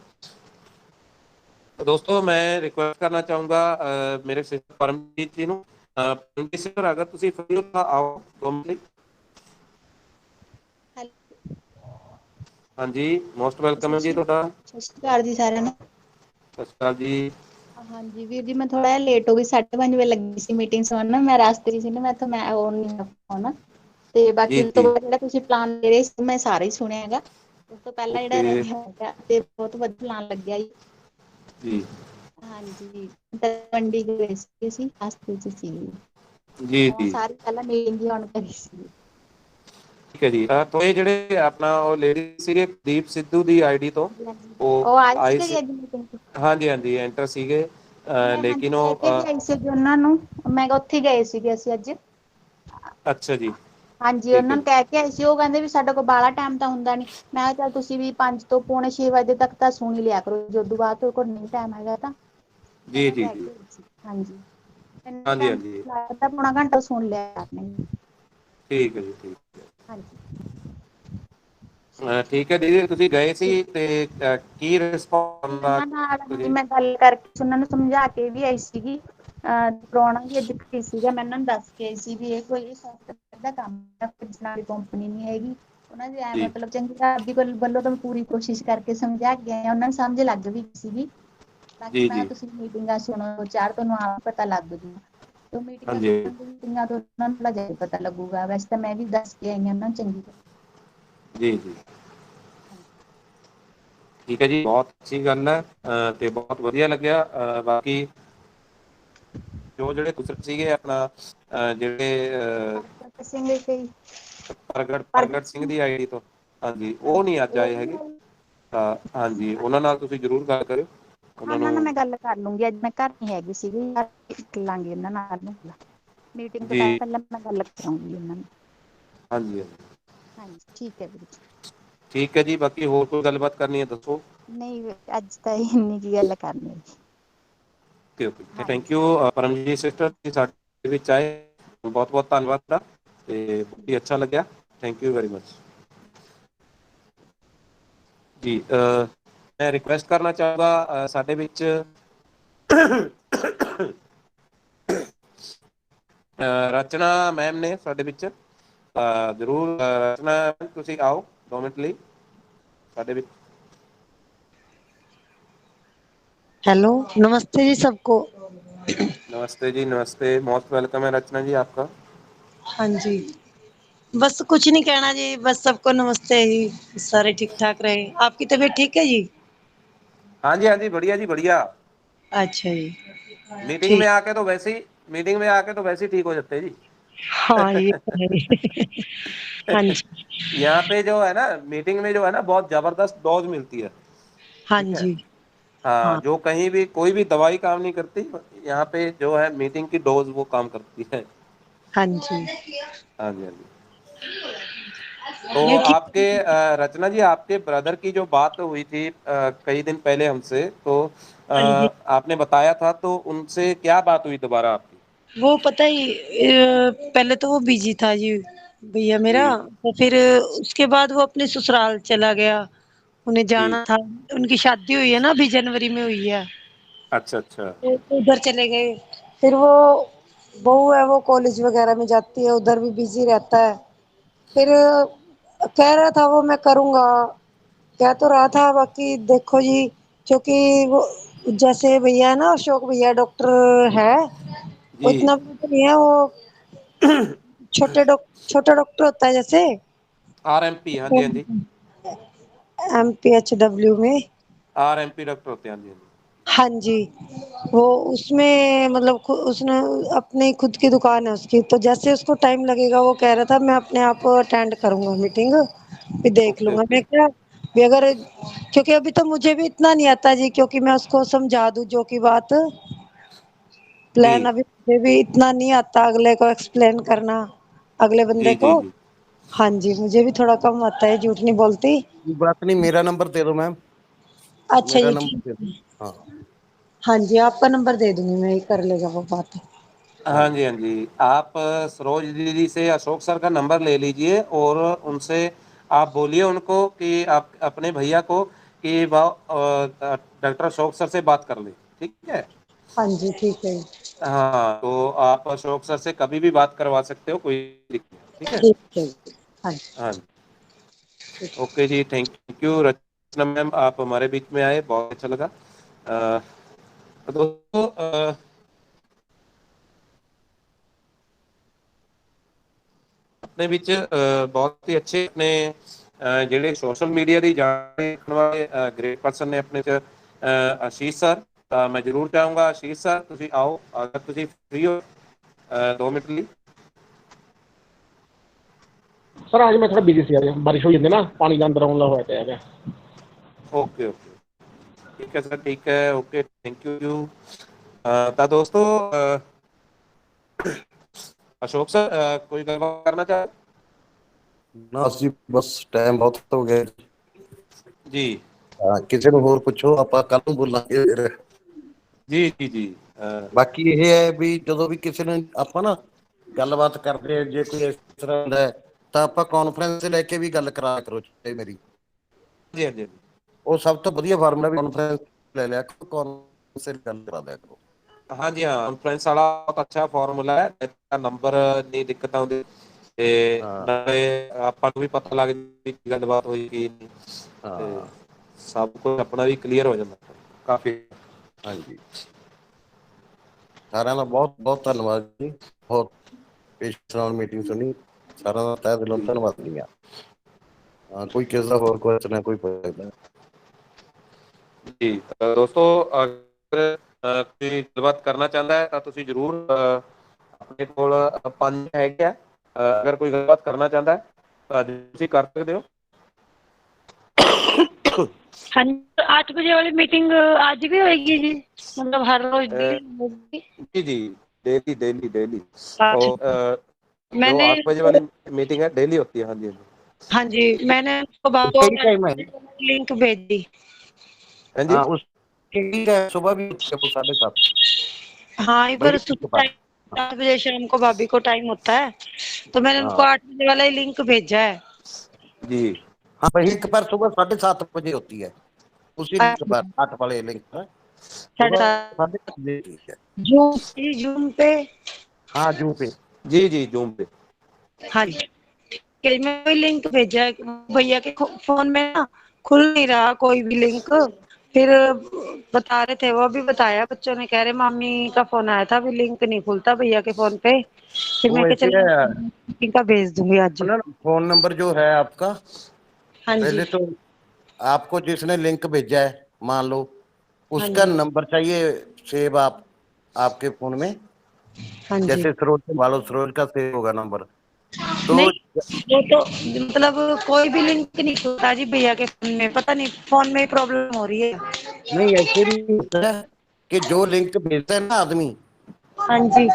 ਦੋਸਤੋ ਮੈਂ ਰਿਕੁਐਸਟ ਕਰਨਾ ਚਾਹੂੰਗਾ ਮੇਰੇ ਸਿਸਟਰ ਪਰਮਜੀਤ ਜੀ ਨੂੰ, ਪਰਮਜੀਤ ਸਰ ਅਗਰ ਤੁਸੀਂ ਫ੍ਰੀ ਹੋ ਤਾਂ ਆਓ 2 ਮਿੰਟ ਲਈ। ਹਾਂਜੀ, ਮੋਸਟ ਵੈਲਕਮ ਹੈ ਜੀ ਤੁਹਾਡਾ। ਸਤਿ ਸ਼੍ਰੀ ਅਕਾਲ ਜੀ ਸਾਰਿਆਂ ਨੂੰ। ਸਤਿ ਸ਼੍ਰੀ ਅਕਾਲ ਜੀ। ਹਾਂਜੀ ਵੀਰ ਜੀ, ਮੈਂ ਥੋੜਾ ਜਿਹਾ ਲੇਟ ਹੋ ਗਈ, 5:30 ਵਜੇ ਲੱਗੀ ਸੀ ਮੀਟਿੰਗ ਸੁਣਨ, ਮੈਂ ਰਾਸਤੇ 'ਚ ਸੀ ਨਾ, ਮੈਥੋਂ ਮੈਂ ਉਹ ਨਹੀਂ ਹੋਣਾ, ਤੇ ਬਾਕੀ ਜੀ ਉਸ ਤੋਂ ਜੀ ਬਾਅਦ ਜਿਹੜਾ ਤੁਸੀਂ ਪਲਾਨ ਦੇ ਰਹੇ ਸੀ ਮੈਂ ਸਾਰਾ ਹੀ ਸੁਣਿਆ ਹੈਗਾ। ਉਸ ਤੋਂ ਪਹਿਲਾਂ ਜਿਹੜਾ ਓਕੇ ਹੈਗਾ ਤੇ ਬਹੁਤ ਵਧੀਆ ਪਲਾਨ ਲੱਗਿਆ ਜੀ। ਜੀ ਹਾਂਜੀ, ਮੰਡੀ ਗਏ ਸੀ ਅਸੀਂ, ਰਸਤੇ 'ਚ ਸੀ, ਜੀ ਉਹ ਜੀ ਸਾਰੀ ਪਹਿਲਾਂ ਮੀਟਿੰਗ ਹੀ ਔਨ ਕਰੀ ਸੀ। ਠੀਕ ਹੈ ਜੀ। ਤਾਂ ਇਹ ਜਿਹੜੇ ਆਪਣਾ ਉਹ ਲੇਡੀ ਸੀਗੇ ਦੀਪ ਸਿੱਧੂ ਦੀ ਆਈਡੀ ਤੋਂ ਹਾਂਜੀ ਹਾਂਜੀ, ਉਹ ਉਹ ਆਏ ਆਈ ਸੀਗੇ ਸੀ, ਜੀ ਅੱਜ ਮੀਟਿੰਗ 'ਚ। ਹਾਂਜੀ ਹਾਂਜੀ ਐਂਟਰ ਸੀਗੇ, ਮੈਂ ਹਾਂਜੀ ਲੇਕਿਨ ਕਹਿ ਉਹ ਕੇ ਵੀ ਆਈ ਸੀ ਉਹਨਾਂ ਨੂੰ, ਮੈਂ ਕਿਹਾ ਉੱਥੇ ਗਏ ਸੀਗੇ ਅਸੀਂ ਅੱਜ। ਅੱਛਾ ਜੀ, ਹਾਂਜੀ, ਠੀਕ ਉਹਨਾਂ ਹੈ ਨੂੰ ਜੀ, ਕਹਿ ਕੇ ਆਏ ਸੀ, ਉਹ ਕਹਿੰਦੇ ਵੀ ਸਾਡੇ ਕੋਲ ਬਾਹਲਾ ਟਾਈਮ ਤਾਂ ਹੁੰਦਾ ਨੀ। ਮੈਂ ਕਿਹਾ ਚੱਲ ਤੁਸੀਂ ਵੀ 5 ਤੋਂ ਪੌਣੇ 6 ਵਜੇ ਤੱਕ ਤਾਂ ਸੁਣ ਹੀ ਲਿਆ ਕਰੋ, ਜੇ ਉਦੋਂ ਬਾਅਦ ਤੁਹਾਡੇ ਕੋਲ ਨਹੀਂ ਟਾਈਮ ਹੈਗਾ ਤਾਂ। ਜੀ ਪਹਿਲਾਂ ਜੀ ਕਹਿ ਜੀ, ਕੇ ਆਈ ਸੀ, ਹਾਂਜੀ ਇੰਨਾ ਹਾਂਜੀ ਟਾਈਮ ਹਾਂਜੀ, ਅੱਧਾ ਪੌਣਾ ਘੰਟਾ ਸੁਣ ਲਿਆ ਆਪਨੇ। ਠੀਕ ਹੈ ਜੀ, ਠੀਕ। ਹਾਂਜੀ। ਠੀਕ ਹੈ ਦੀਦੀ, ਤੁਸੀਂ ਗਏ ਸੀ ਤੇ ਕੀ ਰਿਸਪੌਂਸ ਦਾ ਉਹਨਾਂ ਨਾਲ ਹਾਂਜੀ ਤੁਸੀਂ? ਮੈਂ ਗੱਲ ਕਰਕੇ ਉਹਨਾਂ ਨੂੰ ਸਮਝਾ ਕੇ ਵੀ ਆਈ ਸੀਗੀ, ਪ੍ਰਾਹੁਣਾ ਵੀ ਅੱਜ ਘਰੇ ਸੀਗਾ, ਮੈਂ ਉਹਨਾਂ ਨੂੰ ਦੱਸ ਕੇ ਆਈ ਸੀ ਵੀ ਇਹ ਕੋਈ ਸੋਫਟਵੇਅਰ ਦਾ ਕੰਮ ਨਾਲ ਕੰਪਨੀ ਨੀ ਹੈਗੀ, ਉਹਨਾਂ ਦੇ ਐ ਜੀ ਮਤਲਬ ਚੰਗੀ ਤਰ੍ਹਾਂ ਆਪਦੀ ਵੱਲੋਂ ਤਾਂ ਪੂਰੀ ਕੋਸ਼ਿਸ਼ ਕਰਕੇ ਸਮਝਾ ਕੇ ਆਏ, ਉਹਨਾਂ ਨੂੰ ਸਮਝ ਲੱਗ ਵੀ ਸੀਗੀ। ਬਾਕੀ ਜੀ ਮੈਂ ਜੀ, ਤੁਸੀਂ ਮੀਟਿੰਗਾਂ ਸੁਣੋ, 4 ਤੁਹਾਨੂੰ ਆਪ ਪਤਾ ਲੱਗ ਜੂ ਮੀਟਿੰਗਾਂ ਹਾਂਜੀ ਸੁਣਨ ਮੀਟਿੰਗਾਂ ਤੋਂ ਉਹਨਾਂ ਨੂੰ ਜ਼ਿਆਦਾ ਪਤਾ ਲੱਗੂਗਾ, ਵੈਸੇ ਤਾਂ ਮੈਂ ਵੀ ਦੱਸ ਕੇ ਆਈ ਹਾਂ ਉਹਨਾਂ ਨੂੰ ਚੰਗੀ ਤਰ੍ਹਾਂ। ਜੀ ਜੀ, ਠੀਕ ਹੈ ਜੀ, ਬਹੁਤ ਅੱਛੀ ਗੱਲ ਹੈ, ਤੇ ਬਹੁਤ ਵਧੀਆ ਲੱਗਿਆ। ਬਾਕੀ ਜੋ ਜਿਹੜੇ ਦੂਸਰੇ ਸੀਗੇ ਆਪਣਾ ਜਿਹੜੇ ਤਰਕ ਸਿੰਘ ਕਈ ਪ੍ਰਗਟ ਸਿੰਘ ਦੀ ਆਈਡੀ ਤੋਂ, ਹਾਂਜੀ ਉਹ ਨਹੀਂ ਅੱਜ ਆਏ ਹੈਗੇ, ਤਾਂ ਹਾਂਜੀ ਉਹਨਾਂ ਨਾਲ ਤੁਸੀਂ ਜ਼ਰੂਰ ਗੱਲ ਕਰਿਓ। ਉਹਨਾਂ ਨਾਲ ਮੈਂ ਗੱਲ ਕਰ ਲੂੰਗੀ, ਅੱਜ ਮੈਂ ਘਰ ਨੀ ਹੈਗੀ ਸੀਗੀ, ਲਾਂਗੀ ਉਹਨਾਂ ਨਾਲ ਮੀਟਿੰਗ ਤੋਂ ਜੀ ਪਹਿਲਾਂ ਮੈਂ ਗੱਲ ਕਰਾਂਗੀ ਉਹਨਾਂ ਨੂੰ। ਹਾਂਜੀ ਹਾਂਜੀ, ਹਾਂਜੀ ਠੀਕ ਹੈ ਵੀਰ ਜੀ। ਠੀਕ ਹੈ ਜੀ, ਬਾਕੀ ਹੋਰ ਕੋਈ ਗੱਲਬਾਤ ਕਰਨੀ ਹੈ ਦੱਸੋ? ਨਹੀਂ ਅੱਜ ਤਾਂ ਇੰਨੀ ਕੀ ਗੱਲ ਕਰਨੀ ਹੈ ਜੀ। ਓਕੇ ਓਕੇ, ਥੈਂਕ ਹਾਂਜੀ ਯੂ ਪਰਮਜੀਤ ਸਿਸਟਰ, ਸਾਡੇ ਵਿੱਚ ਆਏ, ਬਹੁਤ ਬਹੁਤ ਧੰਨਵਾਦ ਦਾ, ਤੇ ਬਹੁਤ ਹੀ ਅੱਛਾ ਲੱਗਿਆ, ਥੈਂਕ ਯੂ ਵੈਰੀ ਮਚ ਜੀ। ਮੈਂ ਰਿਕੁਐਸਟ ਕਰਨਾ ਚਾਹੁੰਦਾ ਸਾਡੇ ਵਿੱਚ ਰਚਨਾ ਮੈਮ ਨੇ ਸਾਡੇ ਵਿੱਚ, ਜ਼ਰੂਰ ਰਚਨਾ ਤੁਸੀਂ ਆਓ 2 ਮਿੰਟ ਲਈ ਸਾਡੇ ਵਿੱਚ। हेलो नमस्ते जी सबको। नमस्ते जी, नमस्ते, मोस्ट वेलकम है रचना जी आपका। हाँ जी, बस कुछ नहीं कहना जी, बस सबको नमस्ते जी, सारे ठीक ठाक रहे। आपकी तबीयत ठीक है जी? हाँ जी हाँ जी, बढ़िया जी बढ़िया। अच्छा जी, मीटिंग में ठीक। आके तो वैसे ही मीटिंग में आके तो वैसे ही ठीक हो जाते हैं जी। हाँ ये तो है। हाँ जी, यहाँ पे जो है ना मीटिंग में जो है ना बहुत जबरदस्त डोज मिलती है, हाँ ठीक है। जी, हाँ, हाँ, जो कहीं भी कोई भी दवाई काम नहीं करती, यहाँ पे जो है मीटिंग की डोज वो काम करती है। हाँ जी। हाँ जी हाँ जी। तो ये ठीक। आपके रचना जी, आपके ब्रदर की जो बात हुई थी कई दिन पहले हमसे, तो हाँ जी, आपने बताया था, तो उनसे क्या बात हुई दोबारा आपकी? वो पता ही पहले तो वो बिजी था जी भैया मेरा, जी तो फिर उसके बाद वो अपने ससुराल चला गया, उन्हें जी, जाना था। उनकी शादी हुई है ना, अभी जनवरी में हुई है, अच्छा अच्छा, तो उधर चले गए। फिर वो बहू है, वो कॉलेज वगैरह में जाती है, उधर भी बिजी रहता है। फिर कह रहा था वो मैं करूँगा, कह तो रहा था, बाकी देखो जी, क्योंकि वो जैसे भैया है ना, अशोक भैया डॉक्टर है, वो जी। इतना भी तो नहीं है, वो छोटा डॉक्टर होता है जैसे RMP, हाँ जी हाँ जी, MPHW में। RMP डॉक्टर होते हैं, हाँ जी हाँ जी। हाँ जी, वो उसमें मतलब उसने अपनी खुद की दुकान है उसकी, तो जैसे उसको टाइम लगेगा वो कह रहा था मैं अपने आप अटेंड करूँगा मीटिंग। भी देख ओके लूंगा ओके मैं क्या भी अगर, क्योंकि अभी तो मुझे भी इतना नहीं आता जी, क्योंकि मैं उसको समझा दूं जो की बात जी प्लान, अभी मुझे भी इतना नहीं आता अगले को एक्सप्लेन करना, अगले जी बंदे जी को। जी हाँ जी, मुझे भी थोड़ा कम आता है, झूठ नहीं बोलती। कोई बात नहीं, मेरा नंबर दे दो मैम, अच्छा मेरा जी नंबर ठीक दे है। दो। हाँ हाँ जी, आपका नंबर दे दूंगी मैं, कर लेगा वो बात। हाँ हाँ जी हाँ जी, आप सरोज दीदी से अशोक सर का नंबर ले लीजिए और उनसे आप बोलिए उनको कि आप अपने भैया को कि वह डॉक्टर अशोक सर से बात कर ले, ठीक है। हाँ जी ठीक है। हाँ, तो आप अशोक सर से कभी भी बात करवा सकते हो, कोई दिक्कत नहीं, ठीक है। ठीक है। हाँ जी हाँ जी, ठीक। ओके जी, थैंक यू रचना मैम, आप हमारे बीच में आए, बहुत अच्छा लगा। अ, तो दोस्तों अपने ਵਿੱਚ ਬਹੁਤ ਹੀ ਅੱਛੇ ਆਪਣੇ ਜਿਹੜੇ ਸੋਸ਼ਲ ਮੀਡੀਆ ਦੀ ਜਾਣਕਾਰੀ ਰੱਖਣ ਵਾਲੇ ਗ੍ਰੇਟ ਪਰਸਨ ਨੇ ਆਪਣੇ ਚ ਆਸ਼ੀਸ਼ ਸਰ। ਤਾਂ ਮੈਂ ਜ਼ਰੂਰ ਚਾਹੂੰਗਾ ਆਸ਼ੀਸ਼ ਸਰ ਤੁਸੀਂ ਆਓ, ਅਗਰ ਤੁਸੀਂ ਫ੍ਰੀ ਹੋ 2 ਮਿੰਟ ਲਈ। ਸਰ ਅੱਜ ਮੈਂ ਥੋੜਾ ਬਿਜ਼ੀ ਸੀ, ਅੱਜ ਬਾਰਿਸ਼ ਹੋਈ ਜਾਂਦੀ ਨਾ, ਪਾਣੀ ਦਾ ਅੰਦਰ ਆਉਣ ਦਾ ਹੋਇਆ ਪਿਆ ਹੈਗਾ। ਓਕੇ ਓਕੇ, ਠੀਕ ਹੈ ਸਰ, ਠੀਕ ਹੈ, ਓਕੇ, ਥੈਂਕ ਯੂ ਯੂ। ਤਾਂ ਦੋਸਤੋ ਅਸ਼ੋਕ ਸਰ ਕੋਈ ਗੱਲਬਾਤ ਕਰਨਾ ਚਾਹ ਨਾ ਅਸੀਂ ਬਸ ਟਾਈਮ ਬਹੁਤ ਹੋ ਗਿਆ ਜੀ ਹਾਂ, ਕਿਸੇ ਨੂੰ ਹੋਰ ਪੁੱਛੋ, ਆਪਾਂ ਕੱਲ ਨੂੰ ਬੋਲਾਂਗੇ ਫਿਰ। ਜੀ ਜੀ ਜੀ ਬਾਕੀ ਇਹ ਹੈ ਵੀ ਜਦੋਂ ਵੀ ਕਿਸੇ ਨੇ ਆਪਾਂ ਨਾ ਗੱਲਬਾਤ ਕਰਦੇ, ਜੇ ਕੋਈ ਇਸ ਤਰ੍ਹਾਂ ਹੁੰਦਾ ਹੈ, ਤਾਂ ਆਪਾਂ ਕਾਨਫਰੰਸ ਲੈ ਕੇ ਵੀ ਗੱਲ ਕਰਾ ਕਰੋ ਚਾਹੇ ਮੇਰੀ। ਜੀ ਹਾਂਜੀ ਉਹ ਸਭ ਤੋਂ ਵਧੀਆ ਫਾਰਮੂਲਾ ਵੀ ਕਾਨਫਰੰਸ ਲੈ ਲਿਆ ਕਰੋ, ਕਾਨਫਰੰਸ ਗੱਲ ਕਰਾ ਦਿਆ ਕਰੋ। हाँ जी हाँ, कॉन्फ्रेंस वाला बहुत अच्छा फॉर्मूला है, इसका नंबर नहीं दिक्कत आਉਂਦੀ ਤੇ ਹਾਂ ਨਾਲੇ ਆਪਾਂ ਨੂੰ ਵੀ ਪਤਾ ਲੱਗ ਜਾਂਦੀ ਕੀ ਗੱਲਬਾਤ ਹੋਈ ਕੀ ਨਹੀਂ ਤੇ ਹਾਂ ਸਭ ਕੁਝ ਆਪਣਾ ਵੀ ਕਲੀਅਰ ਹੋ ਜਾਂਦਾ ਕਾਫੀ। ਹਾਂਜੀ, ਸਾਰਿਆਂ ਦਾ ਬਹੁਤ ਬਹੁਤ ਧੰਨਵਾਦ ਜੀ, ਬਹੁਤ ਪੇਸ਼ੈਂਸ ਨਾਲ ਮੀਟਿੰਗ ਸੁਣੀ, ਸਾਰਿਆਂ ਦਾ ਤਹਿ ਦਿਲੋਂ ਧੰਨਵਾਦ ਜੀ। ਹਾਂ, ਕੋਈ ਕਿਸੇ ਦਾ ਹੋਰ ਕੁਐਸਚਨ ਹੈ, ਕੋਈ ਪੁੱਛਦਾ। ਜੀ ਦੋਸਤੋ ਅਗਰ ਕੋਈ ਗੱਲਬਾਤ ਕਰਨਾ ਚਾਹੁੰਦਾ ਹੈ ਤਾਂ ਤੁਸੀਂ ਜ਼ਰੂਰ ਆਪਣੇ ਕੋਲ 5 ਹੈਗੇ ਆ, ਅਗਰ ਕੋਈ ਗੱਲਬਾਤ ਕਰਨਾ ਚਾਹੁੰਦਾ ਹੈ ਤਾਂ ਤੁਸੀਂ ਕਰ ਸਕਦੇ ਹੋ। हाँ जी, 8 बजे वाली मीटिंग आज भी होएगी जी, मतलब हर रोज डेली होगी? जी जी, डेली डेली डेली अच्छा, और जो मैंने 8 बजे वाली मीटिंग है डेली होती है। हाँ जी हाँ जी, मैंने उसको बाबू यही टाइम है लिंक भेजी। हाँ जी हाँ, उस ठीक है, सुबह भी होती है वो 7:30 हाँ, पर वही सुबह के पास। टाइम 8 बजे, शाम को भाभी को टाइम होता है, तो मैंने उनको हाँ 8 बजे वाला ही लिंक भेजा है। जी हाँ, वही के पर सुबह 7:30 होती है, उसी लिंक पर 8 वाले लिंक पर साढ़े सुबह सात 7:30 ठीक है। जूम पे। हाँ जू पे। जी जी जूम पे। हाँ जी, कि मैं वही लिंक भेजा है, भैया के फोन में ना खुल नहीं रहा कोई भी लिंक। फिर बता रहे थे, वो भी बताया, बच्चों ने कह रहे मामी का फोन आया था, अभी लिंक नहीं खुलता भैया के फोन पे। फिर वो मैं क्या ऐसे चलो है मीटिंग का भेज दूंगी आज। ना, फोन नंबर जो है आपका, हाँ जी पहले तो आपको जिसने लिंक भेजा है, मान लो हाँ उसका जी नंबर चाहिए सेव, आप आपके फोन में, हाँ जी। जैसे सरोज मान लो, सरोज का सेव होगा नंबर, तो नहीं, वो तो मतलब कोई भी लिंक नहीं खुलता जी भैया के फोन में, पता नहीं फोन में ही प्रॉब्लम हो रही है। नहीं ऐसे भी होता है कि जो लिंक भेजता है ना आदमी, हाँ जी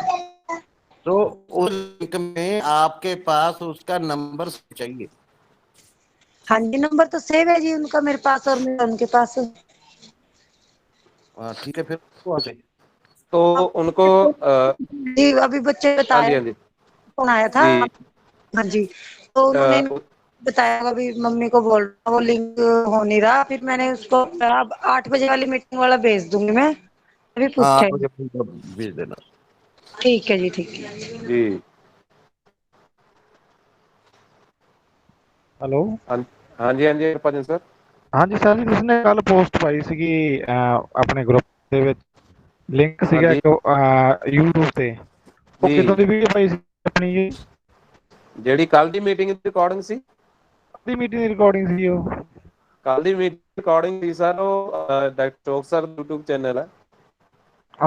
तो उस लिंक में आपके पास उसका नंबर चाहिए। हाँ जी, नंबर तो सेव है जी उनका मेरे पास, और मेरा उनके पास। हाँ ठीक है, फिर वहाँ से। तो उनको जी अभी बच्चे हाँ बताया, जी हाँ जी फोन आया था। जी हाँ जी, तो उन्होंने अ, बताया, अभी मम्मी को बोल रहा वो लिंक हो नहीं रहा, फिर मैंने उसको अब 8 बजे वाली मीटिंग वाला भेज दूंगी मैं, अभी हाँ पूछे। मुझे भेज देना। ठीक है जी, ठीक है। जी ਹੈਲੋ। हाँ जी भजन सर। ਹਾਂਜੀ ਸਰ ਜੀ, ਤੁਸੀਂ ਨੇ ਕੱਲ ਪੋਸਟ ਪਾਈ ਸੀਗੀ ਆਪਣੇ ਗਰੁੱਪ ਦੇ ਵਿੱਚ, ਲਿੰਕ हाँ ਸੀਗਾ जी ਇੱਕ YouTube ਤੇ, ਉਹ जी ਕਿਦੋਂ ਦੀ ਵੀਡੀਓ ਪਾਈ ਸੀ ਆਪਣੀ ਜੀ? ਜਿਹੜੀ ਕੱਲ ਦੀ ਮੀਟਿੰਗ ਦੀ ਰਿਕਾਰਡਿੰਗ ਸੀ, ਦੀ ਮੀਟਿੰਗ ਦੀ ਰਿਕਾਰਡਿੰਗ ਸੀ ਉਹ? ਕੱਲ ਦੀ ਮੀਟਿੰਗ ਰਿਕਾਰਡਿੰਗ ਸੀ ਸਰ, ਉਹ ਡਾਕਟਰ ਚੋਕ ਸਰ YouTube ਚੈਨਲ ਹੈ।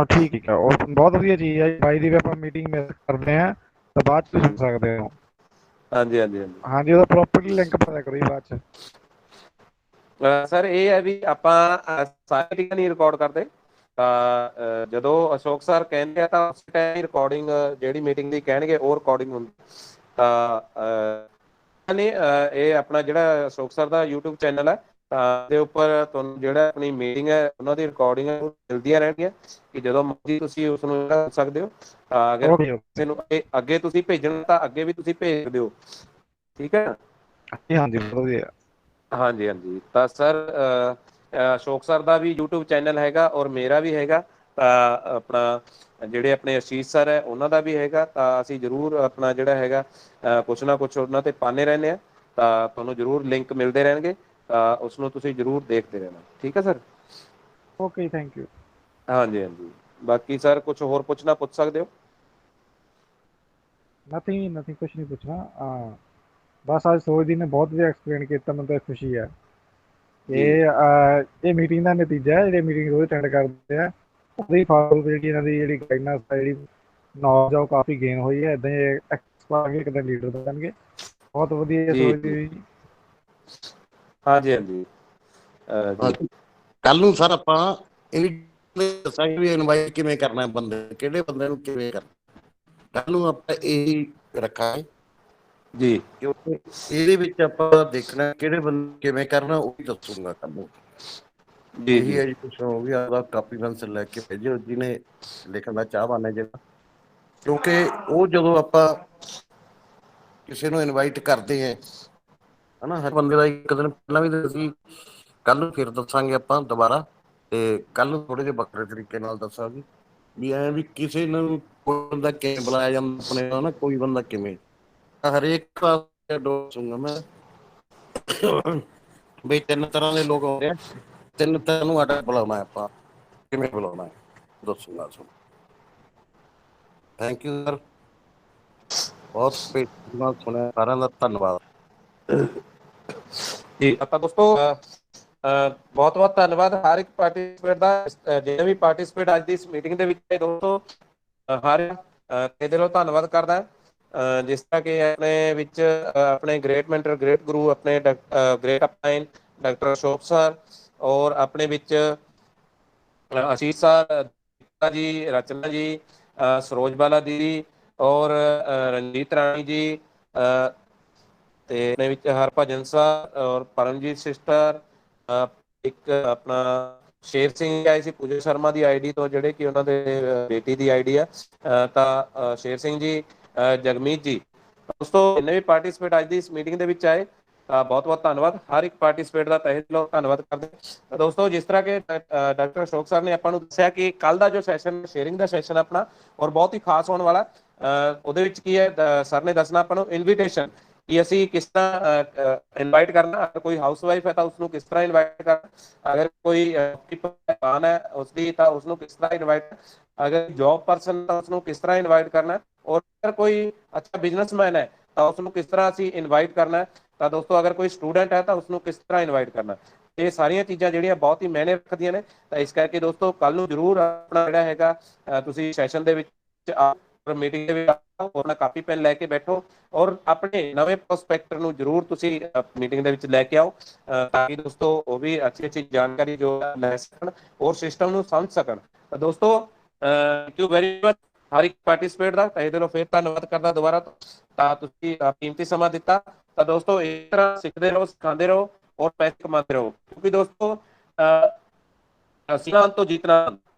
ਠੀਕ ਹੈ, ਉਹ ਬਹੁਤ ਵਧੀਆ ਚੀਜ਼ ਹੈ, ਬਾਈ ਦੀ ਵੀ ਆਪਾਂ ਮੀਟਿੰਗ ਮਿਸ ਕਰਦੇ ਹਾਂ ਤਾਂ ਬਾਅਦ ਚ ਸੁਣ ਸਕਦੇ ਹੋ। ਹਾਂਜੀ ਹਾਂਜੀ ਹਾਂਜੀ ਹਾਂਜੀ ਉਹਦਾ ਪ੍ਰੋਪਰਲੀ ਲਿੰਕ ਪਤਾ ਕਰੋ ਜੀ ਬਾਅਦ ਚ। ਸਰ ਇਹ ਹੈ ਵੀ ਆਪਾਂ ਸਾਰੀ ਮੀਟਿੰਗ ਨਹੀਂ ਰਿਕਾਰਡ ਕਰਦੇ, ਤਾਂ ਜਦੋਂ ਅਸ਼ੋਕ ਸਰ ਕਹਿੰਦੇ ਆ ਤਾਂ ਉਸ ਟਾਈਮ ਰਿਕਾਰਡਿੰਗ ਜਿਹੜੀ ਮੀਟਿੰਗ ਦੀ ਕਹਿਣਗੇ ਉਹ ਰਿਕਾਰਡਿੰਗ ਹੁੰਦੀ। ਤਾਂ ਨੇ ਇਹ ਆਪਣਾ ਜਿਹੜਾ ਅਸ਼ੋਕ ਸਰ ਦਾ YouTube ਚੈਨਲ ਹੈ ਤਾਂ ਦੇ ਉੱਪਰ ਤੁਹਾਨੂੰ ਜਿਹੜਾ ਆਪਣੀ ਮੀਟਿੰਗ ਹੈ ਉਹਨਾਂ ਦੀ ਰਿਕਾਰਡਿੰਗ ਮਿਲਦੀਆਂ ਰਹਿਣਗੀਆਂ, ਕਿ ਜਦੋਂ ਮਰਜ਼ੀ ਤੁਸੀਂ ਉਸ ਨੂੰ ਕਰ ਸਕਦੇ ਹੋ। ਅਗਰ ਓਕੇ ਕਿਸੇ ਨੂੰ ਅੱਗੇ ਤੁਸੀਂ ਭੇਜਣਾ ਤਾਂ ਅੱਗੇ ਵੀ ਤੁਸੀਂ ਭੇਜ ਸਕਦੇ ਹੋ, ਠੀਕ ਹੈ। ਹਾਂਜੀ ਹਾਂਜੀ ਬਹੁਤ ਵਧੀਆ। ਹਾਂਜੀ ਹਾਂਜੀ ਤਾਂ ਸਰ ਅਸ਼ੋਕ ਸਰ ਦਾ ਵੀ YouTube ਚੈਨਲ ਹੈਗਾ ਔਰ ਮੇਰਾ ਵੀ ਹੈਗਾ, ਤਾਂ ਆਪਣਾ ਜਿਹੜੇ ਆਪਣੇ ਅਸ਼ੀਸ਼ ਸਰ ਹੈ ਉਹਨਾਂ ਦਾ ਵੀ ਹੈਗਾ। ਤਾਂ ਅਸੀਂ ਜ਼ਰੂਰ ਆਪਣਾ ਜਿਹੜਾ ਹੈਗਾ ਕੁਛ ਨਾ ਕੁਛ ਉਹਨਾਂ ਤੇ ਪਾਉਂਦੇ ਰਹਿੰਦੇ ਹਾਂ, ਤਾਂ ਤੁਹਾਨੂੰ ਜ਼ਰੂਰ ਲਿੰਕ ਮਿਲਦੇ ਰਹਿਣਗੇ, ਤਾਂ ਉਸ ਨੂੰ ਤੁਸੀਂ ਜ਼ਰੂਰ ਦੇਖਦੇ ਰਹਿਣਾ, ਠੀਕ ਹੈ ਸਰ। Okay thank you. ਹਾਂਜੀ ਹਾਂਜੀ ਬਾਕੀ ਸਰ ਕੁਛ ਹੋਰ ਪੁੱਛਣਾ ਪੁੱਛ ਸਕਦੇ ਹੋ। ਨਥਿੰਗ ਕੁਛ ਨਹੀਂ ਪੁੱਛਣਾ। ਬਸ ਅੱਜ ਸੋਚ ਦੀ ਨੇ ਬਹੁਤ ਵਧੀਆ ਐਕਸਪਲੇਨ ਕੀਤਾ, ਮੈਨੂੰ ਤਾਂ ਖੁਸ਼ੀ ਹੈ। ਜੀ ਇਹ ਮੀਟਿੰਗ ਦਾ ਨਤੀਜਾ ਹੈ, ਜਿਹੜੇ ਮੀਟਿੰਗ ਰੋਜ਼ ਅਟੈਂਡ ਕਰਦੇ ਆ ਉਹਦੀ ਫਾਲੋ ਜਿਹੜੀ ਇਹਨਾਂ ਦੀ ਜਿਹੜੀ ਗਾਈਡਨੈਸ ਹੈ, ਜਿਹੜੀ ਨੌਲੇਜ ਆ ਉਹ ਕਾਫੀ ਗੇਨ ਹੋਈ ਹੈ। ਇੱਦਾਂ ਹੀ ਐਕਸਪਰਟ ਕਿਦਾਂ ਲੀਡਰ ਬਣਨਗੇ, ਬਹੁਤ ਵਧੀਆ ਜੀ ਸੋਚਦੀ ਜੀ ਹੋਈ। ਹਾਂਜੀ ਹਾਂਜੀ ਜੀ ਕੱਲ ਨੂੰ ਸਰ ਆਪਾਂ ਇਹ ਵੀ ਦੱਸਾਂਗੇ ਵੀ ਇਨਵਾਈਟ ਕਿਵੇਂ ਕਰਨਾ, ਬੰਦੇ ਕਿਹੜੇ ਬੰਦੇ ਨੂੰ ਕਿਵੇਂ ਕਰਨਾ, ਕੱਲ ਨੂੰ ਆਪਾਂ ਇਹੀ ਰੱਖਾਂਗੇ। ਜੀ ਕਿਉਂਕਿ ਇਹਦੇ ਵਿੱਚ ਆਪਾਂ ਦੇਖਣਾ ਕਿਹੜੇ ਬੰਦੇ ਕਿਵੇਂ ਕਰਨਾ ਉਹ ਵੀ ਦੱਸੂਗਾ ਕੱਲ ਨੂੰ। ਜੀ ਇਹੀ ਜੀ ਐਜੂਕੇਸ਼ਨ ਉਹ ਵੀ ਆਪਦਾ ਕਾਪੀ ਪੈਨਸਿਲ ਲੈ ਕੇ ਭੇਜੋ ਜਿਹਨੇ ਲਿਖਣ ਦਾ ਚਾਹਵਾਨ ਹੈ ਜਿਹੜਾ, ਕਿਉਂਕਿ ਉਹ ਜਦੋਂ ਆਪਾਂ ਕਿਸੇ ਨੂੰ ਇਨਵਾਈਟ ਕਰਦੇ ਹੈ ਹਨਾ, ਹਰ ਬੰਦੇ ਦਾ ਇੱਕ ਦਿਨ ਪਹਿਲਾਂ ਵੀ ਅਸੀਂ ਕੱਲ ਨੂੰ ਫਿਰ ਦੱਸਾਂਗੇ ਆਪਾਂ ਦੁਬਾਰਾ, ਤੇ ਕੱਲ ਨੂੰ ਥੋੜੇ ਜਿਹੇ ਵੱਖਰੇ ਤਰੀਕੇ ਨਾਲ ਦੱਸਾਂਗੇ ਵੀ ਐ ਵੀ ਕਿਸੇ ਨੂੰ ਕੋਈ ਬੰਦਾ ਕਿਵੇਂ ਬੁਲਾਇਆ ਜਾਂਦਾ ਆਪਣੇ ਨਾ, ਕੋਈ ਬੰਦਾ ਕਿਵੇਂ, ਹਰੇਕ ਦੱਸੂਗਾ ਮੈਂ ਬਈ 3 ਤਰ੍ਹਾਂ ਦੇ ਲੋਕ ਆਉਂਦੇ ਆ, 3 ਤਰ੍ਹਾਂ ਨੂੰ ਆਡਾ ਬੁਲਾਉਣਾ ਆਪਾਂ, ਕਿਵੇਂ ਬੁਲਾਉਣਾ ਦੱਸੂਗਾ। ਥੈਂਕ ਯੂ ਸਰ, ਬਹੁਤ ਨਾਲ ਸੁਣਿਆ, ਸਾਰਿਆਂ ਦਾ ਧੰਨਵਾਦ। ਜੀ ਆਪਾਂ ਦੋਸਤੋ ਬਹੁਤ ਬਹੁਤ ਧੰਨਵਾਦ ਹਰ ਇੱਕ ਪਾਰਟਿਸਪੇਟ ਦਾ, ਜਿਹਨੇ ਵੀ ਪਾਰਟਿਸਪੇਟ ਅੱਜ ਦੀ ਇਸ ਮੀਟਿੰਗ ਦੇ ਵਿੱਚ ਦੋਸਤੋ ਹਰ ਦਿਲੋਂ ਧੰਨਵਾਦ ਕਰਦਾ। ਜਿਸ ਤਰ੍ਹਾਂ ਕਿ ਆਪਣੇ ਵਿੱਚ ਆਪਣੇ ਗ੍ਰੇਟ ਮੈਂਟਰ ਗ੍ਰੇਟ ਗੁਰੂ ਆਪਣੇ ਗ੍ਰੇਟ ਅਪਲਾਈਨ ਡਾਕਟਰ ਅਸ਼ੋਕ ਸਰ, ਔਰ ਆਪਣੇ ਵਿੱਚ ਆਸ਼ੀਸ਼ ਸਰ ਜੀ, ਰਚਨਾ ਜੀ, ਸਰੋਜ ਬਾਲਾ ਦੀਦੀ ਔਰ ਰਣਜੀਤ ਰਾਣੀ ਜੀ, ਤੇ ਇਹਦੇ ਵਿੱਚ ਹਰਭਜਨ ਸਰ ਔਰ ਪਰਮਜੀਤ ਸਿਸਟਰ, ਇੱਕ ਆਪਣਾ ਸ਼ੇਰ ਸਿੰਘ ਆਏ ਸੀ ਪੂਜਾ ਸ਼ਰਮਾ ਦੀ ਆਈਡੀ ਤੋਂ, ਜਿਹੜੇ ਕਿ ਉਹਨਾਂ ਦੇ ਬੇਟੀ ਦੀ ਆਈਡੀ ਆ। ਤਾਂ ਸ਼ੇਰ ਸਿੰਘ ਜੀ, ਜਗਮੀਤ ਜੀ, ਦੋਸਤੋ ਜਿੰਨੇ ਵੀ ਪਾਰਟਿਸਪੇਟ ਅੱਜ ਦੀ ਇਸ ਮੀਟਿੰਗ ਦੇ ਵਿੱਚ ਆਏ, ਬਹੁਤ ਬਹੁਤ ਧੰਨਵਾਦ। ਹਰ ਇੱਕ ਪਾਰਟਿਸਪੇਟ ਦਾ ਤਹਿ ਦਿਲੋਂ ਧੰਨਵਾਦ ਕਰਦੇ। ਦੋਸਤੋ ਜਿਸ ਤਰ੍ਹਾਂ ਕਿ ਡਾਕਟਰ ਅਸ਼ੋਕ ਸਰ ਨੇ ਆਪਾਂ ਨੂੰ ਦੱਸਿਆ ਕਿ ਕੱਲ ਦਾ ਜੋ ਸੈਸ਼ਨ ਸ਼ੇਅਰਿੰਗ ਦਾ ਸੈਸ਼ਨ ਆਪਣਾ ਔਰ ਬਹੁਤ ਹੀ ਖਾਸ ਹੋਣ ਵਾਲਾ, ਉਹਦੇ ਵਿੱਚ ਕੀ ਹੈ ਸਰ ਨੇ ਦੱਸਣਾ ਆਪਾਂ ਨੂੰ ਇਨਵੀਟੇਸ਼ਨ, ਕਿ ਅਸੀਂ ਕਿਸ ਤਰ੍ਹਾਂ ਇਨਵਾਈਟ ਕਰਨਾ। ਅਗਰ ਕੋਈ ਹਾਊਸ ਵਾਈਫ ਹੈ ਤਾਂ ਉਸਨੂੰ ਕਿਸ ਤਰ੍ਹਾਂ ਇਨਵਾਈਟ ਕਰਨਾ, ਅਗਰ ਕੋਈ ਮਹਿਮਾਨ ਹੈ ਉਸਦੀ ਤਾਂ ਉਸਨੂੰ ਕਿਸ ਤਰ੍ਹਾਂ ਇਨਵਾਈਟ, ਅਗਰ ਜੌਬ ਪਰਸਨ ਤਾਂ ਉਸਨੂੰ ਕਿਸ ਤਰ੍ਹਾਂ ਇਨਵਾਈਟ ਕਰਨਾ, ਔਰ ਅਗਰ ਕੋਈ ਅੱਛਾ ਬਿਜ਼ਨਸਮੈਨ ਹੈ ਤਾਂ ਉਸਨੂੰ ਕਿਸ ਤਰ੍ਹਾਂ ਅਸੀਂ ਇਨਵਾਈਟ ਕਰਨਾ, ਤਾਂ ਦੋਸਤੋ ਅਗਰ ਕੋਈ ਸਟੂਡੈਂਟ ਹੈ ਤਾਂ ਉਸਨੂੰ ਕਿਸ ਤਰ੍ਹਾਂ ਇਨਵਾਈਟ ਕਰਨਾ। ਇਹ ਸਾਰੀਆਂ ਚੀਜ਼ਾਂ ਜਿਹੜੀਆਂ ਬਹੁਤ ਹੀ ਮਾਇਨੇ ਰੱਖਦੀਆਂ ਨੇ। ਤਾਂ ਇਸ ਕਰਕੇ ਦੋਸਤੋ ਕੱਲ ਨੂੰ ਜ਼ਰੂਰ ਆਪਣਾ ਜਿਹੜਾ ਹੈਗਾ ਤੁਸੀਂ ਸੈਸ਼ਨ ਦੇ ਵਿੱਚ ਮੀਟਿੰਗ ਦੇ ਵਿੱਚ ਆਪਣਾ ਕਾਪੀ ਪੈਨ ਲੈ ਕੇ ਬੈਠੋ, ਔਰ ਆਪਣੇ ਨਵੇਂ ਪ੍ਰੋਸਪੈਕਟਰ ਨੂੰ ਜ਼ਰੂਰ ਤੁਸੀਂ ਮੀਟਿੰਗ ਦੇ ਵਿੱਚ ਲੈ ਕੇ ਆਓ, ਤਾਂ ਕਿ ਦੋਸਤੋ ਉਹ ਵੀ ਅੱਛੀ ਅੱਛੀ ਜਾਣਕਾਰੀ ਜੋ ਲੈ ਸਕਣ ਔਰ ਸਿਸਟਮ ਨੂੰ ਸਮਝ ਸਕਣ। ਤਾਂ ਦੋਸਤੋ ਥੈਂਕ ਯੂ ਵੈਰੀ ਮਚ ਹਰ ਇੱਕ ਪਾਰਟਿਸਪੇਟ ਦਾ ਤਹਿ ਦਿਲੋਂ ਫਿਰ ਧੰਨਵਾਦ ਕਰਦਾ ਦੁਬਾਰਾ ਤੋਂ, ਤਾਂ ਤੁਸੀਂ ਕੀਮਤੀ ਸਮਾਂ ਦਿੱਤਾ। ਤਾਂ ਦੋਸਤੋ ਇਸ ਤਰ੍ਹਾਂ ਸਿੱਖਦੇ ਰਹੋ, ਸਿਖਾਉਂਦੇ ਰਹੋ और पैसे कमाते रहो, क्योंकि दोस्तों सीखना तो जीतना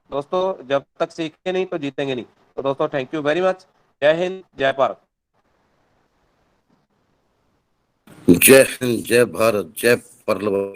दोस्तों, जब तक सीखेंगे नहीं तो जीतेंगे नहीं। तो दोस्तों थैंक यू वेरी मच। जय हिंद, जय भारत। जय हिंद, जय भारत, जय परलवन।